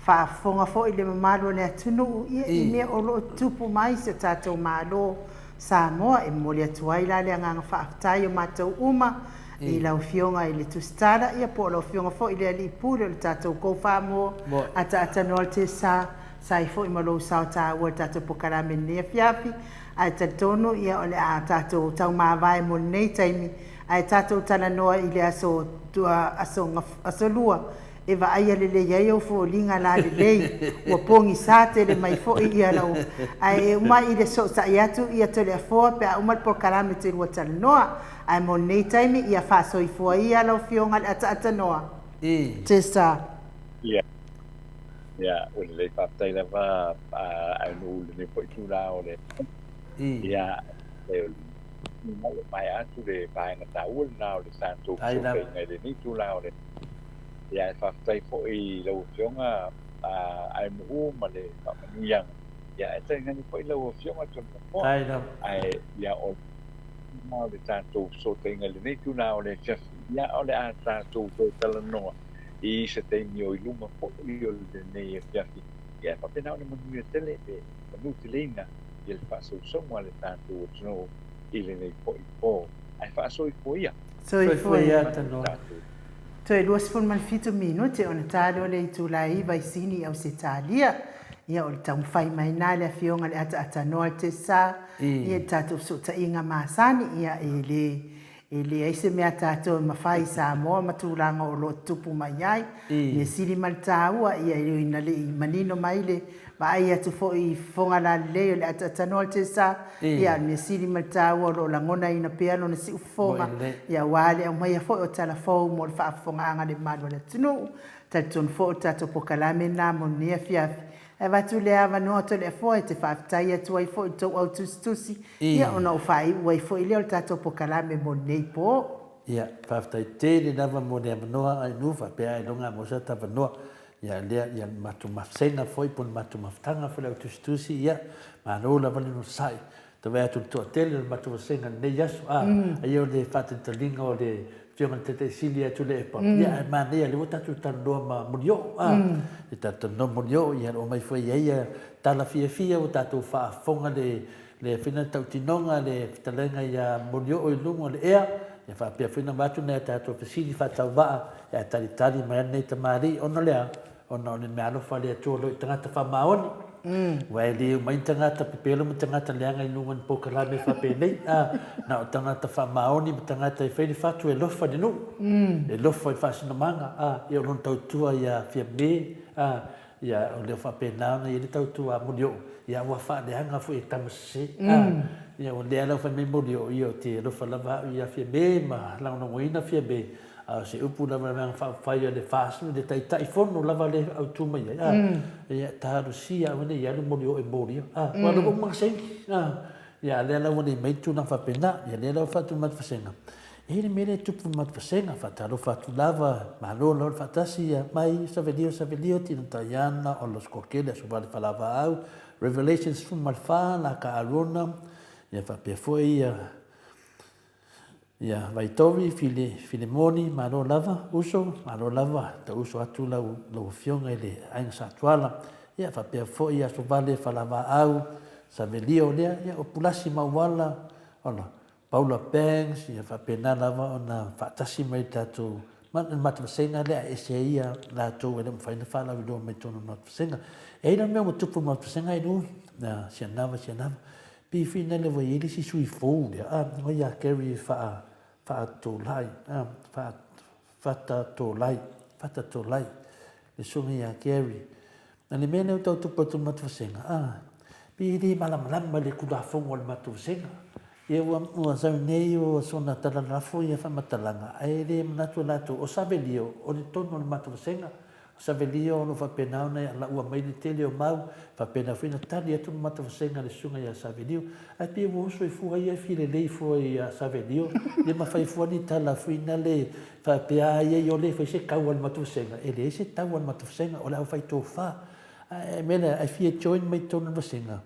whaafonga fo i le mamalo le atunu ia i mea o lo tupu mai se tātou malo Samoa e mole atuai la le anganga whaaftai o mātou uma i lau fionga i le tustara ia po lau fionga fo i le ali pūre o le tātou kou whaamo ata noa te sā. Sai fo i malo sao ta ua tātou pokarame nea fiafi ai tatono ia o le a tātou tau mawai mo nei taimi ai tātou tala noa i le aso lua e wa aia le le iai au fo linga la le lei ua pongi sa te le mai fo i ia lau ai umai i le so sa i atu ia to le afoa pe a umar pokarame te rua tala noa ai mo nei taimi ia whaso i fua ia lau fionga le ata noa te sa ia o le whaatai lawa au nu le po i tūra o le ia le mai atu le vaenga tāua na o le tātou sokai ngai le ni tūra o le ia e whaatai po i lau fionga ai muhu ma le whaamanuianga ia e tai ngani po i lau fionga tōna po ai ia o le tātou sokai ngai le ni tūra o le ia o le a tātou tala noa i se teimi o i luma po i o le nei e fiafi ia whapena o le manu e tele e manu te leina i le whaasausaunga le tātou o tino i le nei po i po ai whaasau i po ia so i po ia tano to e luas fon malfito minute ona talo le tula i vai sini au se talia ia o le tau whai mai nā le fionga le ata noa te sā ia tātou so ta inga māsani ia e le aise mea tātou mawhai Samoa matūranga o lo tupu mai ai. Le siri maltāua ia i ina le i manino mai le ma ai atu fo i fonga la leo le atanoa te sa ia le siri maltāua o lo langona ina peano na si ufonga ia wale au mai a fo o tala fo mo le whaafonga anga le manu le tunu tātou fo o tātou pokalame nā mo nea fiafi. E watu le awa noa to le fo e te whaafitai atu ai fo i tau au tusi ia ona o whai ua i fo i leo tātou pokalame mo nei po. Ia, whaafitai te le nawa mo nea manoa ai nufa pea e longa mo sa tawa noa ia lea ia matu mafsena fo i pon matu maftanga fo le au tusi ia ma rola vale no sai te wea tu tele le matu senga nei yasu ai o le fatentalinga o le fionga te sili atu le epa ia ma nei le wata tu tanoa ma mulio e tanoa mulio ia o mai foi ia tala fia o tatu whaafonga le whina tau tinonga le talenga ia mulio o i lunga le ea ia whaapea whina matu nei tatu fasili whatau waa ia tali mai nei tamari ono lea ono le me alofa le atua lo i tangata whamaoni Wai le mai tangata pepelo mo tangata leanga i lunga ni pokala me whapenei na o tangata whamaoni mo tangata i whaini whatu e lofa ni nu e lofa i whasinamanga i o lon tautua ia fia me ia o leo whapenaona i le tautua mulio ia ua whaaleanga fu e tamasese ia o lea lau whaimei mulio i o te lofa lava ia fia me ma launongoina fia me se upu lava na whai le whaasinu le tai fono lava le au tuma ia tāru sia wane ia le mori o e mori wala o mga sengi ia lea lau wane meitu na whapena ia lea lau whatu matwasenga e le mele tupu matwasenga whataro whatu lava malo lau whatasi ia mai savelio tina taiana o los kokele su vale whalava au Revelations fu malfa la ka arona ia whapea foi ia vaitovi filemoni malo lava uso malo lava ta uso atu lau fionga le ainga satuala ia whapea foi ia so vale whalava au savelio lea ia o pulasi mauala ona Paula Banks ia whapena lava ona whaatasi mai tatu matwasenga lea ese ia lato ele mwhaina whala wido mai tono matwasenga eina mea mo tupu matwasenga inu na sianava pifina le wa ili si sui fou lea ngoi ia keri whatatolai le sunga ia keri na le mea leo tau tupu atu matwasenga piri malamalama le kudafongo le matwasenga ia ua sau nei o sona talalafo ia whamatalanga ai le manatu latu o savelio o le tono le matwasenga savelio no whapenao nei ala ua mai le tele o mau whapena whina tali atu matwasenga le sunga ia savelio ai pia ua uso i fua ia file lei fua ia savelio le mawhai fua ni tala whina le whapea ia i o le whaise kaua le matwasenga e le ese taua le matwasenga o le au whai tō wha mena ai fia join mai tono le matwasenga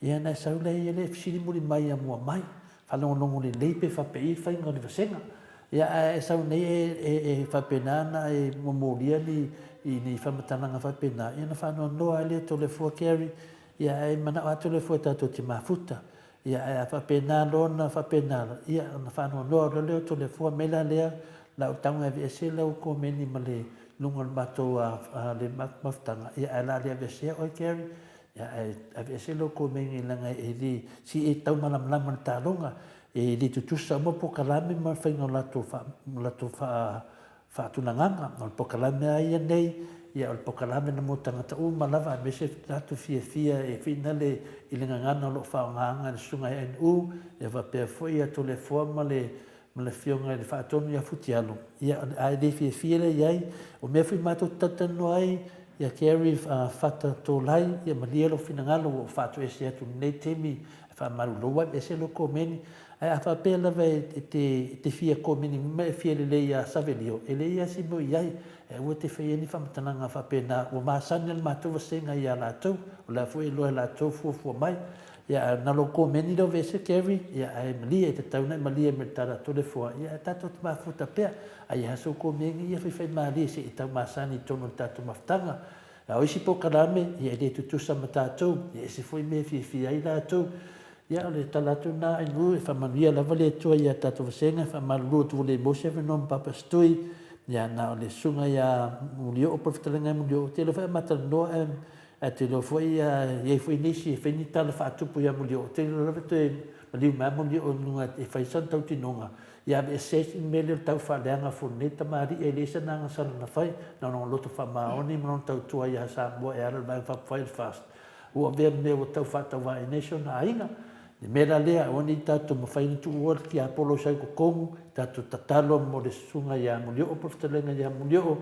ia na sau lei ele fisili muri mai a mua mai whalongonongo le leipe whapei whainga le vasenga ia sau nei e whapenana e momoria ni whamatananga whapena ia na whanoa noa ele to le fua keri ia e mana atu le fua tato te mafuta ia e whapena lona whapena ia na whanoa noa leo to le fua mela lea la o taunga vese lau ko meni ma le lunga mato le mafutanga ia e la lea vese oi keri ia ave se lo ko mengi langa e li si e tau malamala talonga e li tutusa mo po kalame ma fainga lato fa tunanga no po kalame ai nei ia o po kalame na mo tangata u malava me se lato fia e finale i lenga ngana lo fa nganga le sunga NU ia va pe foi a to le forma le fionga le fa tonu ia futialo ia ai de fia le ai o me fi mato tatano ai ia keri fata tolai ia malia lo finangalo o fatu ese atu nei temi fa maru loa ese lo komeni ai a fa pela ve te fia komeni me fia le ia savelio ele ia si mo ia e o te fia ni fa matananga fa pena o masani le matu vasenga ia la tu o la foi lo la tu fu mai ia na lo komeni do vese keri ia ai malia te tauna malia me tara to le fo ia tato ma futa pe ai haso komeni ia fai malia se ita masani tono tato maftanga a isi po kalame ia le tutusa matato ia se foi me fi ai la to ia le talatu na ingu fa mania la vale to ia tato vasenga fa malu tu le bose non papa stoi ia na le sunga ia mulio o profitalenga mulio te le fa matano a te lo foi ia foi nisi fe ni tala fa tupu ia mulio te lo te maliu ma mulio nunga e fai san tau tinonga ia be se mele tau fa leanga fo neta mari e lesa na sala na fai na no loto fa maoni non tau tua ia Samoa e ala ba fa fai fast o be me o tau fa tau vai nation ainga de mera lea oni tatu ma fai tu work ia polo sai ko kong tatu tatalo mo de sunga ia mulio o profitalenga ia mulio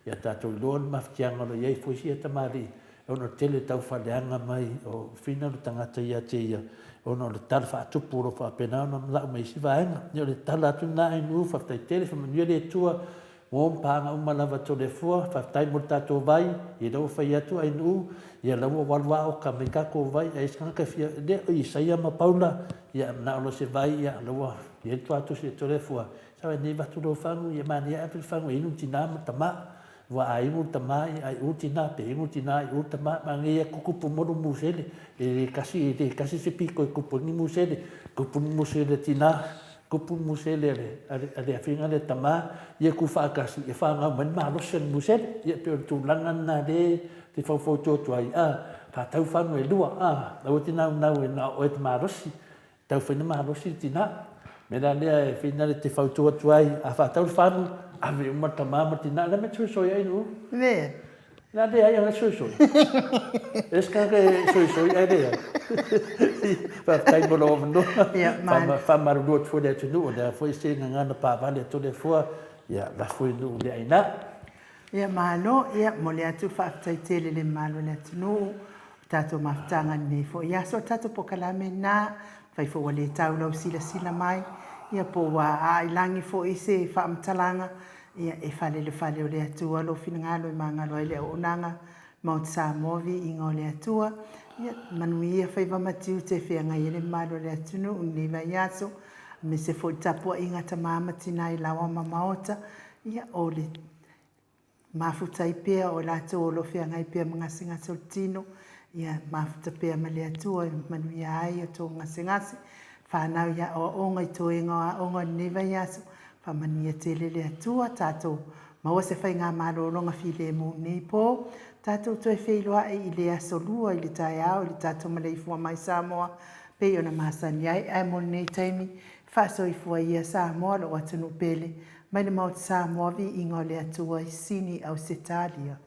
ia tatu lon maftianga lo ia foi sia tamari ono tele tau whaleanga mai o whina o tangata ia te ia ono le tala whaatupu ro whapena ono la mai si vaenga ni o le tala atu na inu whaftai tele whamanua le tua Mo panga umalava tole fua fa tai mo tato vai e do fa atu ai nu ia la mo walwa o ka me ka ko vai e ska ka fia de i saia ma paula ia na lo se vai ia lo ia tu atu se tole fua sa ni va tu do fangu ia mani a tu fangu inu tina ma tama wa ai mu tama ai u tina pe mu tina u tama ma ngia kuku mo do musele e kasi se piko kupu ni musele kupu musele tina kupu musele ale afinga le tama ia ku fa kasi e fa nga man ma lo sen musele ia pe tu langan na de te fa foto tu ai pa tau fa no e lua o tina na o et ma rosi tau fa ma rosi tina me la le fina le te fa tu ai a fa tau fa no a me uma tama tina la me tu so ai no Ne. la de ai nga so so es ka ke so ai de fa tai mo lo no fa ma ro fu de tu no da foi se nga na pa va le to de fo ya la foi no de ai na Ia malo, ia mo le atu whaaftaitele le malo le atu no, tato maftanga nei fo. Ia so tato po kalame na, fai fo wale tau lau sila mai, ia po wa a ilangi fo ise whaamtalanga, ia e fale o le atua, lo finangalo i mangalo ai le onanga, Maota Samoa Viiga o le atua, ia manuia fai wamatiu te whianga i le malo le atu no, unei vai aso, me se fo tapua inga ta mama tina i lawa ma Maota, ia o le mafuta i pea o lato o lo whianga i pea mga singase o tino, ia mafuta pea ma le atua i manuia ai o tō mga singase, whanau ia o onga i tō inga o onga neva i aso, whamania tele le atua, tātou maua se whai ngā māloronga while mo nei pō, tātou toi whailoa i le aso lua i le tai au, i le tātou malei fua mai Samoa, pei o na mahasani ai, ai mo nei taimi, whaso i fua ia Samoa lo atunu pele, mai le Maota Samoa Viiga o le atua i sini au Setalia.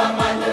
Mama